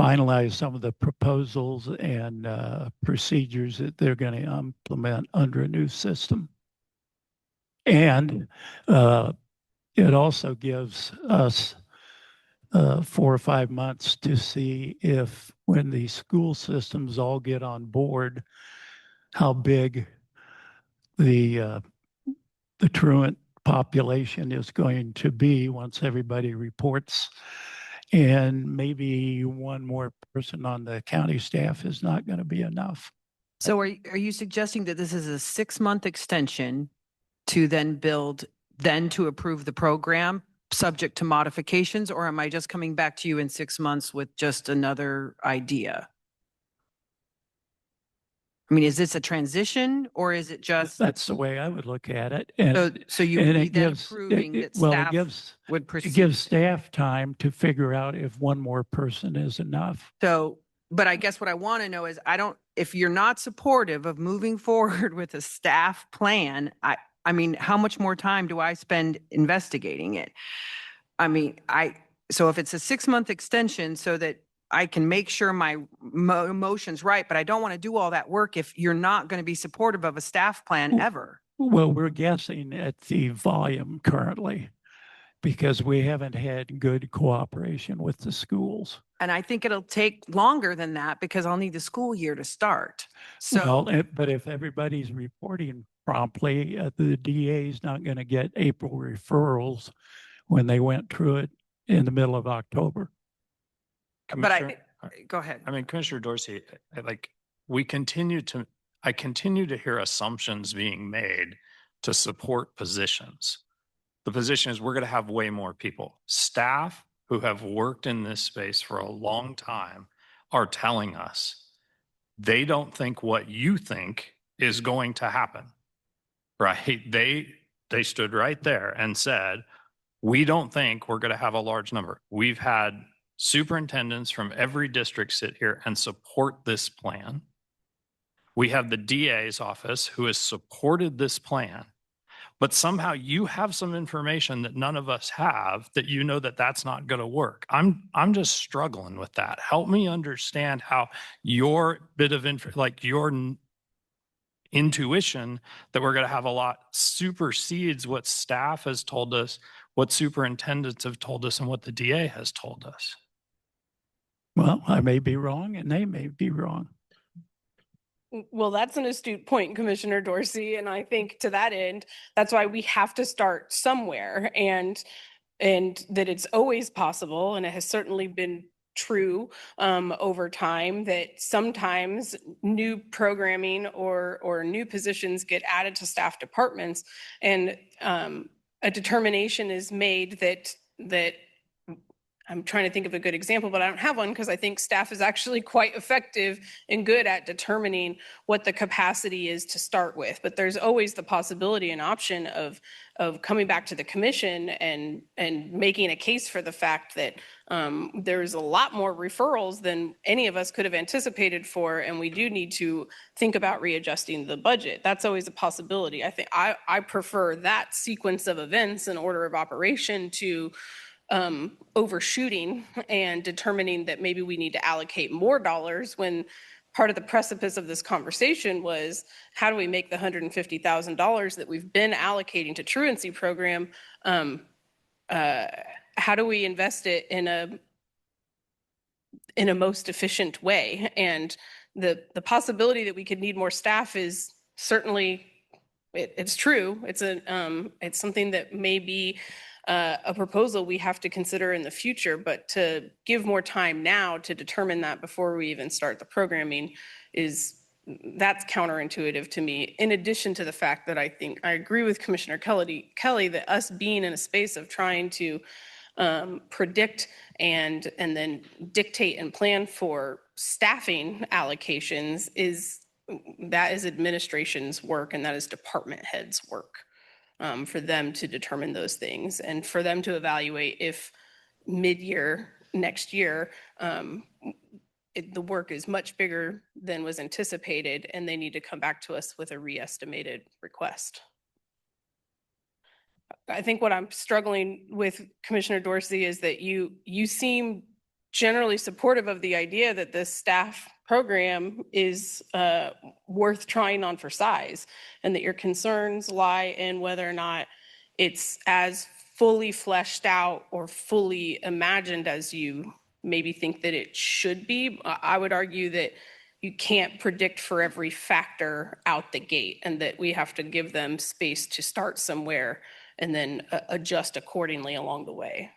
finalize some of the proposals and procedures that they're going to implement under a new system. And it also gives us 4 or 5 months to see if, when the school systems all get on board, how big the truant population is going to be once everybody reports. And maybe one more person on the county staff is not going to be enough. So are you suggesting that this is a 6-month extension to then to approve the program subject to modifications? Or am I just coming back to you in 6 months with just another idea? I mean, is this a transition or is it just? That's the way I would look at it. And, So you and would be it then gives, approving that well, staff it gives, would it proceed. gives staff time to figure out if one more person is enough. So, but I guess what I want to know is if you're not supportive of moving forward with a staff plan, I mean, how much more time do I spend investigating it? I mean, so if it's a 6-month extension so that I can make sure my emotion's right, but I don't want to do all that work if you're not going to be supportive of a staff plan ever. Well, we're guessing at the volume currently because we haven't had good cooperation with the schools. And I think it'll take longer than that because I'll need the school year to start. So, Well, but if everybody's reporting promptly, the DA is not going to get April referrals when they went through it in the middle of October. Commissioner- go ahead. I mean, Commissioner Dorsey, I continue to hear assumptions being made to support positions. The position is we're going to have way more people. Staff who have worked in this space for a long time are telling us they don't think what you think is going to happen, right? They stood right there and said, we don't think we're going to have a large number. We've had superintendents from every district sit here and support this plan. We have the DA's office who has supported this plan, but somehow you have some information that none of us have that you know that that's not going to work. I'm just struggling with that. Help me understand how your bit of your intuition that we're going to have a lot supersedes what staff has told us, what superintendents have told us, and what the DA has told us. Well, I may be wrong and they may be wrong. Well, that's an astute point, Commissioner Dorsey. And I think to that end, that's why we have to start somewhere, and that it's always possible. And it has certainly been true over time that sometimes new programming or new positions get added to staff departments, and a determination is made that I'm trying to think of a good example, but I don't have one because I think staff is actually quite effective and good at determining what the capacity is to start with. But there's always the possibility and option of coming back to the commission and making a case for the fact that there's a lot more referrals than any of us could have anticipated for, and we do need to think about readjusting the budget. That's always a possibility. I think I prefer that sequence of events and order of operation to overshooting and determining that maybe we need to allocate more dollars, when part of the precipice of this conversation was how do we make the $150,000 that we've been allocating to truancy program, how do we invest it in a most efficient way? And the possibility that we could need more staff is certainly, it's true. It's something that may be a proposal we have to consider in the future, but to give more time now to determine that before we even start the programming that's counterintuitive to me. In addition to the fact that I think I agree with Commissioner Kelly that us being in a space of trying to predict and then dictate and plan for staffing allocations is administration's work, and that is department heads' work. For them to determine those things and for them to evaluate if mid-year next year, the work is much bigger than was anticipated, and they need to come back to us with a re-estimated request. I think what I'm struggling with, Commissioner Dorsey, is that you seem generally supportive of the idea that this staff program is worth trying on for size, and that your concerns lie in whether or not it's as fully fleshed out or fully imagined as you maybe think that it should be. I would argue that you can't predict for every factor out the gate, and that we have to give them space to start somewhere and then adjust accordingly along the way.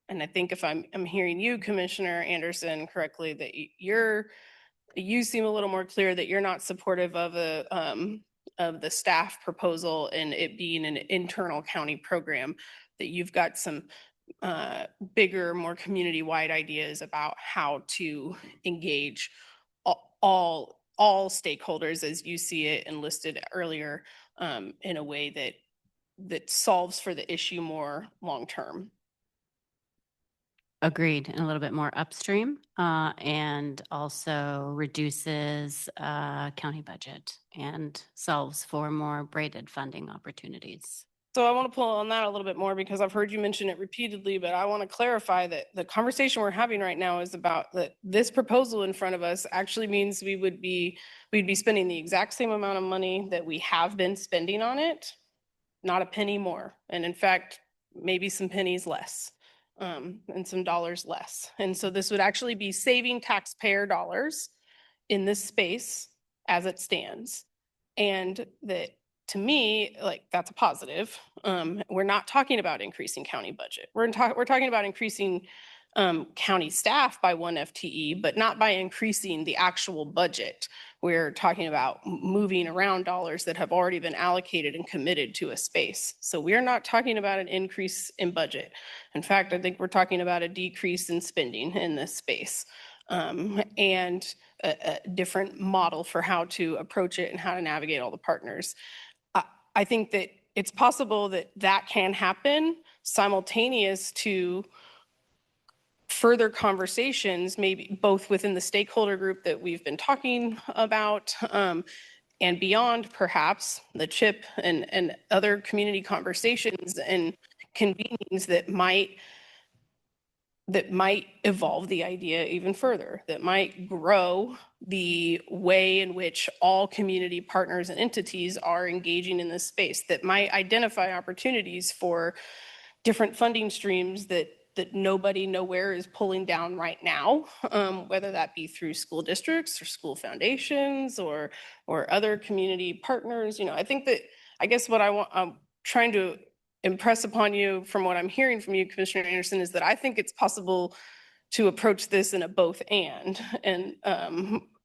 And I think if I'm hearing you, Commissioner Anderson, correctly, that you seem a little more clear that you're not supportive of the staff proposal and it being an internal county program, that you've got some bigger, more community-wide ideas about how to engage all stakeholders as you see it and listed earlier, in a way that solves for the issue more long-term. Agreed, and a little bit more upstream, and also reduces county budget and solves for more braided funding opportunities. So I want to pull on that a little bit more because I've heard you mention it repeatedly, but I want to clarify that the conversation we're having right now is about that this proposal in front of us actually means we'd be spending the exact same amount of money that we have been spending on it, not a penny more. And in fact, maybe some pennies less, and some dollars less. And so this would actually be saving taxpayer dollars in this space as it stands. And that, to me, like, that's a positive. We're not talking about increasing county budget. We're talking about increasing county staff by 1 FTE, but not by increasing the actual budget. We're talking about moving around dollars that have already been allocated and committed to a space. So we're not talking about an increase in budget. In fact, I think we're talking about a decrease in spending in this space, and a different model for how to approach it and how to navigate all the partners. I think that it's possible that that can happen simultaneous to further conversations, maybe both within the stakeholder group that we've been talking about, and beyond, perhaps the CHIP and other community conversations and convenings that might evolve the idea even further, that might grow the way in which all community partners and entities are engaging in this space, that might identify opportunities for different funding streams that nobody nowhere is pulling down right now, whether that be through school districts or school foundations or other community partners. I think that, I guess what I'm trying to impress upon you from what I'm hearing from you, Commissioner Anderson, is that I think it's possible to approach this in a both and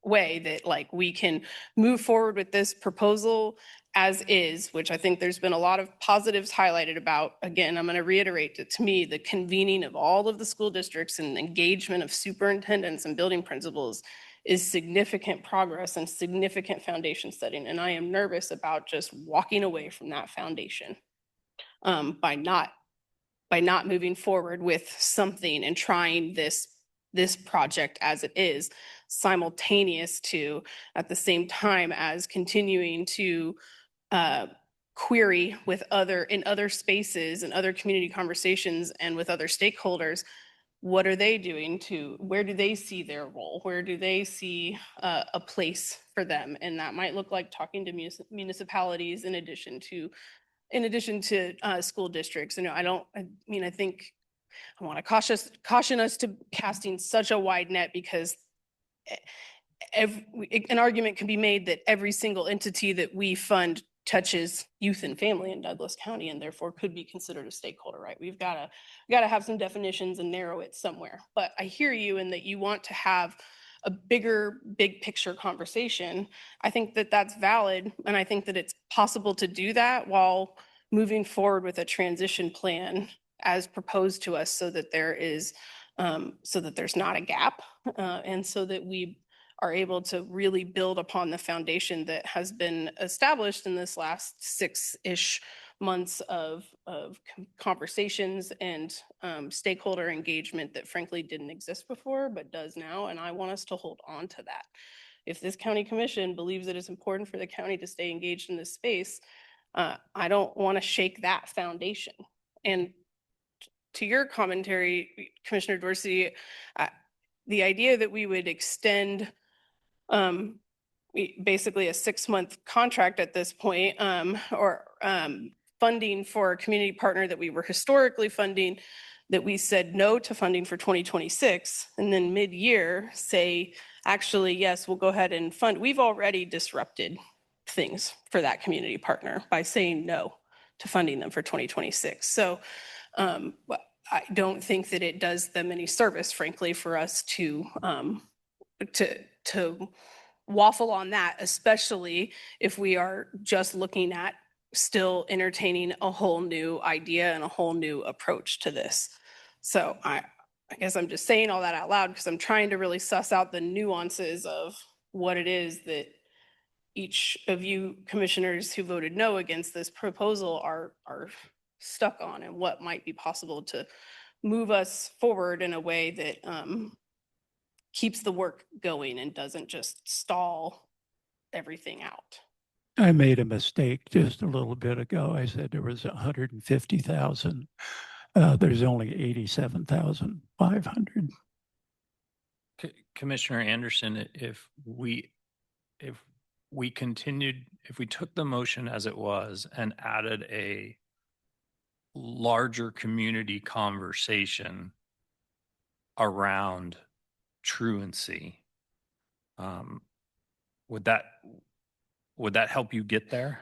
way, that like we can move forward with this proposal as is, which I think there's been a lot of positives highlighted about. Again, I'm going to reiterate that to me, the convening of all of the school districts and engagement of superintendents and building principals is significant progress and significant foundation setting. And I am nervous about just walking away from that foundation by not moving forward with something and trying this project as it is, simultaneous to, at the same time as continuing to query with in other spaces and other community conversations and with other stakeholders, what are they doing where do they see their role? Where do they see a place for them? And that might look like talking to municipalities in addition to school districts. I think I want to caution us to casting such a wide net, because an argument can be made that every single entity that we fund touches youth and family in Douglas County and therefore could be considered a stakeholder, right? We've got to have some definitions and narrow it somewhere. But I hear you in that you want to have a big picture conversation. I think that that's valid. And I think that it's possible to do that while moving forward with a transition plan as proposed to us, so that there's not a gap, and so that we are able to really build upon the foundation that has been established in this last 6-ish months of conversations and stakeholder engagement that frankly didn't exist before, but does now. And I want us to hold on to that. If this county commission believes it is important for the county to stay engaged in this space, I don't want to shake that foundation. And to your commentary, Commissioner Dorsey, the idea that we would extend basically a 6-month contract at this point, or funding for a community partner that we were historically funding, that we said no to funding for 2026, and then mid-year say, actually, yes, we'll go ahead and fund. We've already disrupted things for that community partner by saying no to funding them for 2026. So I don't think that it does them any service, frankly, for us to waffle on that, especially if we are just looking at still entertaining a whole new idea and a whole new approach to this. So I guess I'm just saying all that out loud because I'm trying to really suss out the nuances of what it is that each of you commissioners who voted no against this proposal are stuck on, and what might be possible to move us forward in a way that keeps the work going and doesn't just stall everything out. I made a mistake just a little bit ago. I said there was 150,000. There's only 87,500. Commissioner Anderson, if we took the motion as it was and added a larger community conversation around truancy, would that help you get there?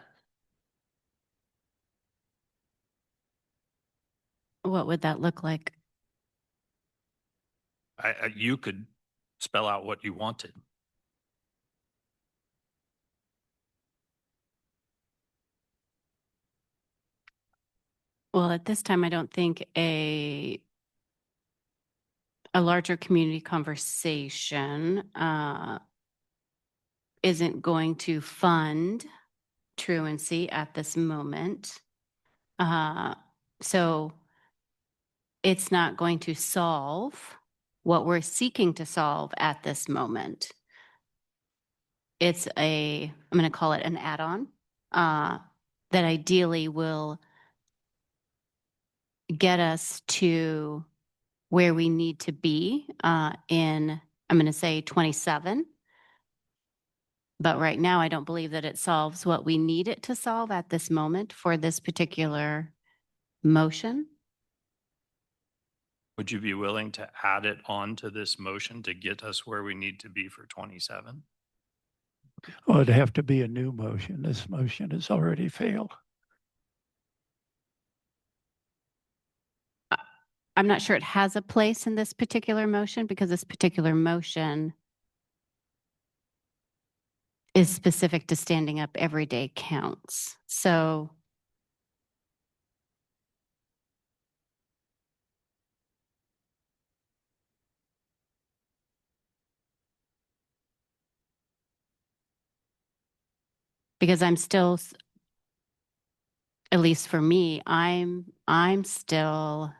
What would that look like? You could spell out what you wanted. Well, at this time, I don't think a larger community conversation isn't going to fund truancy at this moment. So it's not going to solve what we're seeking to solve at this moment. It's I'm going to call it an add-on that ideally will get us to where we need to be in, I'm going to say 27. But right now, I don't believe that it solves what we need it to solve at this moment for this particular motion. Would you be willing to add it on to this motion to get us where we need to be for 27? Well, it'd have to be a new motion. This motion has already failed. I'm not sure it has a place in this particular motion because this particular motion is specific to standing up everyday counts. So because I'm still, at least for me, I'm still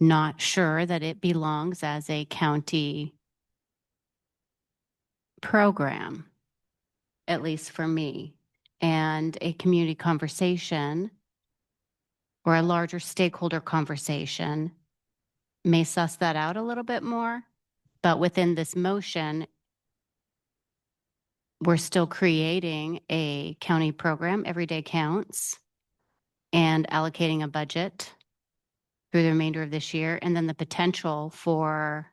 not sure that it belongs as a county program, at least for me. And a community conversation or a larger stakeholder conversation may suss that out a little bit more. But within this motion, we're still creating a county program, Everyday Counts, and allocating a budget through the remainder of this year, and then the potential for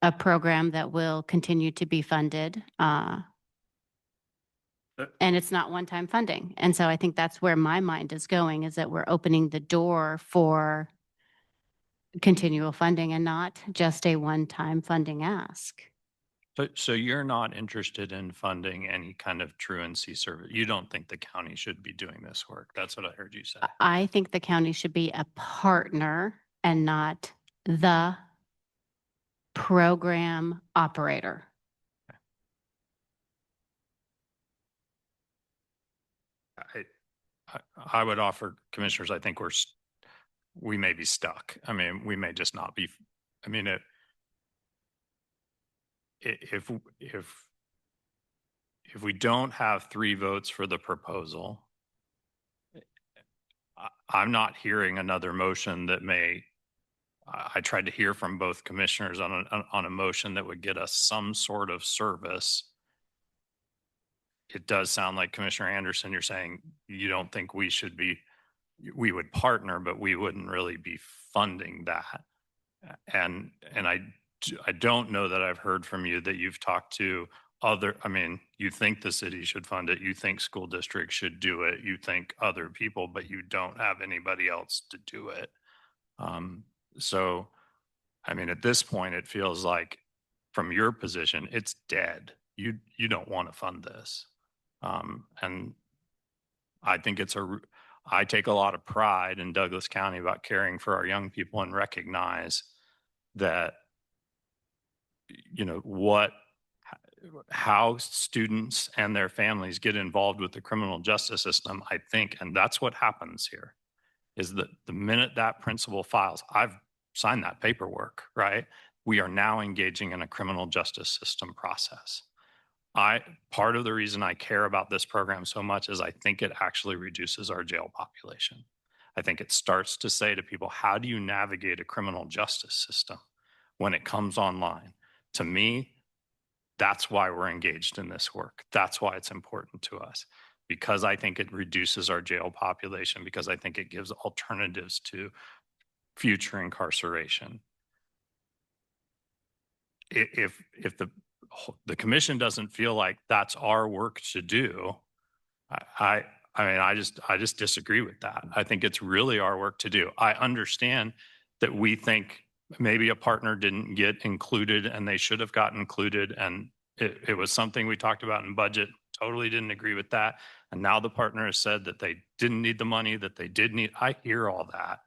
a program that will continue to be funded. And it's not one-time funding. And so I think that's where my mind is going, is that we're opening the door for continual funding and not just a one-time funding ask. So you're not interested in funding any kind of truancy service? You don't think the county should be doing this work? That's what I heard you say. I think the county should be a partner and not the program operator. I would offer commissioners, I think we may be stuck. I mean, we may just not be. I mean, if we don't have 3 votes for the proposal, I'm not hearing another motion that may, I tried to hear from both commissioners on a motion that would get us some sort of service. It does sound like Commissioner Anderson, you're saying you don't think we would partner, but we wouldn't really be funding that. And I don't know that I've heard from you that you've talked to you think the city should fund it, you think school districts should do it, you think other people, but you don't have anybody else to do it. So, at this point, it feels like from your position, it's dead. You don't want to fund this. And I think I take a lot of pride in Douglas County about caring for our young people and recognize that, how students and their families get involved with the criminal justice system, I think, and that's what happens here, is that the minute that principal files, I've signed that paperwork, right? We are now engaging in a criminal justice system process. Part of the reason I care about this program so much is I think it actually reduces our jail population. I think it starts to say to people, how do you navigate a criminal justice system when it comes online? To me, that's why we're engaged in this work. That's why it's important to us, because I think it reduces our jail population, because I think it gives alternatives to future incarceration. If the commission doesn't feel like that's our work to do, I just disagree with that. I think it's really our work to do. I understand that we think maybe a partner didn't get included and they should have gotten included, and it was something we talked about in budget. Totally didn't agree with that. And now the partner has said that they didn't need the money, that they did need. I hear all that.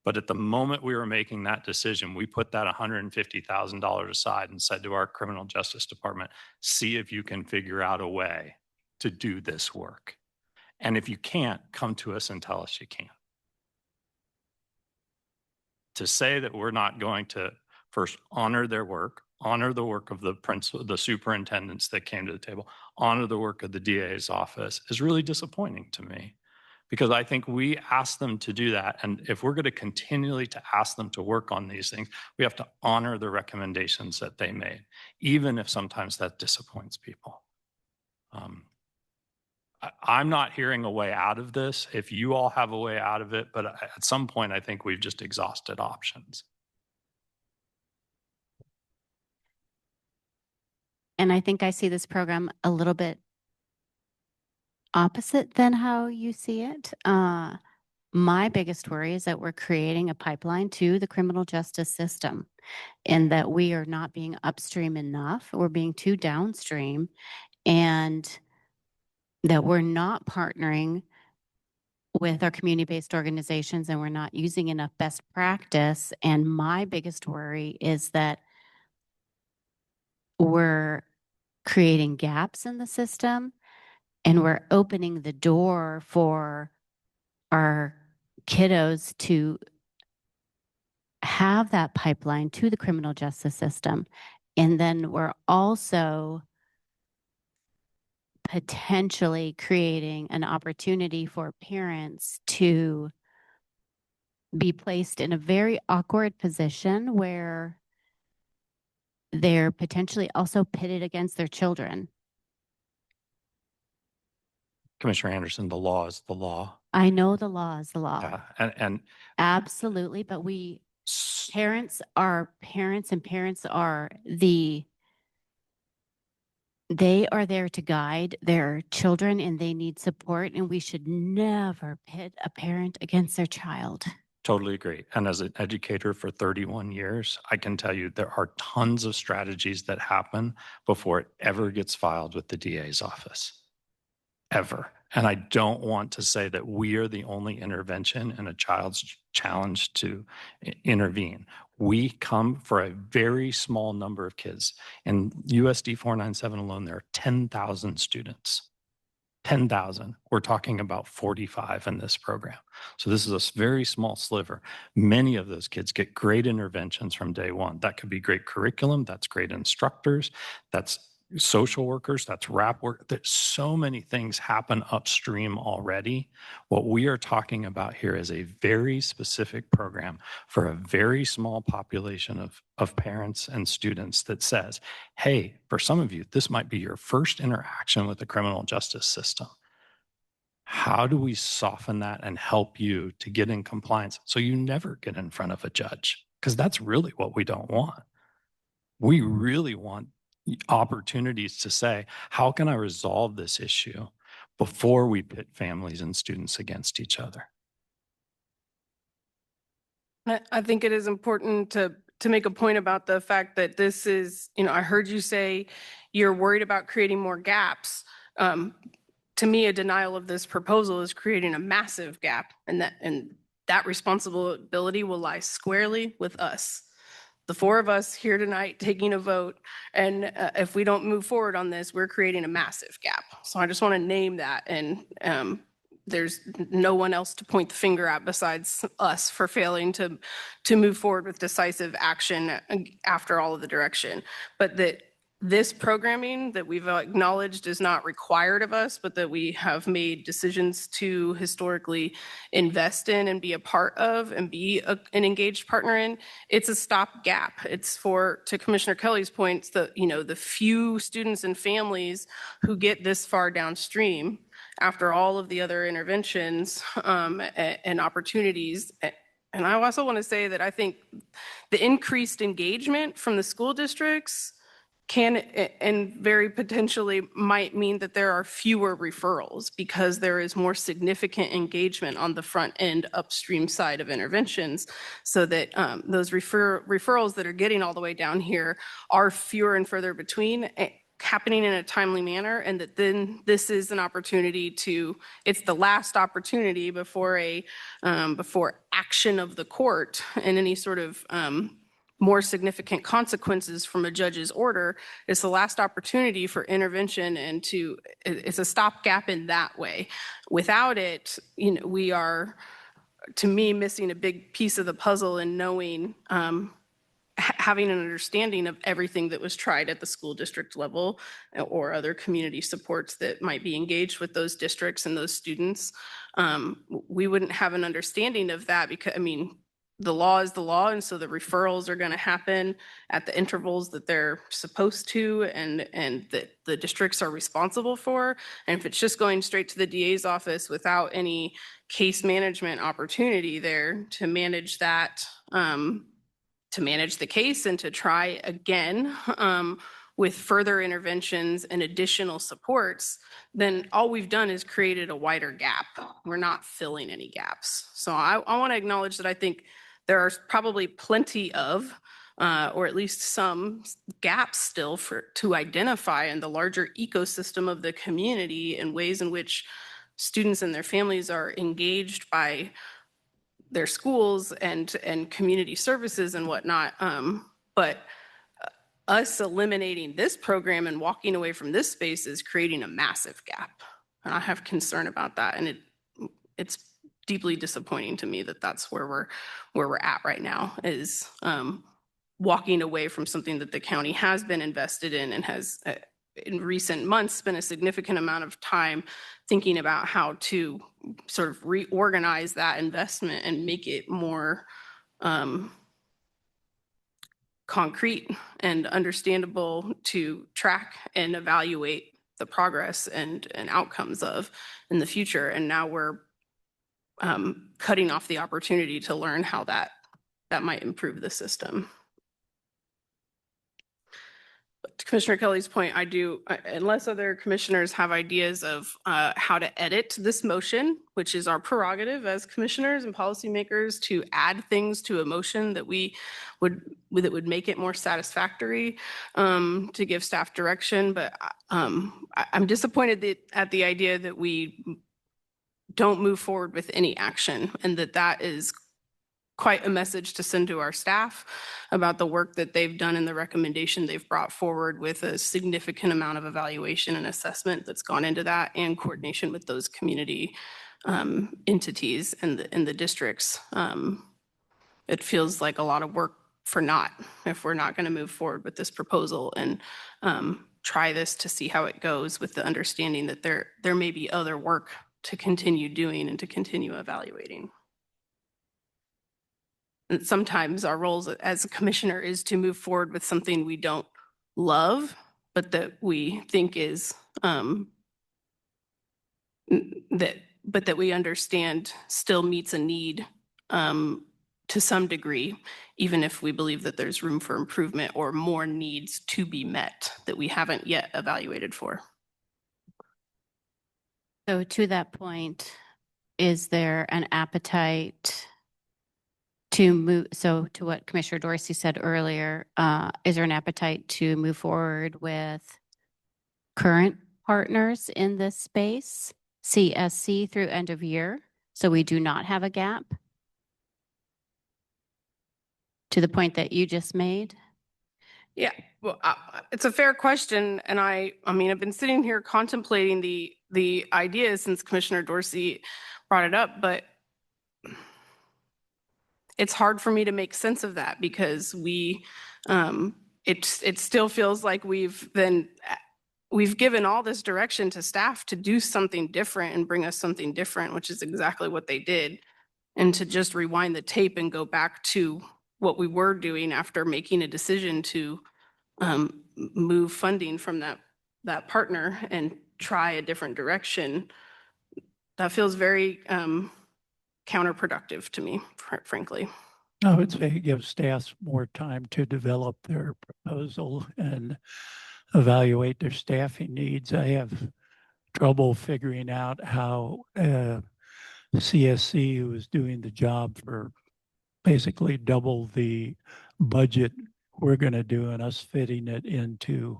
But at the moment we were making that decision, we put that $150,000 aside and said to our criminal justice department, see if you can figure out a way to do this work. And if you can't, come to us and tell us you can't. To say that we're not going to first honor their work, honor the work of the superintendents that came to the table, honor the work of the DA's office is really disappointing to me, because I think we asked them to do that. And if we're going to continually to ask them to work on these things, we have to honor the recommendations that they made, even if sometimes that disappoints people. I'm not hearing a way out of this. If you all have a way out of it, but at some point, I think we've just exhausted options. And I think I see this program a little bit opposite than how you see it. My biggest worry is that we're creating a pipeline to the criminal justice system, and that we are not being upstream enough. We're being too downstream, and that we're not partnering with our community-based organizations, and we're not using enough best practice. And my biggest worry is that we're creating gaps in the system, and we're opening the door for our kiddos to have that pipeline to the criminal justice system. And then we're also potentially creating an opportunity for parents to be placed in a very awkward position where they're potentially also pitted against their children. Commissioner Anderson, the law is the law. I know the law is the law. Yeah, and absolutely, but parents are parents, and parents are they are there to guide their children, and they need support, and we should never pit a parent against their child. Totally agree. And as an educator for 31 years, I can tell you there are tons of strategies that happen before it ever gets filed with the DA's office. Ever. And I don't want to say that we are the only intervention in a child's challenge to intervene. We come for a very small number of kids. In USD 497 alone, there are 10,000 students. 10,000. We're talking about 45 in this program. So this is a very small sliver. Many of those kids get great interventions from day one. That could be great curriculum. That's great instructors. That's social workers, that's RAP work. There's so many things happen upstream already. What we are talking about here is a very specific program for a very small population of parents and students that says, hey, for some of you, this might be your first interaction with the criminal justice system. How do we soften that and help you to get in compliance so you never get in front of a judge? Because that's really what we don't want. We really want opportunities to say, how can I resolve this issue before we pit families and students against each other? I think it is important to make a point about the fact that this is, I heard you say you're worried about creating more gaps. To me, a denial of this proposal is creating a massive gap, and that responsibility will lie squarely with us. The four of us here tonight taking a vote, and if we don't move forward on this, we're creating a massive gap. So I just want to name that, and there's no one else to point the finger at besides us for failing to move forward with decisive action after all of the direction. But that this programming that we've acknowledged is not required of us, but that we have made decisions to historically invest in and be a part of and be an engaged partner in, it's a stopgap. It's to Commissioner Kelly's points, the few students and families who get this far downstream after all of the other interventions and opportunities. And I also want to say that I think the increased engagement from the school districts can and very potentially might mean that there are fewer referrals because there is more significant engagement on the front end upstream side of interventions, so that those referrals that are getting all the way down here are fewer and further between, happening in a timely manner, and that then this is an opportunity it's the last opportunity before before action of the court and any sort of more significant consequences from a judge's order. It's the last opportunity for intervention, and it's a stopgap in that way. Without it, we are, to me, missing a big piece of the puzzle in knowing, having an understanding of everything that was tried at the school district level or other community supports that might be engaged with those districts and those students. We wouldn't have an understanding of that because, the law is the law, and so the referrals are going to happen at the intervals that they're supposed to and that the districts are responsible for. And if it's just going straight to the DA's office without any case management opportunity there to manage that, to manage the case and to try again with further interventions and additional supports, then all we've done is created a wider gap. We're not filling any gaps. So I want to acknowledge that I think there are probably plenty of, or at least some gaps still to identify in the larger ecosystem of the community and ways in which students and their families are engaged by their schools and community services and whatnot. But us eliminating this program and walking away from this space is creating a massive gap. And I have concern about that. And it's deeply disappointing to me that that's where we're at right now, is walking away from something that the county has been invested in and has in recent months spent a significant amount of time thinking about how to sort of reorganize that investment and make it more concrete and understandable to track and evaluate the progress and outcomes of in the future. And now we're cutting off the opportunity to learn how that might improve the system. But to Commissioner Kelly's point, unless other commissioners have ideas of how to edit this motion, which is our prerogative as commissioners and policymakers to add things to a motion that would make it more satisfactory to give staff direction. But I'm disappointed at the idea that we don't move forward with any action, and that is quite a message to send to our staff about the work that they've done and the recommendation they've brought forward, with a significant amount of evaluation and assessment that's gone into that, and coordination with those community entities and the districts. It feels like a lot of work for naught if we're not going to move forward with this proposal. And try this to see how it goes with the understanding that there may be other work to continue doing and to continue evaluating. And sometimes our roles as a commissioner is to move forward with something we don't love, but that we think is that we understand still meets a need to some degree, even if we believe that there's room for improvement or more needs to be met that we haven't yet evaluated for. So to that point, is there an appetite to move, so to what Commissioner Dorsey said earlier, is there an appetite to move forward with current partners in this space, CSC through end of year, so we do not have a gap? To the point that you just made? Yeah, well, it's a fair question, and I mean, I've been sitting here contemplating the idea since Commissioner Dorsey brought it up, but it's hard for me to make sense of that because it still feels like we've given all this direction to staff to do something different and bring us something different, which is exactly what they did, and to just rewind the tape and go back to what we were doing after making a decision to move funding from that partner and try a different direction. That feels very counterproductive to me, frankly. I would say give staff more time to develop their proposal and evaluate their staffing needs. I have trouble figuring out how CSC, who is doing the job for basically double the budget we're going to do, and us fitting it into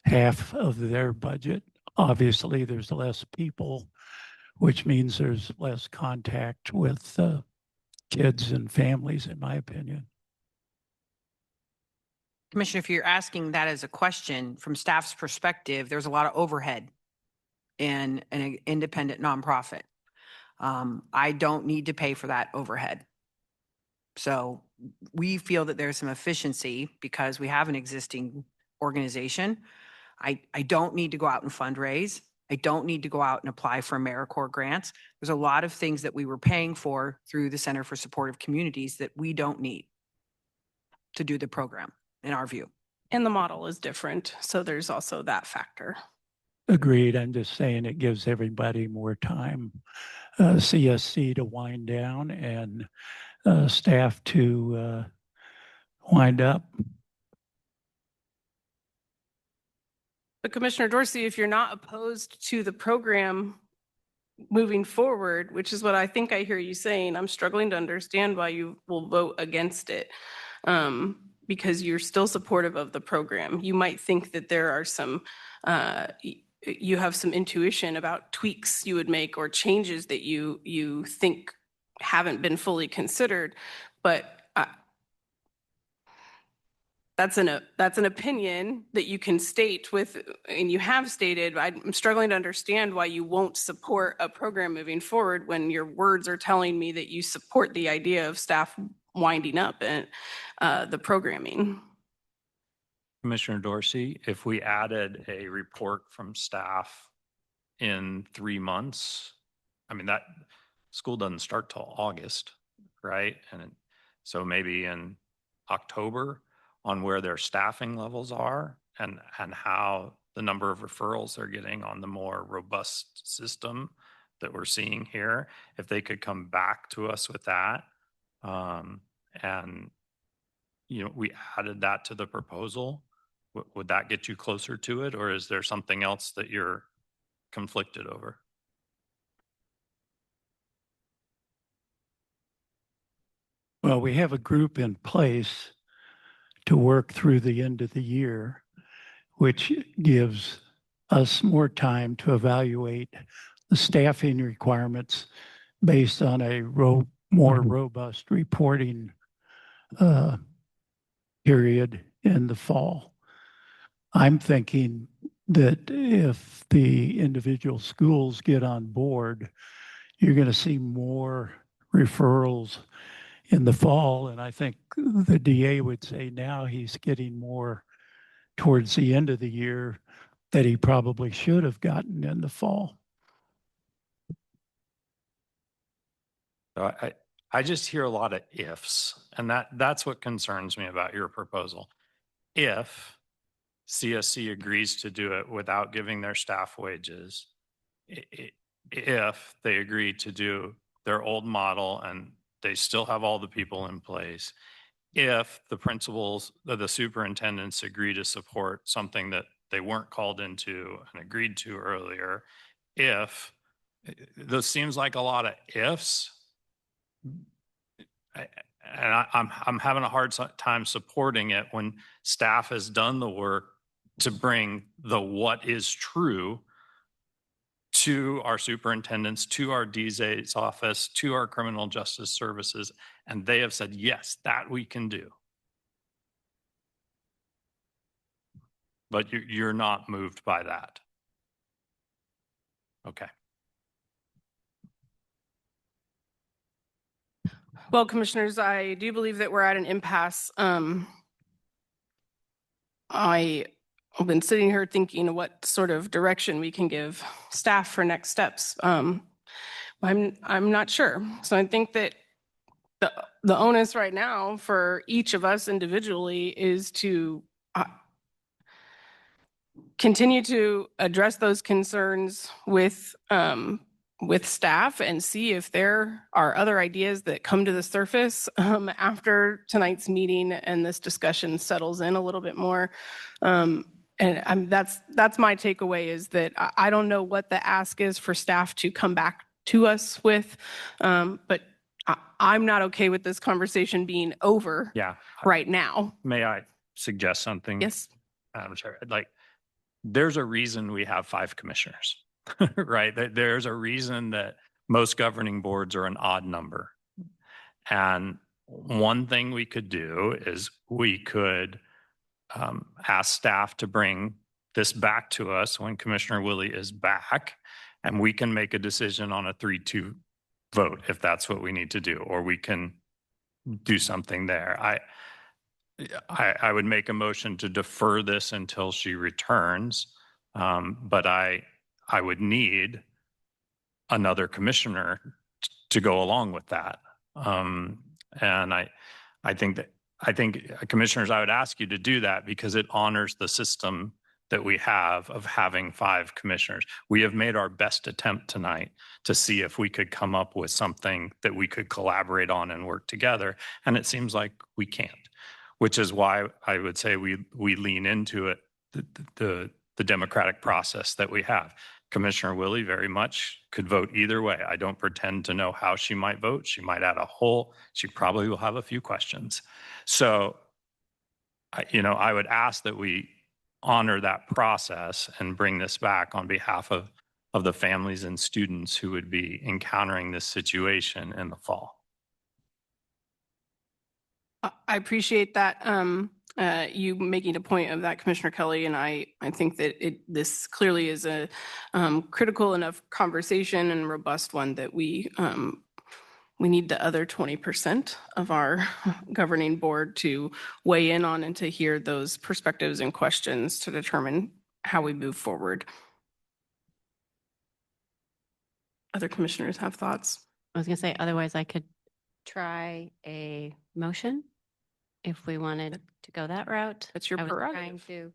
half of their budget. Obviously, there's less people, which means there's less contact with kids and families, in my opinion. Commissioner, if you're asking that as a question from staff's perspective, there's a lot of overhead in an independent nonprofit. I don't need to pay for that overhead. So we feel that there's some efficiency because we have an existing organization. I don't need to go out and fundraise. I don't need to go out and apply for AmeriCorps grants. There's a lot of things that we were paying for through the Center for Supportive Communities that we don't need to do the program, in our view. And the model is different, so there's also that factor. Agreed. I'm just saying it gives everybody more time, CSC to wind down and staff to wind up. But Commissioner Dorsey, if you're not opposed to the program moving forward, which is what I think I hear you saying, I'm struggling to understand why you will vote against it. Because you're still supportive of the program. You might think that there are some, you have some intuition about tweaks you would make or changes that you think haven't been fully considered, but that's an opinion that you can state with, and you have stated. I'm struggling to understand why you won't support a program moving forward when your words are telling me that you support the idea of staff winding up and the programming. Commissioner Dorsey, if we added a report from staff in 3 months, I mean, that school doesn't start till August, right? And so maybe in October on where their staffing levels are and how the number of referrals they're getting on the more robust system that we're seeing here, if they could come back to us with that, and we added that to the proposal, would that get you closer to it, or is there something else that you're conflicted over? Well, we have a group in place to work through the end of the year, which gives us more time to evaluate the staffing requirements based on a more robust reporting period in the fall. I'm thinking that if the individual schools get on board, you're going to see more referrals in the fall. And I think the DA would say now he's getting more towards the end of the year that he probably should have gotten in the fall. So I just hear a lot of ifs, and that's what concerns me about your proposal. If CSC agrees to do it without giving their staff wages, if they agree to do their old model and they still have all the people in place, if the principals, the superintendents agree to support something that they weren't called into and agreed to earlier, if those seems like a lot of ifs. I'm having a hard time supporting it when staff has done the work to bring the what is true to our superintendents, to our DZA's office, to our criminal justice services, and they have said, yes, that we can do. But you're not moved by that. Okay. Well, commissioners, I do believe that we're at an impasse. I've been sitting here thinking what sort of direction we can give staff for next steps. I'm not sure. So I think that the onus right now for each of us individually is to continue to address those concerns with staff and see if there are other ideas that come to the surface after tonight's meeting and this discussion settles in a little bit more. And that's my takeaway, is that I don't know what the ask is for staff to come back to us with, but I'm not okay with this conversation being over right now. May I suggest something? Yes. Madam Chair, there's a reason we have 5 commissioners. Right? There's a reason that most governing boards are an odd number. And one thing we could do is we could ask staff to bring this back to us when Commissioner Willie is back, and we can make a decision on a 3-2 vote if that's what we need to do, or we can do something there. I would make a motion to defer this until she returns, but I would need another commissioner to go along with that. And I think commissioners, I would ask you to do that because it honors the system that we have of having 5 commissioners. We have made our best attempt tonight to see if we could come up with something that we could collaborate on and work together. And it seems like we can't, which is why I would say we lean into it, the democratic process that we have. Commissioner Willie very much could vote either way. I don't pretend to know how she might vote. She might add a whole, she probably will have a few questions. So, I would ask that we honor that process and bring this back on behalf of the families and students who would be encountering this situation in the fall. I appreciate that. You making a point of that, Commissioner Kelly, and I think that this clearly is a critical enough conversation and robust one that we need the other 20% of our governing board to weigh in on and to hear those perspectives and questions to determine how we move forward. Other commissioners have thoughts? I was going to say, otherwise I could try a motion if we wanted to go that route. That's your prerogative. I was trying to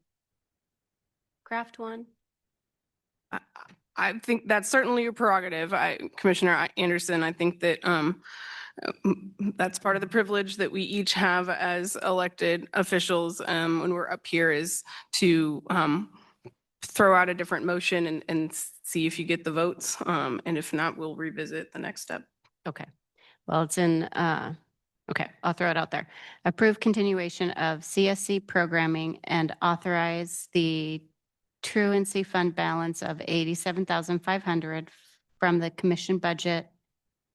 craft one. I think that's certainly your prerogative, Commissioner Anderson. I think that that's part of the privilege that we each have as elected officials when we're up here, is to throw out a different motion and see if you get the votes. And if not, we'll revisit the next step. Okay. Well, it's in, okay, I'll throw it out there. Approve continuation of CSC programming and authorize the truancy fund balance of $87,500 from the commission budget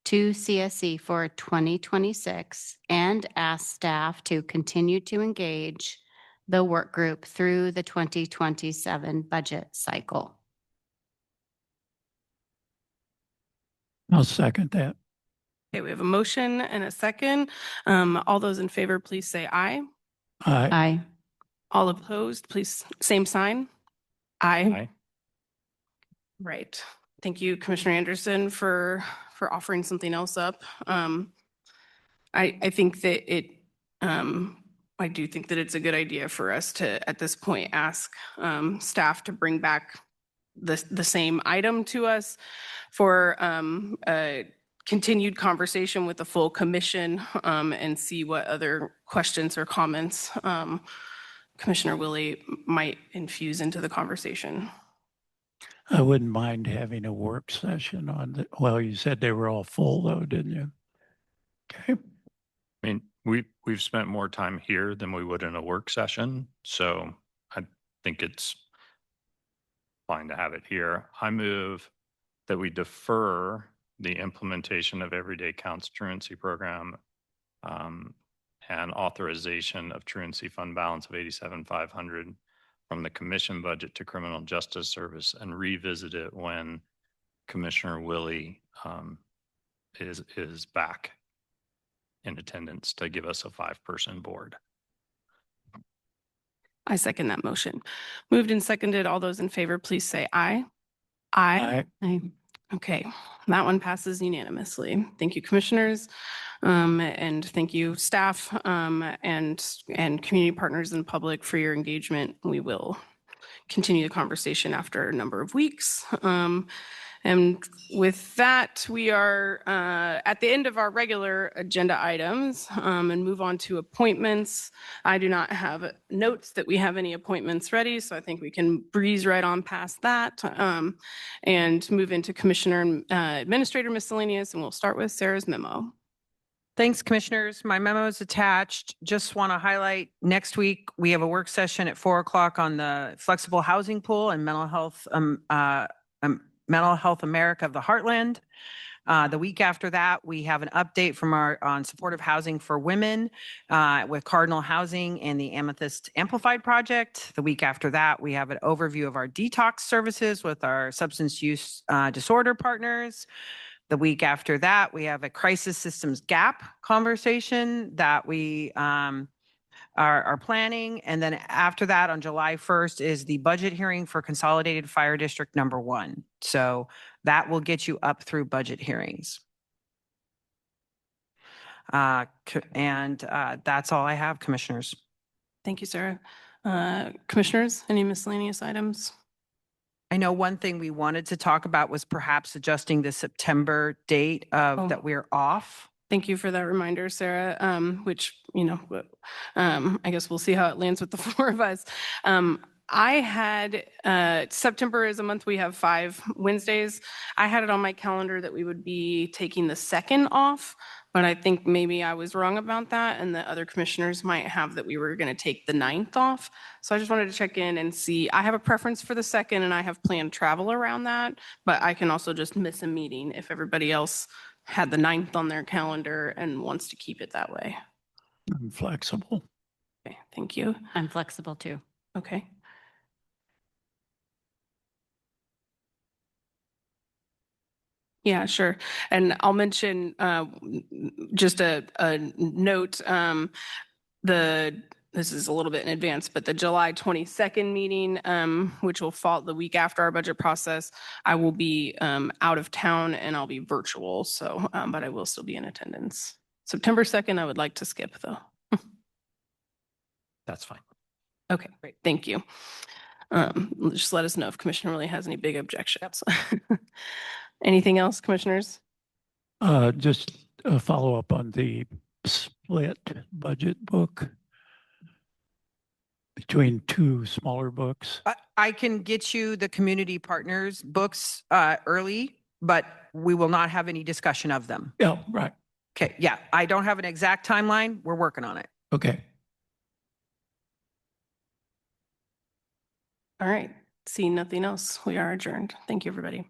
to CSC for 2026, and ask staff to continue to engage the work group through the 2027 budget cycle. I'll second that. Okay, we have a motion and a second. All those in favor, please say aye. Aye. Aye. All opposed, please, same sign. Aye. Aye. Right. Thank you, Commissioner Anderson, for offering something else up. I think that I do think that it's a good idea for us to, at this point, ask staff to bring back the same item to us for a continued conversation with the full commission and see what other questions or comments Commissioner Willie might infuse into the conversation. I wouldn't mind having a work session on the, well, you said they were all full though, didn't you? Okay. I mean, we've spent more time here than we would in a work session, so I think it's fine to have it here. I move that we defer the implementation of Everyday Counts Truancy Program and authorization of truancy fund balance of 87,500 from the commission budget to criminal justice service and revisit it when Commissioner Willie is back in attendance to give us a 5-person board. I second that motion. Moved and seconded. All those in favor, please say aye. Aye. Aye. Okay, that one passes unanimously. Thank you, commissioners, and thank you, staff, and community partners and public for your engagement. We will continue the conversation after a number of weeks. And with that, we are at the end of our regular agenda items and move on to appointments. I do not have notes that we have any appointments ready, so I think we can breeze right on past that and move into Commissioner and Administrator Miscellaneous, and we'll start with Sarah's memo. Thanks, commissioners. My memo is attached. Just want to highlight next week, we have a work session at 4 o'clock on the flexible housing pool and Mental Health America of the Heartland. The week after that, we have an update from on supportive housing for women with Cardinal Housing and the Amethyst Amplified Project. The week after that, we have an overview of our detox services with our substance use disorder partners. The week after that, we have a crisis systems gap conversation that we are planning. And then after that, on July 1st is the budget hearing for Consolidated Fire District Number 1. So that will get you up through budget hearings. And that's all I have, commissioners. Thank you, Sarah. Commissioners, any miscellaneous items? I know one thing we wanted to talk about was perhaps adjusting the September date of that we're off. Thank you for that reminder, Sarah, which, I guess we'll see how it lands with the 4 of us. I had, September is a month, we have 5 Wednesdays. I had it on my calendar that we would be taking the 2nd off, but I think maybe I was wrong about that and the other commissioners might have that we were going to take the 9th off. So I just wanted to check in and see. I have a preference for the 2nd and I have planned travel around that, but I can also just miss a meeting if everybody else had the 9th on their calendar and wants to keep it that way. I'm flexible. Okay, thank you. I'm flexible too. Okay. Yeah, sure. And I'll mention just a note, this is a little bit in advance, but the July 22nd meeting, which will fall the week after our budget process, I will be out of town and I'll be virtual. So, but I will still be in attendance. September 2nd, I would like to skip though. That's fine. Okay, great. Thank you. Just let us know if Commissioner really has any big objections. Anything else, commissioners? Just a follow up on the split budget book between 2 smaller books. I can get you the community partners books early, but we will not have any discussion of them. Yeah, right. Okay, yeah. I don't have an exact timeline. We're working on it. Okay. All right. Seeing nothing else, we are adjourned. Thank you, everybody.